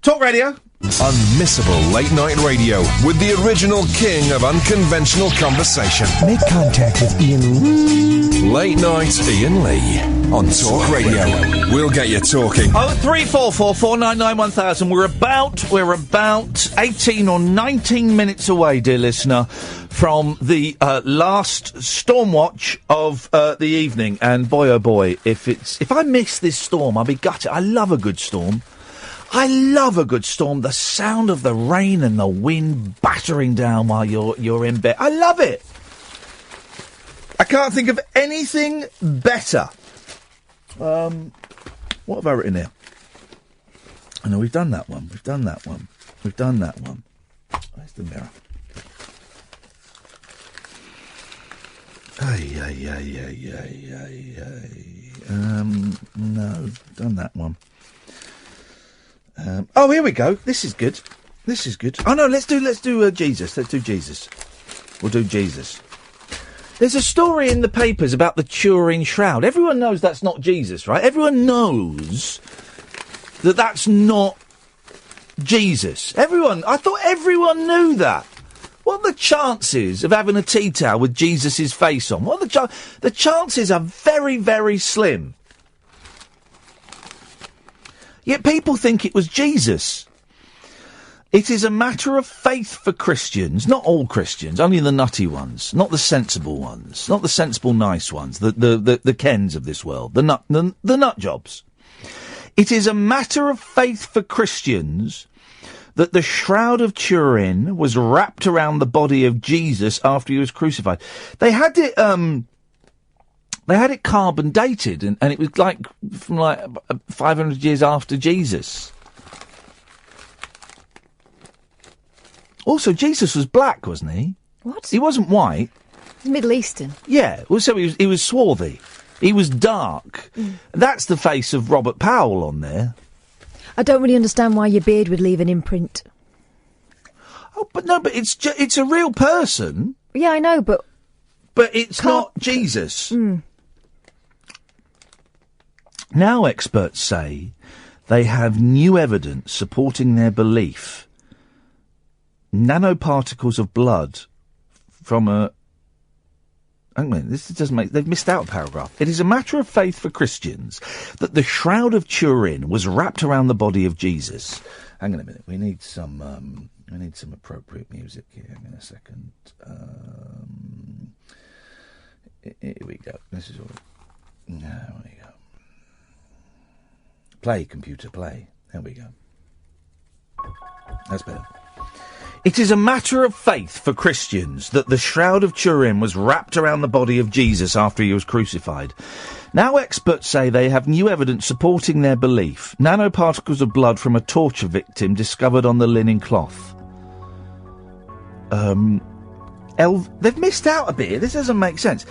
Talk Radio. Unmissable late night radio with the original king of unconventional conversation. Make contact with Iain. Late night Iain Lee on Talk Radio. We'll get you talking. 0344 499 1000. We're about 18 or 19 minutes away, dear listener, from the last storm watch of the evening. And boy, oh boy, if I miss this storm, I'll be gutted. I love a good storm. I love a good storm. The sound of the rain and the wind battering down while you're in bed. I love it. I can't think of anything better. What have I written here? I know we've done that one. We've done that one. Where's the mirror? No, done that one. Oh, here we go. This is good. Oh no, let's do Jesus. Let's do Jesus. We'll do Jesus. There's a story in the papers about the Turin Shroud. Everyone knows that's not Jesus, right? Everyone knows that that's not Jesus. I thought everyone knew that. What are the chances of having a tea towel with Jesus' face on? What are the chances are very, very slim. Yet people think it was Jesus. It is a matter of faith for Christians, not all Christians, only the nutty ones, not the sensible ones, not the sensible nice ones, the Kens of this world, the nut jobs. It is a matter of faith for Christians that the Shroud of Turin was wrapped around the body of Jesus after he was crucified. They had it carbon dated, and it was from 500 years after Jesus. Also, Jesus was black, wasn't he? What? He wasn't white. He's Middle Eastern. Yeah, well, so he was swarthy. He was dark. That's the face of Robert Powell on there. I don't really understand why your beard would leave an imprint. Oh, but it's a real person. Yeah, I know, but it's not Jesus. Now experts say they have new evidence supporting their belief. Nanoparticles of blood from a... they've missed out a paragraph. It is a matter of faith for Christians that the Shroud of Turin was wrapped around the body of Jesus. Hang on a minute. We need some appropriate music here. Hang on a second. Here we go. This is all... There we go. Play, computer, play. There we go. That's better. It is a matter of faith for Christians that the Shroud of Turin was wrapped around the body of Jesus after he was crucified. Now experts say they have new evidence supporting their belief. Nanoparticles of blood from a torture victim discovered on the linen cloth. They've missed out a bit. This doesn't make sense.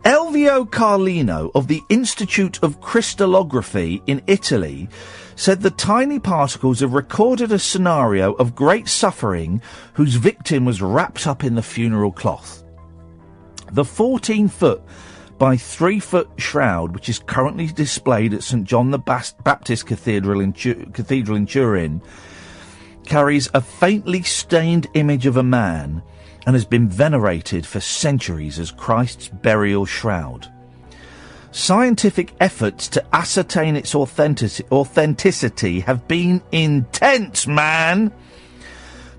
Elvio Carlino of the Institute of Crystallography in Italy said the tiny particles have recorded a scenario of great suffering whose victim was wrapped up in the funeral cloth. The 14-foot by 3-foot shroud, which is currently displayed at St. John the Baptist Cathedral in Turin, carries a faintly stained image of a man and has been venerated for centuries as Christ's burial shroud. Scientific efforts to ascertain its authenticity have been intense, man!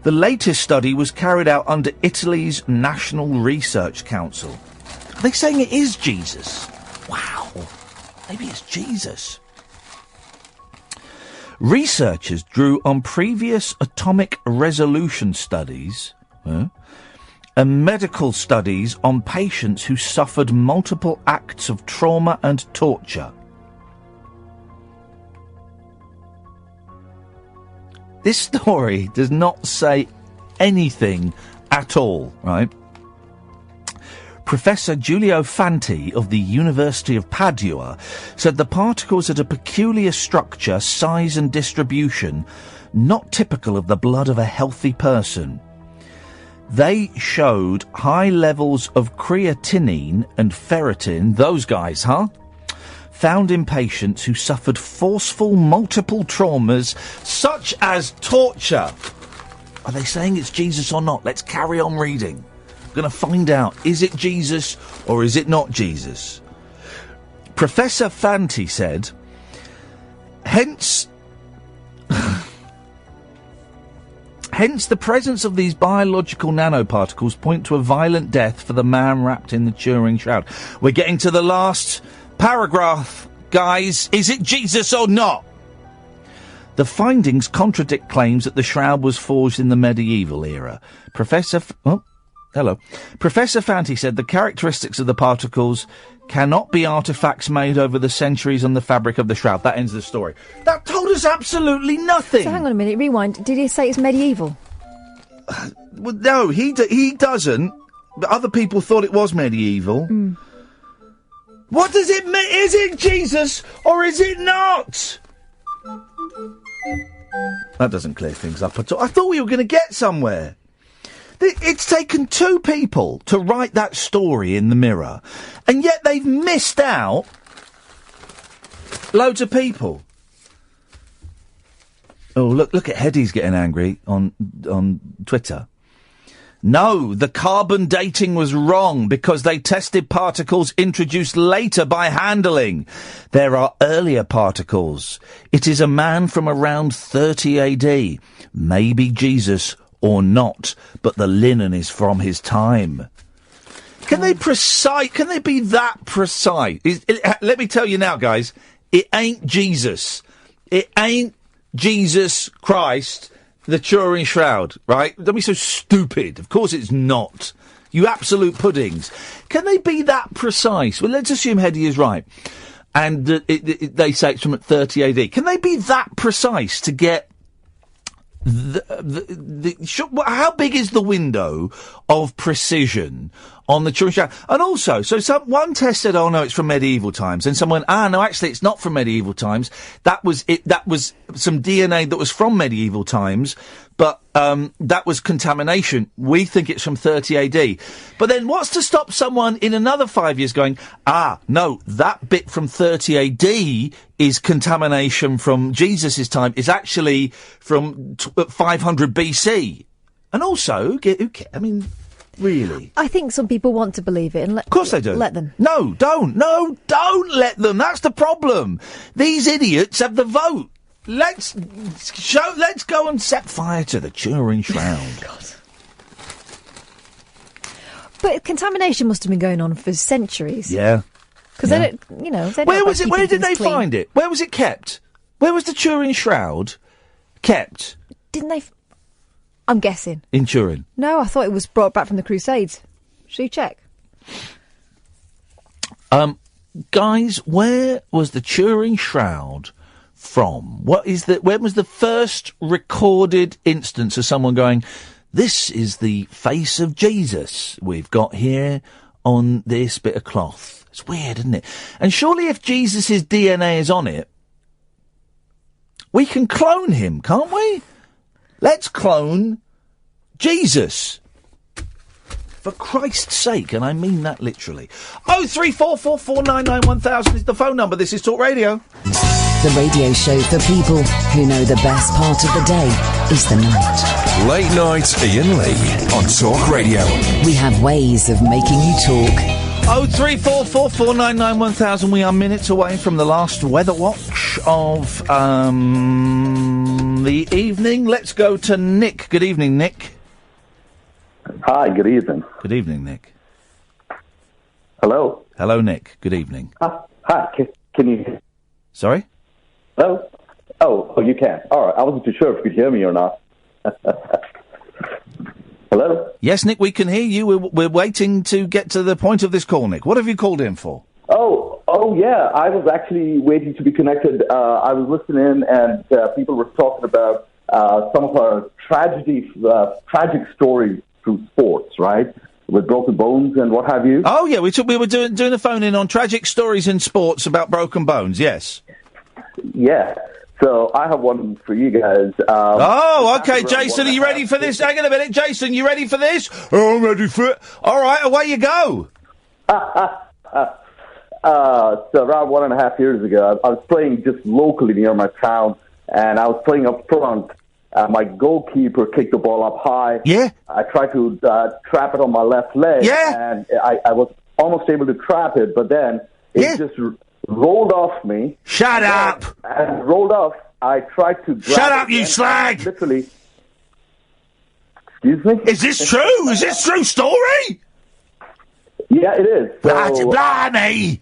The latest study was carried out under Italy's National Research Council. Are they saying it is Jesus? Wow. Maybe it's Jesus. Researchers drew on previous atomic resolution studies and medical studies on patients who suffered multiple acts of trauma and torture. This story does not say anything at all, right? Professor Giulio Fanti of the University of Padua said the particles had a peculiar structure, size and distribution not typical of the blood of a healthy person. They showed high levels of creatinine and ferritin, those guys, found in patients who suffered forceful multiple traumas, such as torture. Are they saying it's Jesus or not? Let's carry on reading. I'm going to find out, is it Jesus or is it not Jesus? Professor Fanti said, Hence, the presence of these biological nanoparticles point to a violent death for the man wrapped in the Turing shroud. We're getting to the last paragraph, guys. Is it Jesus or not? The findings contradict claims that the shroud was forged in the medieval era. Professor Fanti said the characteristics of the particles cannot be artefacts made over the centuries on the fabric of the shroud. That ends the story. That told us absolutely nothing. So hang on a minute, rewind. Did he say it's medieval? Well, no, he doesn't. But other people thought it was medieval. What does it mean? Is it Jesus or is it not? That doesn't clear things up at all. I thought we were going to get somewhere. It's taken two people to write that story in the Mirror, and yet they've missed out loads of people. Oh, look at Heddy's getting angry on Twitter. No, the carbon dating was wrong because they tested particles introduced later by handling. There are earlier particles. It is a man from around 30 AD. Maybe Jesus or not, but the linen is from his time. Can they be that precise? Let me tell you now, guys, it ain't Jesus. It ain't Jesus Christ, the Turing shroud, right? Don't be so stupid. Of course it's not. You absolute puddings. Can they be that precise? Well, let's assume Heddy is right. And they say it's from 30 AD. Can they be that precise to get how big is the window of precision on the Turing shroud? And also, one test said, oh no, it's from medieval times, and someone, no, actually it's not from medieval times. That was some DNA that was from medieval times, but that was contamination. We think it's from 30 AD. But then what's to stop someone in another 5 years going, no, that bit from 30 AD is contamination from Jesus' time, is actually from 500 BC. And also, really? I think some people want to believe it, and of course they do. Let them. No, don't let them. That's the problem. These idiots have the vote. Let's go and set fire to the Turing shroud. God. But contamination must have been going on for centuries. Yeah. Because they don't, Where was it? Where did they find it? Where was it kept? Where was the Turing shroud kept? Didn't they? I'm guessing. In Turin? No, I thought it was brought back from the Crusades. Should you check? Guys, where was the Turing shroud from? When was the first recorded instance of someone going, this is the face of Jesus we've got here on this bit of cloth? It's weird, isn't it? And surely if Jesus' DNA is on it, we can clone him, can't we? Let's clone Jesus. For Christ's sake, and I mean that literally. 03444991000 is the phone number. This is Talk Radio. The radio show for people who know the best part of the day is the night. Late night Iain Lee on Talk Radio. We have ways of making you talk. 03444991000. We are minutes away from the last weather watch of the evening. Let's go to Nick. Good evening, Nick. Hi, good evening. Good evening, Nick. Hello. Hello, Nick. Good evening. Hi, can you... Sorry? Hello? Oh, you can. All right, I wasn't too sure if you could hear me or not. Hello? Yes, Nick, we can hear you. We're waiting to get to the point of this call, Nick. What have you called in for? Oh, yeah. I was actually waiting to be connected. I was listening, and people were talking about some of our tragic stories through sports, right? With broken bones and what have you. Oh, yeah. We were doing a phone in on tragic stories in sports about broken bones, yes. Yeah. So I have one for you guys. Okay, Jason, are you ready for this? Hang on a minute, Jason, you ready for this? Oh, I'm ready for it. All right, away you go. So around 1.5 years ago, I was playing just locally near my town, and I was playing up front. My goalkeeper kicked the ball up high. Yeah. I tried to trap it on my left leg. Yeah. And I was almost able to trap it, but then it just rolled off me. Shut up! And rolled off. I tried to grab Shut up, it you slag! Literally. Excuse me? Is this true? Is this true story? Yeah, it is. So, blimey!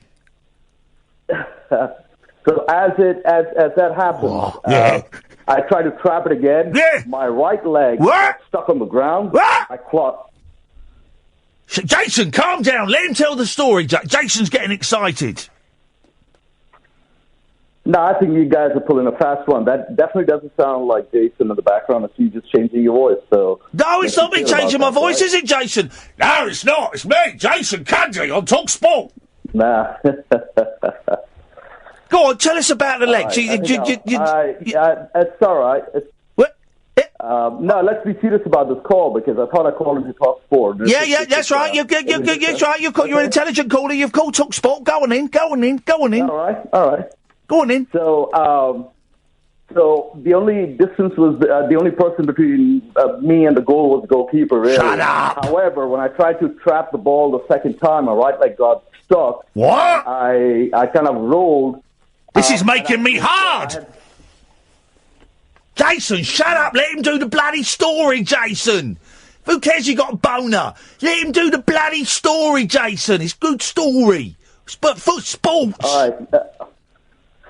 So as that happened, I tried to trap it again. Yeah. My right leg got stuck on the ground. I clawed. Jason, calm down. Let him tell the story. Jason's getting excited. No, I think you guys are pulling a fast one. That definitely doesn't sound like Jason in the background. It's you just changing your voice. So no, it's not me changing my voice, is it, Jason? No, it's not. It's me, Jason Cundy on Talk Sport. Nah. Go on, tell us about the leg. It's all right. No, let's be serious about this call because I thought I called into Talk Sport. Yeah, that's right. That's right. You're an intelligent caller. You've called Talk Sport. Go on in. All right. Go on in. So the only distance was the only person between me and the goal was the goalkeeper. Really. Shut up. However, when I tried to trap the ball the second time, my right leg got stuck. What? I kind of rolled. This is making me hard. Jason, shut up. Let him do the bloody story, Jason. Who cares you got a boner? Let him do the bloody story, Jason. It's good story. But for sports. All right.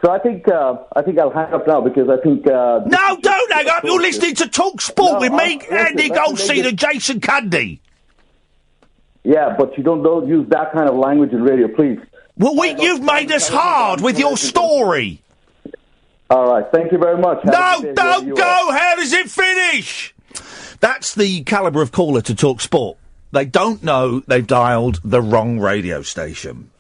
So I think I'll hang up now because I think... No, don't hang up. You're listening to Talk Sport with me, Andy Goldstein and Jason Cundy. Yeah, but you don't use that kind of language in radio, please. Well, you've made us hard with your story. All right, thank you very much. No, don't go. How does it finish? That's the calibre of caller to Talk Sport. They don't know they've dialed the wrong radio station.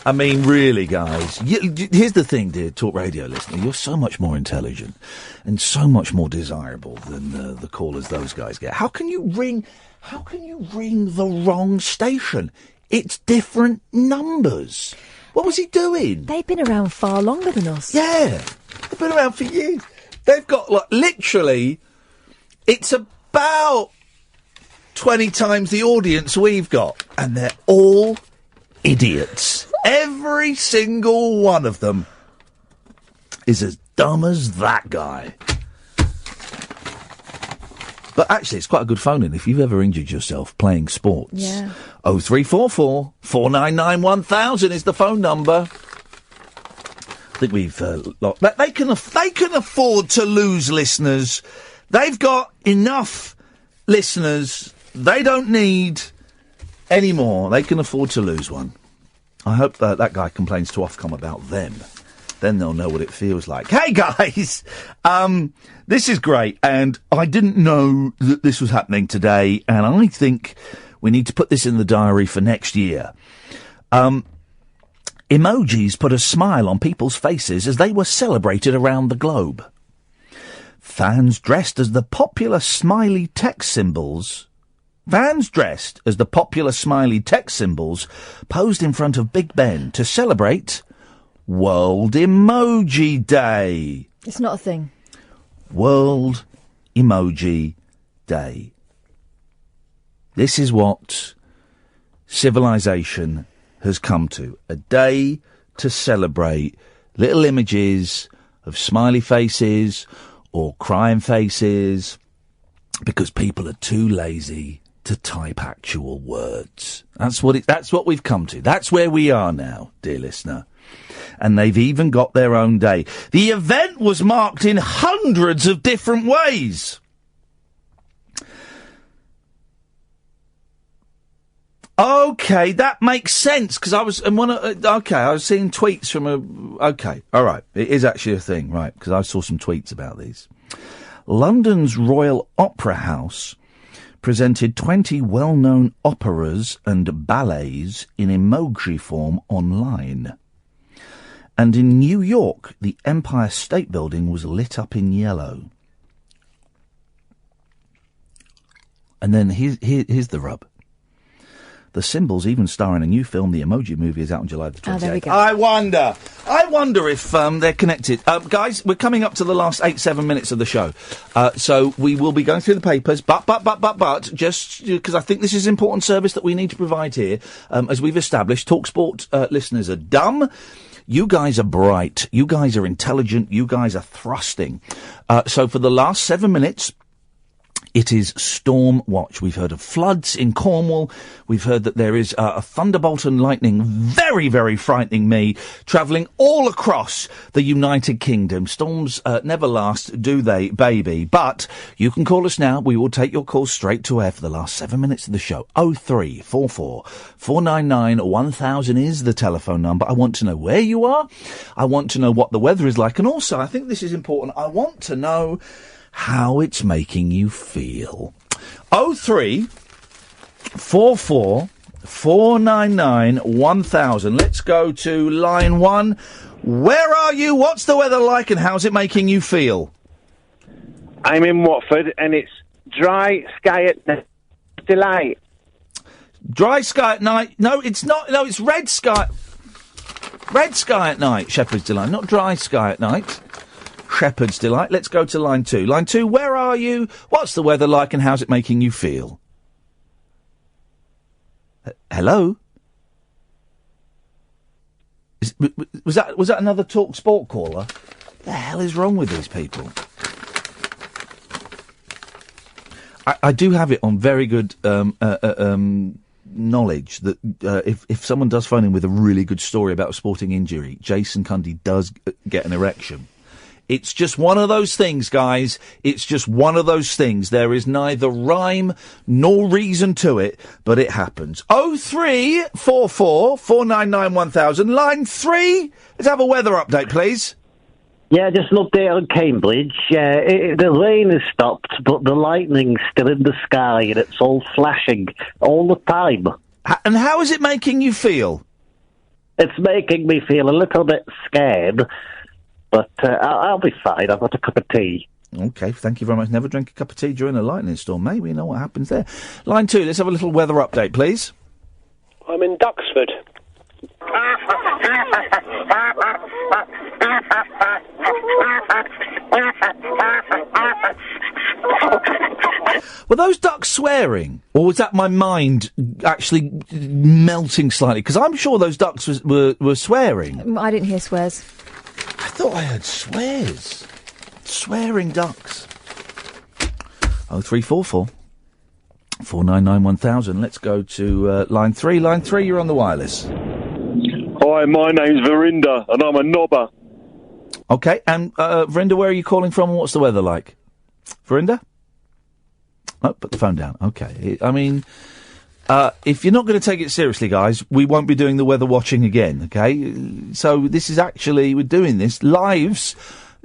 I mean, really, guys. Here's the thing, dear Talk Radio listener. You're so much more intelligent and so much more desirable than the callers those guys get. How can you ring the wrong station? It's different numbers. What was he doing? They've been around far longer than us. Yeah. They've been around for years. They've got, literally, it's about 20 times the audience we've got. And they're all idiots. Every single one of them is as dumb as that guy. But actually, it's quite a good phone-in if you've ever injured yourself playing sports. Yeah. 0344 499 1000 is the phone number. I think we've they can afford to lose listeners. They've got enough listeners. They don't need any more. They can afford to lose one. I hope that guy complains to Ofcom about them. Then they'll know what it feels like. Hey, guys! This is great, and I didn't know that this was happening today, and I think we need to put this in the diary for next year. Emojis put a smile on people's faces as they were celebrated around the globe. Fans dressed as the popular smiley text symbols posed in front of Big Ben to celebrate World Emoji Day. It's not a thing. World Emoji Day. This is what civilization has come to. A day to celebrate little images of smiley faces or crying faces because people are too lazy to type actual words. That's what we've come to. That's where we are now, dear listener. And they've even got their own day. The event was marked in hundreds of different ways. Okay, that makes sense, because I was seeing tweets from all right, it is actually a thing, right, because I saw some tweets about these. London's Royal Opera House presented 20 well-known operas and ballets in emoji form online. And in New York, the Empire State Building was lit up in yellow. And then here's the rub. The symbols even star in a new film. The Emoji Movie is out on July the 28th. Oh, there we go. I wonder if they're connected. Guys, we're coming up to the last 7 minutes of the show. So we will be going through the papers, but, just because I think this is an important service that we need to provide here. As we've established, TalkSport listeners are dumb. You guys are bright. You guys are intelligent. You guys are thrusting. So for the last 7 minutes, it is Storm Watch. We've heard of floods in Cornwall. We've heard that there is a thunderbolt and lightning, very, very frightening me, travelling all across the United Kingdom. Storms never last, do they, baby? But you can call us now. We will take your calls straight to air for the last 7 minutes of the show. 0344 499 1000 is the telephone number. I want to know where you are. I want to know what the weather is like. And also, I think this is important, I want to know how it's making you feel. 0344 499 1000. Let's go to line 1. Where are you? What's the weather like and how's it making you feel? I'm in Watford and it's dry sky at night. Delight. Dry sky at night? No, it's not. No, it's red sky. Red sky at night, Shepherd's Delight, not dry sky at night. Shepherd's Delight. Let's go to line 2. Line 2, where are you? What's the weather like and how's it making you feel? Hello? Was that another Talk Sport caller? The hell is wrong with these people? I do have it on very good knowledge that if someone does phone in with a really good story about a sporting injury, Jason Cundy does get an erection. It's just one of those things, guys. It's just one of those things. There is neither rhyme nor reason to it, but it happens. 0344 499 1000. Line 3. Let's have a weather update, please. Yeah, just an update on Cambridge. The rain has stopped, but the lightning's still in the sky, and it's all flashing all the time. And how is it making you feel? It's making me feel a little bit scared. But I'll be fine. I've got a cup of tea. OK, thank you very much. Never drink a cup of tea during a lightning storm, mate. We know what happens there. Line 2, let's have a little weather update, please. I'm in Duxford. Were those ducks swearing? Or was that my mind actually melting slightly? Because I'm sure those ducks were swearing. I didn't hear swears. I thought I heard swears. Swearing ducks. 0344 499 1000. Let's go to line 3. Line 3, you're on the wireless. Hi, my name's Verinda, and I'm a knobber. OK, and Verinda, where are you calling from and what's the weather like? Verinda? Oh, put the phone down. OK. I mean, if you're not going to take it seriously, guys, we won't be doing the weather watching again, OK? So this is actually, we're doing this. Lives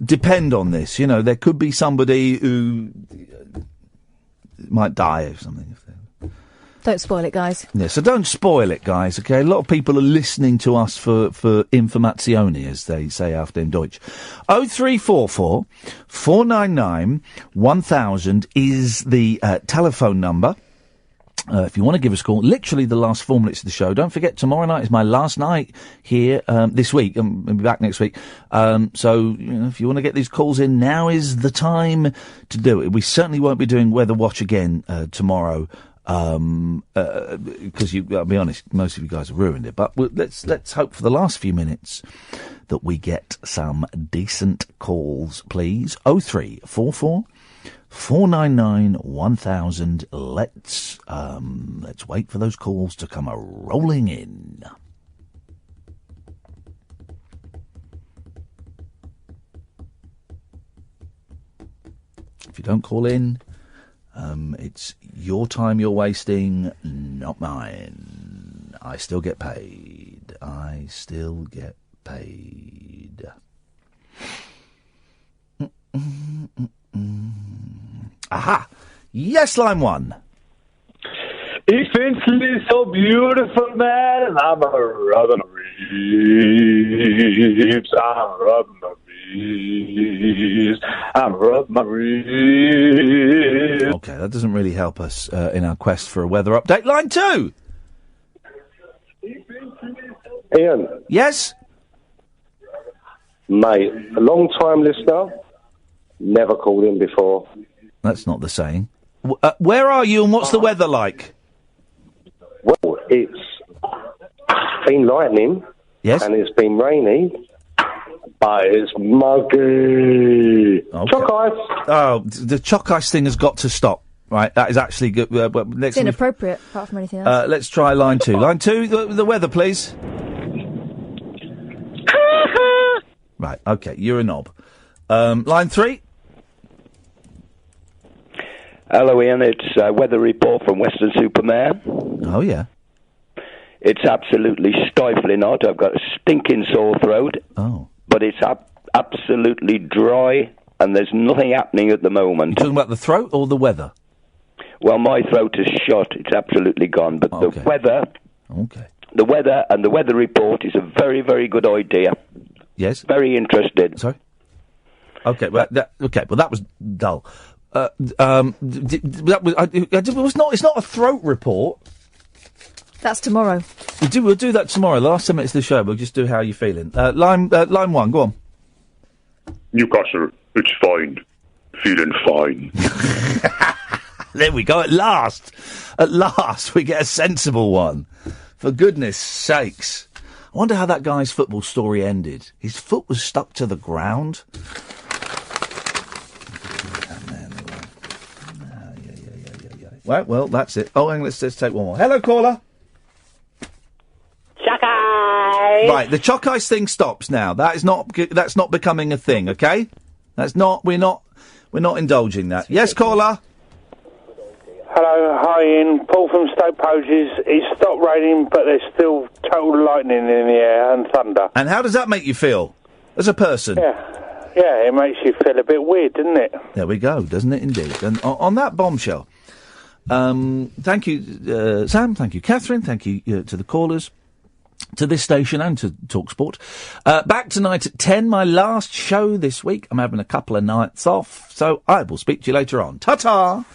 depend on this. You know, there could be somebody who might die of something. Don't spoil it, guys. Yeah, so don't spoil it, guys, OK? A lot of people are listening to us for informazione, as they say auf dem Deutsch. 0344 499 1000 is the telephone number. If you want to give us a call, literally the last 4 minutes of the show. Don't forget, tomorrow night is my last night here this week. I'll be back next week. So, you know, if you want to get these calls in, now is the time to do it. We certainly won't be doing Weather Watch again tomorrow. Because I'll be honest, most of you guys have ruined it. But let's hope for the last few minutes that we get some decent calls, please. 0344 499 1000. Let's wait for those calls to come rolling in. If you don't call in, it's your time you're wasting, not mine. I still get paid. I still get paid. Aha! Yes, line 1. He thinks he's so beautiful, man, and I'm a robbery. ribs. I rub my ribs. I rub my ribs. Okay, that doesn't really help us in our quest for a weather update. Line 2! Ian. Yes? Mate, a long-time listener, never called in before. That's not the saying. Where are you and what's the weather like? Well, it's been lightning. Yes. And it's been rainy. But it's muggy. Okay. Chalk ice. Oh, the chalk ice thing has got to stop. Right, that is actually good. It's inappropriate, apart from anything else. Let's try line 2. Line 2, the weather, please. Right, okay, you're a knob. Line 3. Hello, Ian. It's a weather report from Western Superman. Oh, yeah. It's absolutely stifling hot. I've got a stinking sore throat. Oh. But it's absolutely dry, and there's nothing happening at the moment. You're talking about the throat or the weather? Well, my throat is shot. It's absolutely gone. But the weather... Okay. The weather and the weather report is a very, very good idea. Yes? Very interested. Sorry? Okay, well, that was dull. It's not a throat report. That's tomorrow. We'll do that tomorrow. The last 10 minutes of the show, we'll just do how you're feeling. Line 1, go on. Newcastle, it's fine. Feeling fine. There we go, at last! At last, we get a sensible one. For goodness sakes. I wonder how that guy's football story ended. His foot was stuck to the ground. Well, that's it. Oh, hang on, let's take one more. Hello, caller. Chalk ice. Right, the chalk ice thing stops now. That's not becoming a thing, okay? We're not indulging that. Yes, caller. Hello, hi Ian. Paul from Stoke Poges. It's stopped raining, but there's still total lightning in the air and thunder. And how does that make you feel, as a person? Yeah, it makes you feel a bit weird, doesn't it? There we go, doesn't it indeed? And on that bombshell, thank you, Sam, thank you, Catherine, thank you to the callers, to this station and to TalkSport. Back tonight at 10, my last show this week. I'm having a couple of nights off, so I will speak to you later on. Ta-ta!